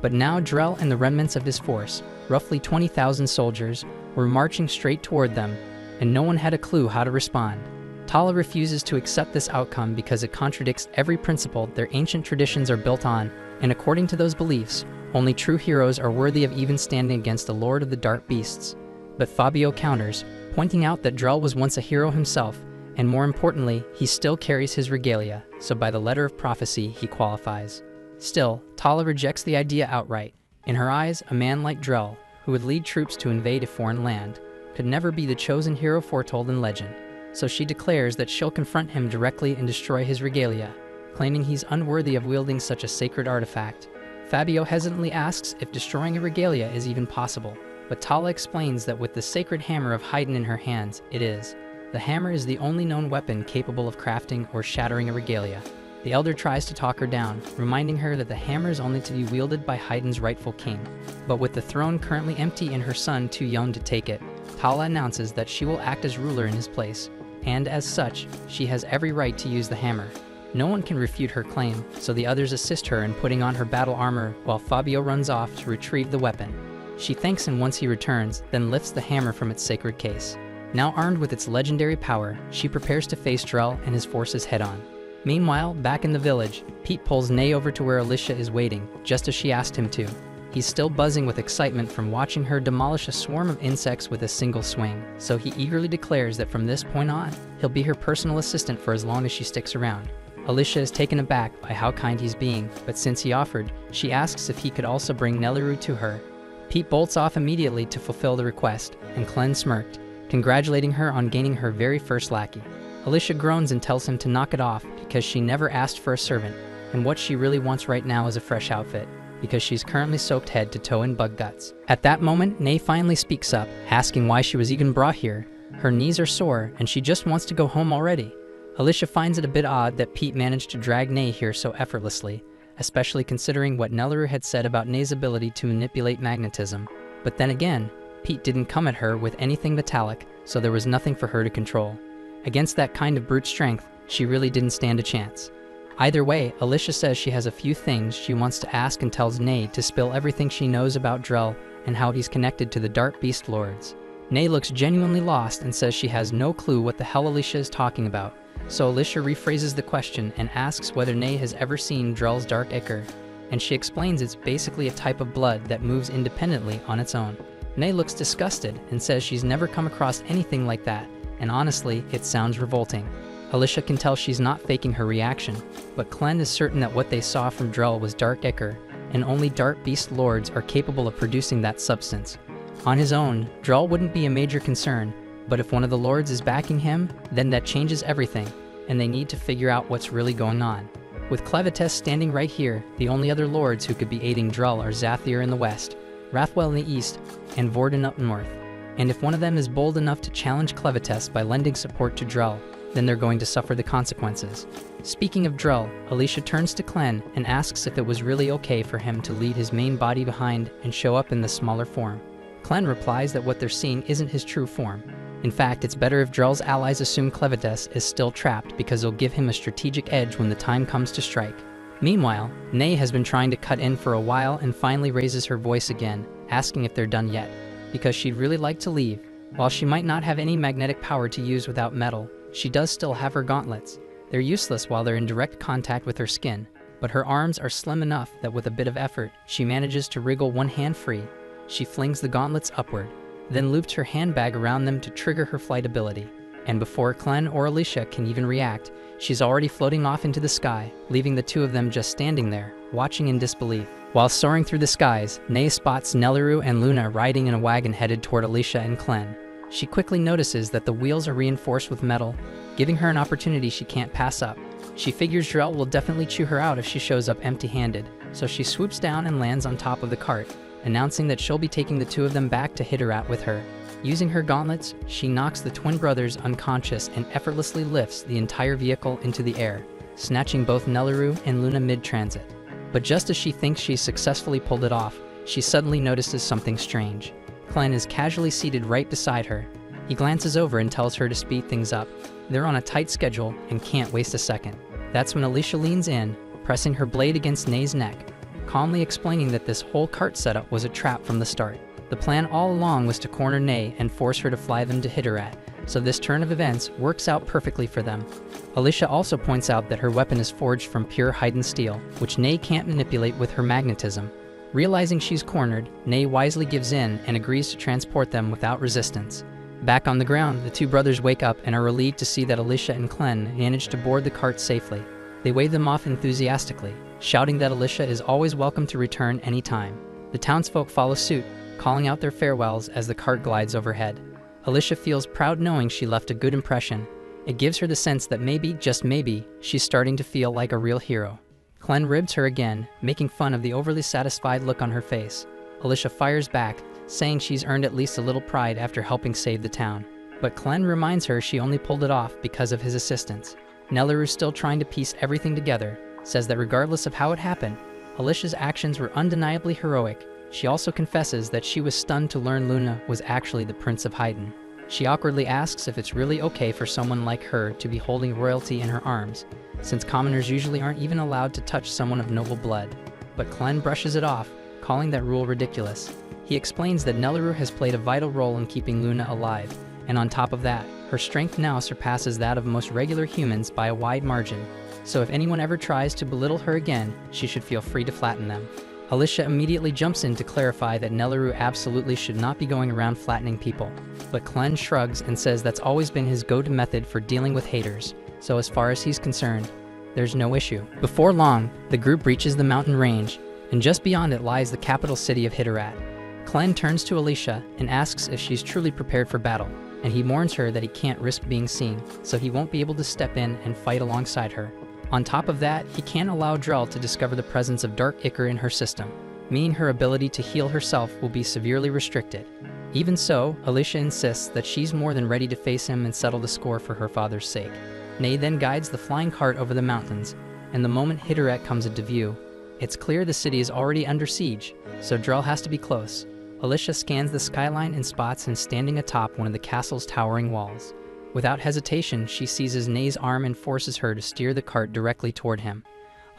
But now Drell and the remnants of his force, roughly 20,000 soldiers, were marching straight toward them, and no one had a clue how to respond. Tala refuses to accept this outcome because it contradicts every principle their ancient traditions are built on, and according to those beliefs, only true heroes are worthy of even standing against the Lord of the Dark Beasts. But Fabio counters, pointing out that Drell was once a hero himself, and more importantly, he still carries his regalia, so by the letter of prophecy, he qualifies. Still, Tala rejects the idea outright. In her eyes, a man like Drell, who would lead troops to invade a foreign land, could never be the chosen hero foretold in legend. So she declares that she'll confront him directly and destroy his regalia, claiming he's unworthy of wielding such a sacred artifact. Fabio hesitantly asks if destroying a regalia is even possible, but Tala explains that with the sacred hammer of Haydn in her hands, it is. The hammer is the only known weapon capable of crafting or shattering a regalia. The elder tries to talk her down, reminding her that the hammer is only to be wielded by Haydn's rightful king. But with the throne currently empty and her son too young to take it, Tala announces that she will act as ruler in his place, and as such, she has every right to use the hammer. No one can refute her claim, so the others assist her in putting on her battle armor while Fabio runs off to retrieve the weapon. She thanks him once he returns, then lifts the hammer from its sacred case. Now armed with its legendary power, she prepares to face Drell and his forces head-on. Meanwhile, back in the village, Pete pulls Nay over to where Alicia is waiting, just as she asked him to. He's still buzzing with excitement from watching her demolish a swarm of insects with a single swing, so he eagerly declares that from this point on, he'll be her personal assistant for as long as she sticks around. Alicia is taken aback by how kind he's being, but since he offered, she asks if he could also bring Nelliru to her. Pete bolts off immediately to fulfill the request, and Clen smirked, congratulating her on gaining her very first lackey. Alicia groans and tells him to knock it off because she never asked for a servant, and what she really wants right now is a fresh outfit, because she's currently soaked head to toe in bug guts. At that moment, Nay finally speaks up, asking why she was even brought here. Her knees are sore, and she just wants to go home already. Alicia finds it a bit odd that Pete managed to drag Nay here so effortlessly, especially considering what Nelliru had said about Nay's ability to manipulate magnetism. But then again, Pete didn't come at her with anything metallic, so there was nothing for her to control. Against that kind of brute strength, she really didn't stand a chance. Either way, Alicia says she has a few things she wants to ask and tells Nay to spill everything she knows about Drell and how he's connected to the Dark Beast Lords. Nay looks genuinely lost and says she has no clue what the hell Alicia is talking about. So Alicia rephrases the question and asks whether Nay has ever seen Drell's dark ichor, and she explains it's basically a type of blood that moves independently on its own. Nay looks disgusted and says she's never come across anything like that, and honestly, it sounds revolting. Alicia can tell she's not faking her reaction, but Clen is certain that what they saw from Drell was dark ichor, and only dark beast lords are capable of producing that substance. On his own, Drell wouldn't be a major concern, but if one of the lords is backing him, then that changes everything, and they need to figure out what's really going on. With Clevatess standing right here, the only other lords who could be aiding Drell are Zathir in the west, Rathwell in the east, and Vorden up north. And if one of them is bold enough to challenge Clevatess by lending support to Drell, then they're going to suffer the consequences. Speaking of Drell, Alicia turns to Clen and asks if it was really okay for him to leave his main body behind and show up in the smaller form. Clen replies that what they're seeing isn't his true form. In fact, it's better if Drell's allies assume Clevatess is still trapped because it'll give him a strategic edge when the time comes to strike. Meanwhile, Ney has been trying to cut in for a while and finally raises her voice again, asking if they're done yet, because she'd really like to leave. While she might not have any magnetic power to use without metal, she does still have her gauntlets. They're useless while they're in direct contact with her skin, but her arms are slim enough that with a bit of effort, she manages to wriggle one hand free. She flings the gauntlets upward, then loops her handbag around them to trigger her flight ability. And before Clen or Alicia can even react, she's already floating off into the sky, leaving the two of them just standing there, watching in disbelief. While soaring through the skies, Ney spots Nelliru and Luna riding in a wagon headed toward Alicia and Clen. She quickly notices that the wheels are reinforced with metal, giving her an opportunity she can't pass up. She figures Drell will definitely chew her out if she shows up empty-handed, so she swoops down and lands on top of the cart, announcing that she'll be taking the two of them back to Hitterat with her. Using her gauntlets, she knocks the twin brothers unconscious and effortlessly lifts the entire vehicle into the air, snatching both Nelliru and Luna mid-transit. But just as she thinks she's successfully pulled it off, she suddenly notices something strange. Clen is casually seated right beside her. He glances over and tells her to speed things up. They're on a tight schedule and can't waste a second. That's when Alicia leans in, pressing her blade against Ney's neck, calmly explaining that this whole cart setup was a trap from the start. The plan all along was to corner Ney and force her to fly them to Hitterat, so this turn of events works out perfectly for them. Alicia also points out that her weapon is forged from pure Haiden steel, which Ney can't manipulate with her magnetism. Realizing she's cornered, Ney wisely gives in and agrees to transport them without resistance. Back on the ground, the two brothers wake up and are relieved to see that Alicia and Clen managed to board the cart safely. They wave them off enthusiastically, shouting that Alicia is always welcome to return anytime. The townsfolk follow suit, calling out their farewells as the cart glides overhead. Alicia feels proud knowing she left a good impression. It gives her the sense that maybe, just maybe, she's starting to feel like a real hero. Clen ribs her again, making fun of the overly satisfied look on her face. Alicia fires back, saying she's earned at least a little pride after helping save the town. But Clen reminds her she only pulled it off because of his assistance. Nelliru, still trying to piece everything together, says that regardless of how it happened, Alicia's actions were undeniably heroic. She also confesses that she was stunned to learn Luna was actually the Prince of Haiden. She awkwardly asks if it's really okay for someone like her to be holding royalty in her arms, since commoners usually aren't even allowed to touch someone of noble blood. But Clen brushes it off, calling that rule ridiculous. He explains that Nelliru has played a vital role in keeping Luna alive, and on top of that, her strength now surpasses that of most regular humans by a wide margin. So if anyone ever tries to belittle her again, she should feel free to flatten them. Alicia immediately jumps in to clarify that Nelliru absolutely should not be going around flattening people, but Clen shrugs and says that's always been his go-to method for dealing with haters, so as far as he's concerned, there's no issue. Before long, the group reaches the mountain range, and just beyond it lies the capital city of Hitterat. Clen turns to Alicia and asks if she's truly prepared for battle, and he warns her that he can't risk being seen, so he won't be able to step in and fight alongside her. On top of that, he can't allow Drell to discover the presence of Dark Ichor in her system, meaning her ability to heal herself will be severely restricted. Even so, Alicia insists that she's more than ready to face him and settle the score for her father's sake. Ney then guides the flying cart over the mountains, and the moment Hitterat comes into view, it's clear the city is already under siege, so Drell has to be close. Alicia scans the skyline and spots him standing atop one of the castle's towering walls. Without hesitation, she seizes Ney's arm and forces her to steer the cart directly toward him.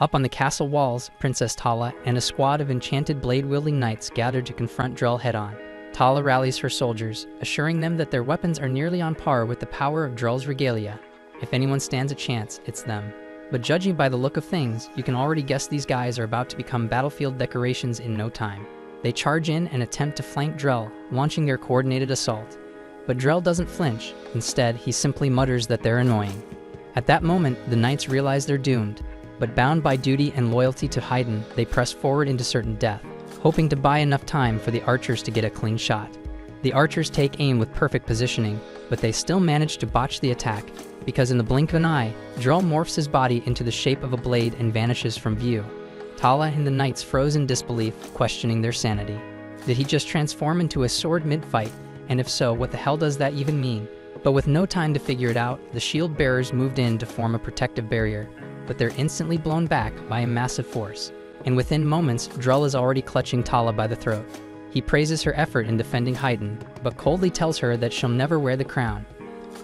Up on the castle walls, Princess Tala and a squad of enchanted blade-wielding knights gather to confront Drell head-on. Tala rallies her soldiers, assuring them that their weapons are nearly on par with the power of Drell's regalia. If anyone stands a chance, it's them. But judging by the look of things, you can already guess these guys are about to become battlefield decorations in no time. They charge in and attempt to flank Drell, launching their coordinated assault. But Drell doesn't flinch. Instead, he simply mutters that they're annoying. At that moment, the knights realize they're doomed, but bound by duty and loyalty to Haiden, they press forward into certain death, hoping to buy enough time for the archers to get a clean shot. The archers take aim with perfect positioning, but they still manage to botch the attack, because in the blink of an eye, Drell morphs his body into the shape of a blade and vanishes from view. Tala and the knights froze in disbelief, questioning their sanity. Did he just transform into a sword mid-fight? And if so, what the hell does that even mean? But with no time to figure it out, the shield bearers moved in to form a protective barrier, but they're instantly blown back by a massive force. And within moments, Drell is already clutching Tala by the throat. He praises her effort in defending Haydn, but coldly tells her that she'll never wear the crown.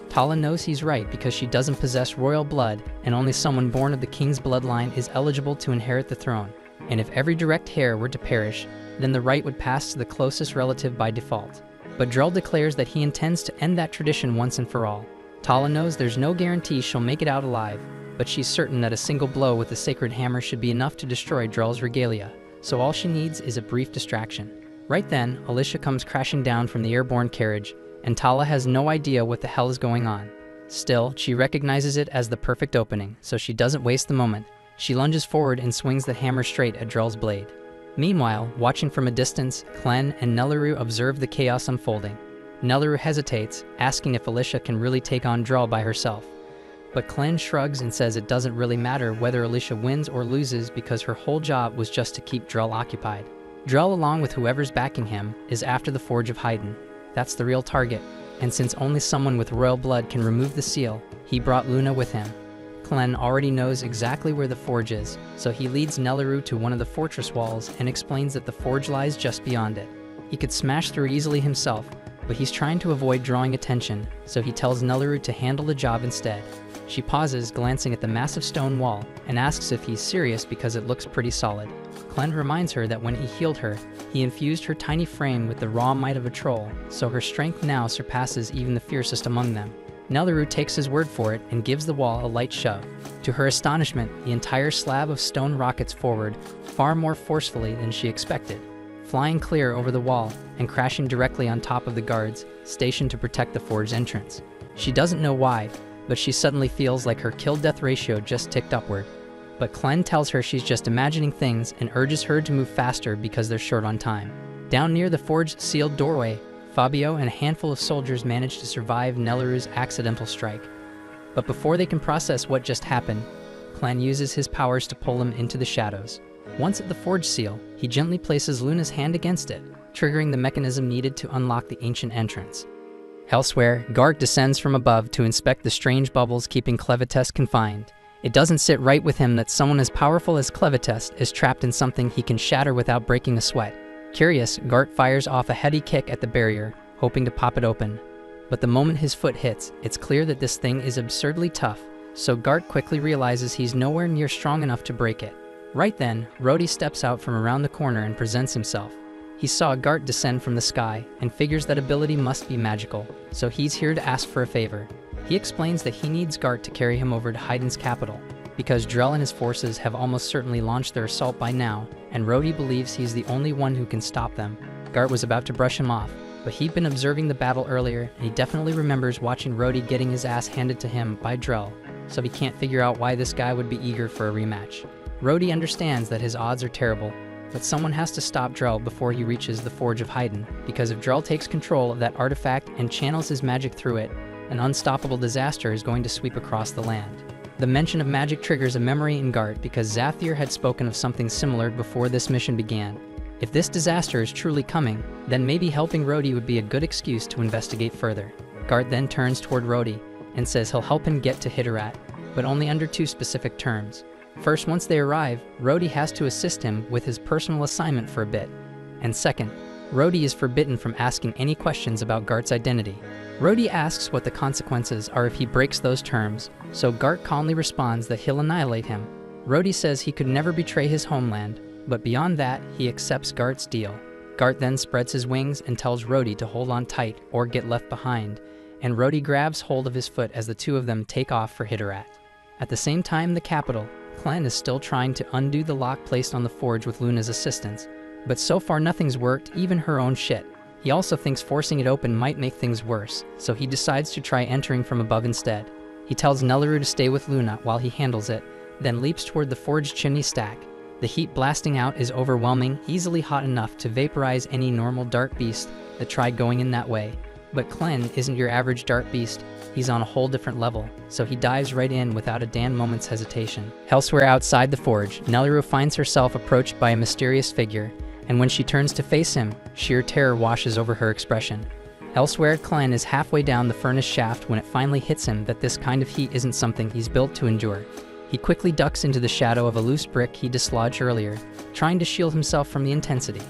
Tala knows he's right because she doesn't possess royal blood, and only someone born of the king's bloodline is eligible to inherit the throne. And if every direct heir were to perish, then the right would pass to the closest relative by default. But Drell declares that he intends to end that tradition once and for all. Tala knows there's no guarantee she'll make it out alive, but she's certain that a single blow with the sacred hammer should be enough to destroy Drell's regalia, so all she needs is a brief distraction. Right then, Alicia comes crashing down from the airborne carriage, and Tala has no idea what the hell is going on. Still, she recognizes it as the perfect opening, so she doesn't waste the moment. She lunges forward and swings the hammer straight at Drell's blade. Meanwhile, watching from a distance, Clen and Nelliru observe the chaos unfolding. Nelliru hesitates, asking if Alicia can really take on Drell by herself. But Clen shrugs and says it doesn't really matter whether Alicia wins or loses because her whole job was just to keep Drell occupied. Drell, along with whoever's backing him, is after the Forge of Haydn. That's the real target, and since only someone with royal blood can remove the seal, he brought Luna with him. Clen already knows exactly where the forge is, so he leads Nelliru to one of the fortress walls and explains that the forge lies just beyond it. He could smash through it easily himself, but he's trying to avoid drawing attention, so he tells Nelliru to handle the job instead. She pauses, glancing at the massive stone wall, and asks if he's serious because it looks pretty solid. Clen reminds her that when he healed her, he infused her tiny frame with the raw might of a troll, so her strength now surpasses even the fiercest among them. Nelliru takes his word for it and gives the wall a light shove. To her astonishment, the entire slab of stone rockets forward, far more forcefully than she expected, flying clear over the wall and crashing directly on top of the guards, stationed to protect the forge's entrance. She doesn't know why, but she suddenly feels like her kill-death ratio just ticked upward. But Clen tells her she's just imagining things and urges her to move faster because they're short on time. Down near the forge's sealed doorway, Fabio and a handful of soldiers manage to survive Nelliru's accidental strike. But before they can process what just happened, Clen uses his powers to pull them into the shadows. Once at the forge seal, he gently places Luna's hand against it, triggering the mechanism needed to unlock the ancient entrance. Elsewhere, Gart descends from above to inspect the strange bubbles keeping Clevatess confined. It doesn't sit right with him that someone as powerful as Clevatess is trapped in something he can shatter without breaking a sweat. Curious, Gart fires off a heady kick at the barrier, hoping to pop it open. But the moment his foot hits, it's clear that this thing is absurdly tough, so Gart quickly realizes he's nowhere near strong enough to break it. Right then, Rhodey steps out from around the corner and presents himself. He saw Gart descend from the sky and figures that ability must be magical, so he's here to ask for a favor. He explains that he needs Gart to carry him over to Haydn's capital, because Drell and his forces have almost certainly launched their assault by now, and Rhodey believes he's the only one who can stop them. Gart was about to brush him off, but he'd been observing the battle earlier, and he definitely remembers watching Rhodey getting his ass handed to him by Drell, so he can't figure out why this guy would be eager for a rematch. Rhodey understands that his odds are terrible, but someone has to stop Drell before he reaches the Forge of Haydn, because if Drell takes control of that artifact and channels his magic through it, an unstoppable disaster is going to sweep across the land. The mention of magic triggers a memory in Gart because Zathir had spoken of something similar before this mission began. If this disaster is truly coming, then maybe helping Rhodey would be a good excuse to investigate further. Gart then turns toward Rhodey and says he'll help him get to Hitterat, but only under two specific terms. First, once they arrive, Rhodey has to assist him with his personal assignment for a bit. And second, Rhodey is forbidden from asking any questions about Gart's identity. Rhodey asks what the consequences are if he breaks those terms, so Gart calmly responds that he'll annihilate him. Rhodey says he could never betray his homeland, but beyond that, he accepts Gart's deal. Gart then spreads his wings and tells Rhodey to hold on tight or get left behind, and Rhodey grabs hold of his foot as the two of them take off for Hitterat. At the same time in the capital, Clen is still trying to undo the lock placed on the forge with Luna's assistance, but so far nothing's worked, even her own shit. He also thinks forcing it open might make things worse, so he decides to try entering from above instead. He tells Nelliru to stay with Luna while he handles it, then leaps toward the forge chimney stack. The heat blasting out is overwhelming, easily hot enough to vaporize any normal dark beast that tried going in that way. But Clen isn't your average dark beast, he's on a whole different level, so he dives right in without a damn moment's hesitation. Elsewhere outside the forge, Nelliru finds herself approached by a mysterious figure, and when she turns to face him, sheer terror washes over her expression. Elsewhere, Clen is halfway down the furnace shaft when it finally hits him that this kind of heat isn't something he's built to endure. He quickly ducks into the shadow of a loose brick he dislodged earlier, trying to shield himself from the intensity.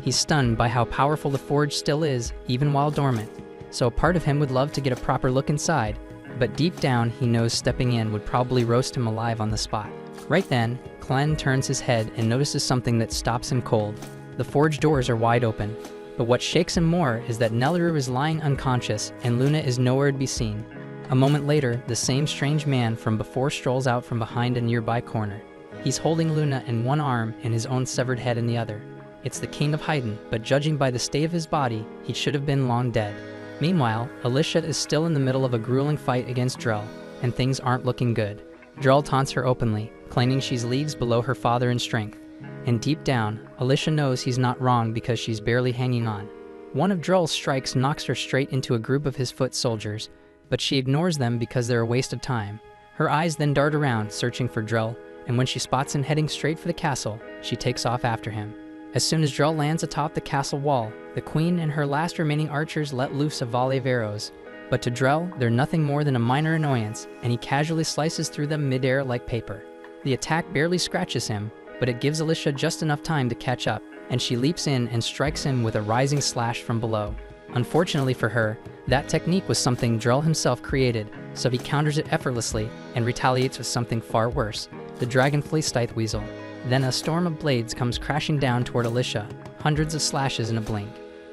He's stunned by how powerful the forge still is, even while dormant. So a part of him would love to get a proper look inside, but deep down he knows stepping in would probably roast him alive on the spot. Right then, Clen turns his head and notices something that stops him cold. The forge doors are wide open, but what shakes him more is that Nelaru is lying unconscious and Luna is nowhere to be seen. A moment later, the same strange man from before strolls out from behind a nearby corner. He's holding Luna in one arm and his own severed head in the other. It's the King of Haydn, but judging by the state of his body, he should have been long dead. Meanwhile, Alicia is still in the middle of a grueling fight against Drell, and things aren't looking good. Drell taunts her openly, claiming she's leagues below her father in strength. And deep down, Alicia knows he's not wrong because she's barely hanging on. One of Drell's strikes knocks her straight into a group of his foot soldiers, but she ignores them because they're a waste of time. Her eyes then dart around, searching for Drell, and when she spots him heading straight for the castle, she takes off after him. As soon as Drell lands atop the castle wall, the queen and her last remaining archers let loose a volley of arrows. But to Drell, they're nothing more than a minor annoyance, and he casually slices through them midair like paper. The attack barely scratches him, but it gives Alicia just enough time to catch up, and she leaps in and strikes him with a rising slash from below. Unfortunately for her, that technique was something Drell himself created, so he counters it effortlessly and retaliates with something far worse, the dragonfly scythe weasel. Then a storm of blades comes crashing down toward Alicia, hundreds of slashes in a blink.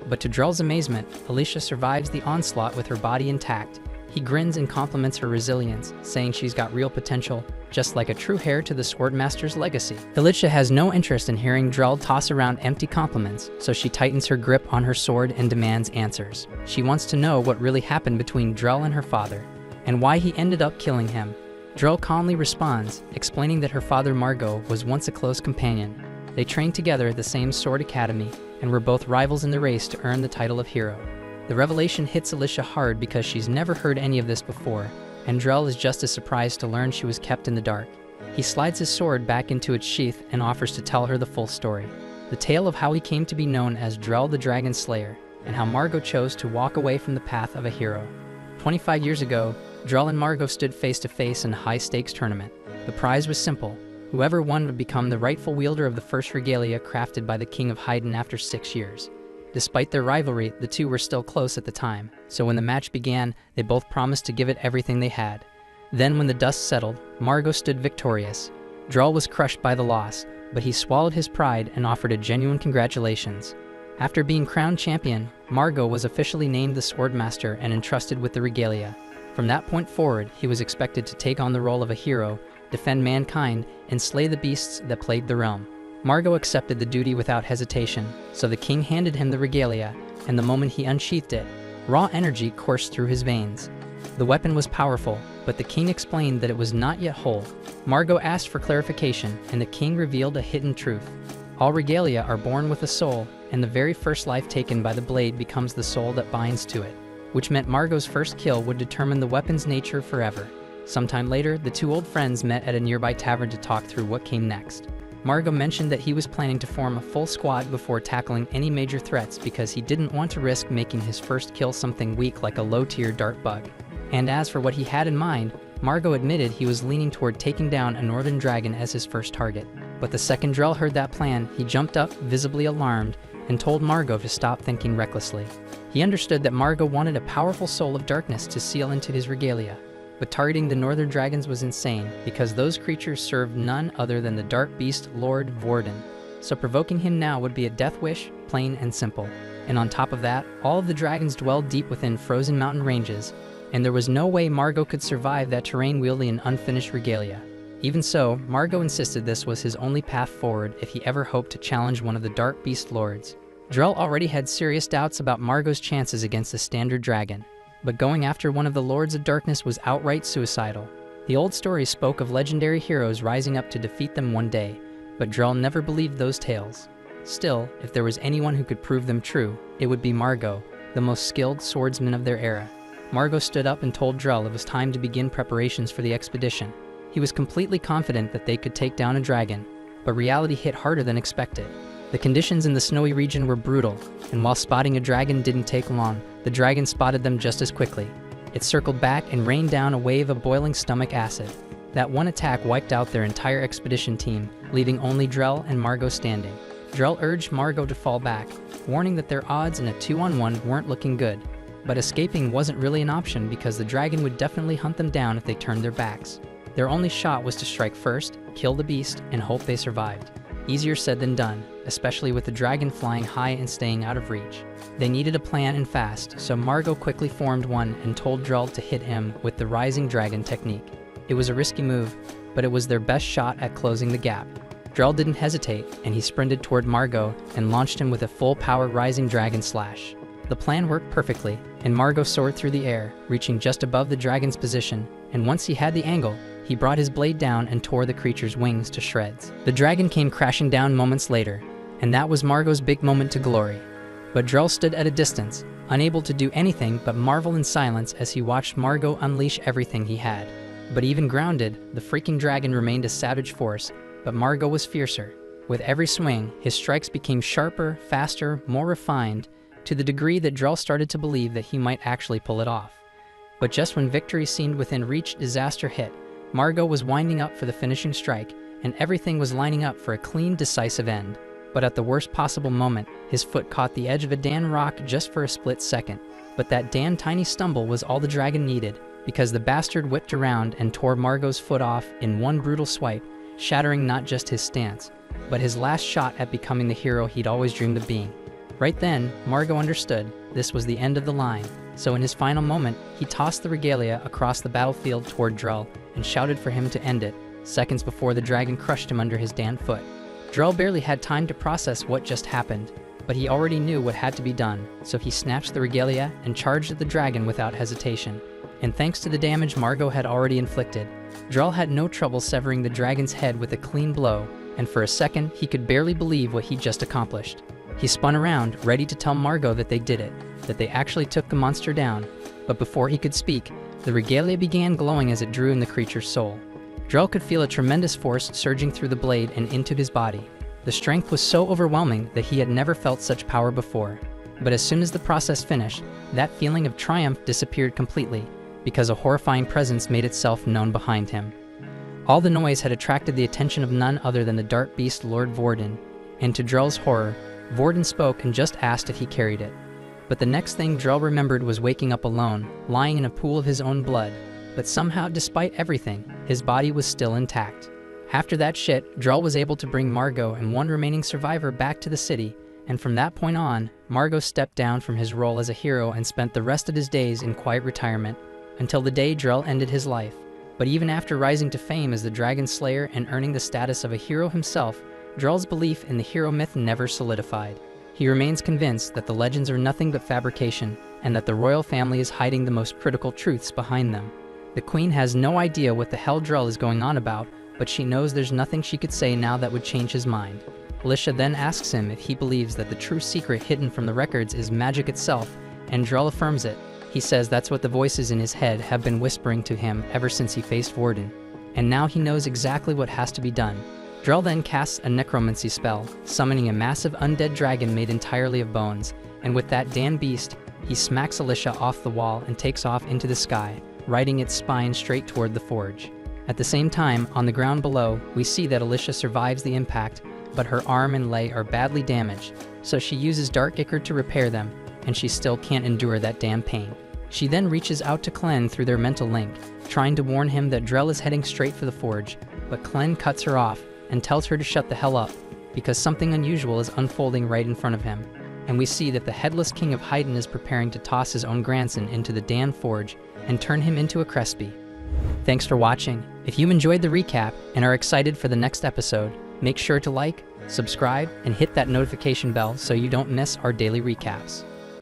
But to Drell's amazement, Alicia survives the onslaught with her body intact. He grins and compliments her resilience, saying she's got real potential, just like a true heir to the Swordmaster's legacy. Alicia has no interest in hearing Drell toss around empty compliments, so she tightens her grip on her sword and demands answers. She wants to know what really happened between Drell and her father, and why he ended up killing him. Drell calmly responds, explaining that her father Margot was once a close companion. They trained together at the same sword academy, and were both rivals in the race to earn the title of hero. The revelation hits Alicia hard because she's never heard any of this before, and Drell is just as surprised to learn she was kept in the dark. He slides his sword back into its sheath and offers to tell her the full story. The tale of how he came to be known as Drell the Dragon Slayer, and how Margot chose to walk away from the path of a hero. 25 years ago, Drell and Margot stood face to face in a high-stakes tournament. The prize was simple. Whoever won would become the rightful wielder of the first regalia crafted by the King of Haydn after 6 years. Despite their rivalry, the two were still close at the time, so when the match began, they both promised to give it everything they had. Then when the dust settled, Margot stood victorious. Drell was crushed by the loss, but he swallowed his pride and offered a genuine congratulations. After being crowned champion, Margot was officially named the Swordmaster and entrusted with the regalia. From that point forward, he was expected to take on the role of a hero, defend mankind, and slay the beasts that plagued the realm. Margot accepted the duty without hesitation, so the king handed him the regalia, and the moment he unsheathed it, raw energy coursed through his veins. The weapon was powerful, but the king explained that it was not yet whole. Margot asked for clarification, and the king revealed a hidden truth. All regalia are born with a soul, and the very first life taken by the blade becomes the soul that binds to it, which meant Margot's first kill would determine the weapon's nature forever. Sometime later, the two old friends met at a nearby tavern to talk through what came next. Margot mentioned that he was planning to form a full squad before tackling any major threats because he didn't want to risk making his first kill something weak like a low-tier dart bug. And as for what he had in mind, Margot admitted he was leaning toward taking down a northern dragon as his first target. But the second Drell heard that plan, he jumped up, visibly alarmed, and told Margot to stop thinking recklessly. He understood that Margot wanted a powerful soul of darkness to seal into his regalia. But targeting the northern dragons was insane, because those creatures served none other than the dark beast Lord Vorden. So provoking him now would be a death wish, plain and simple. And on top of that, all of the dragons dwelled deep within frozen mountain ranges, and there was no way Margot could survive that terrain wielding an unfinished regalia. Even so, Margot insisted this was his only path forward if he ever hoped to challenge one of the dark beast lords. Drell already had serious doubts about Margot's chances against a standard dragon, but going after one of the Lords of Darkness was outright suicidal. The old stories spoke of legendary heroes rising up to defeat them one day, but Drell never believed those tales. Still, if there was anyone who could prove them true, it would be Margot, the most skilled swordsman of their era. Margot stood up and told Drell it was time to begin preparations for the expedition. He was completely confident that they could take down a dragon, but reality hit harder than expected. The conditions in the snowy region were brutal, and while spotting a dragon didn't take long, the dragon spotted them just as quickly. It circled back and rained down a wave of boiling stomach acid. That one attack wiped out their entire expedition team, leaving only Drell and Margot standing. Drell urged Margot to fall back, warning that their odds in a 2-on-1 weren't looking good. But escaping wasn't really an option because the dragon would definitely hunt them down if they turned their backs. Their only shot was to strike first, kill the beast, and hope they survived. Easier said than done, especially with the dragon flying high and staying out of reach. They needed a plan and fast, so Margot quickly formed one and told Drell to hit him with the rising dragon technique. It was a risky move, but it was their best shot at closing the gap. Drell didn't hesitate, and he sprinted toward Margot and launched him with a full-power rising dragon slash. The plan worked perfectly, and Margot soared through the air, reaching just above the dragon's position, and once he had the angle, he brought his blade down and tore the creature's wings to shreds. The dragon came crashing down moments later, and that was Margot's big moment to glory. But Drell stood at a distance, unable to do anything but marvel in silence as he watched Margot unleash everything he had. But even grounded, the freaking dragon remained a savage force, but Margot was fiercer. With every swing, his strikes became sharper, faster, more refined, to the degree that Drell started to believe that he might actually pull it off. But just when victory seemed within reach, disaster hit. Margot was winding up for the finishing strike, and everything was lining up for a clean, decisive end. But at the worst possible moment, his foot caught the edge of a Dan rock just for a split second. But that Dan tiny stumble was all the dragon needed, because the bastard whipped around and tore Margot's foot off in one brutal swipe, shattering not just his stance, but his last shot at becoming the hero he'd always dreamed of being. Right then, Margot understood this was the end of the line, so in his final moment, he tossed the regalia across the battlefield toward Drell and shouted for him to end it, seconds before the dragon crushed him under his Dan foot. Drell barely had time to process what just happened, but he already knew what had to be done, so he snatched the regalia and charged at the dragon without hesitation. And thanks to the damage Margot had already inflicted, Drell had no trouble severing the dragon's head with a clean blow, and for a second he could barely believe what he'd just accomplished. He spun around, ready to tell Margot that they did it, that they actually took the monster down, but before he could speak, the regalia began glowing as it drew in the creature's soul. Drell could feel a tremendous force surging through the blade and into his body. The strength was so overwhelming that he had never felt such power before. But as soon as the process finished, that feeling of triumph disappeared completely, because a horrifying presence made itself known behind him. All the noise had attracted the attention of none other than the dark beast Lord Vorden, and to Drell's horror, Vorden spoke and just asked if he carried it. But the next thing Drell remembered was waking up alone, lying in a pool of his own blood. But somehow, despite everything, his body was still intact. After that shit, Drell was able to bring Margot and one remaining survivor back to the city, and from that point on, Margot stepped down from his role as a hero and spent the rest of his days in quiet retirement, until the day Drell ended his life. But even after rising to fame as the Dragon Slayer and earning the status of a hero himself, Drell's belief in the hero myth never solidified. He remains convinced that the legends are nothing but fabrication, and that the royal family is hiding the most critical truths behind them. The queen has no idea what the hell Drell is going on about, but she knows there's nothing she could say now that would change his mind. Alicia then asks him if he believes that the true secret hidden from the records is magic itself, and Drell affirms it. He says that's what the voices in his head have been whispering to him ever since he faced Vorden. And now he knows exactly what has to be done. Drell then casts a necromancy spell, summoning a massive undead dragon made entirely of bones, and with that Dan beast, he smacks Alicia off the wall and takes off into the sky, riding its spine straight toward the forge. At the same time, on the ground below, we see that Alicia survives the impact, but her arm and leg are badly damaged, so she uses Dark Ichor to repair them, and she still can't endure that damn pain. She then reaches out to Clen through their mental link, trying to warn him that Drell is heading straight for the forge, but Clen cuts her off and tells her to shut the hell up, because something unusual is unfolding right in front of him. And we see that the headless king of Haydn is preparing to toss his own grandson into the Dan forge and turn him into a Crespi. Thanks for watching. If you enjoyed the recap and are excited for the next episode, make sure to like, subscribe, and hit that notification bell so you don't miss our daily recaps.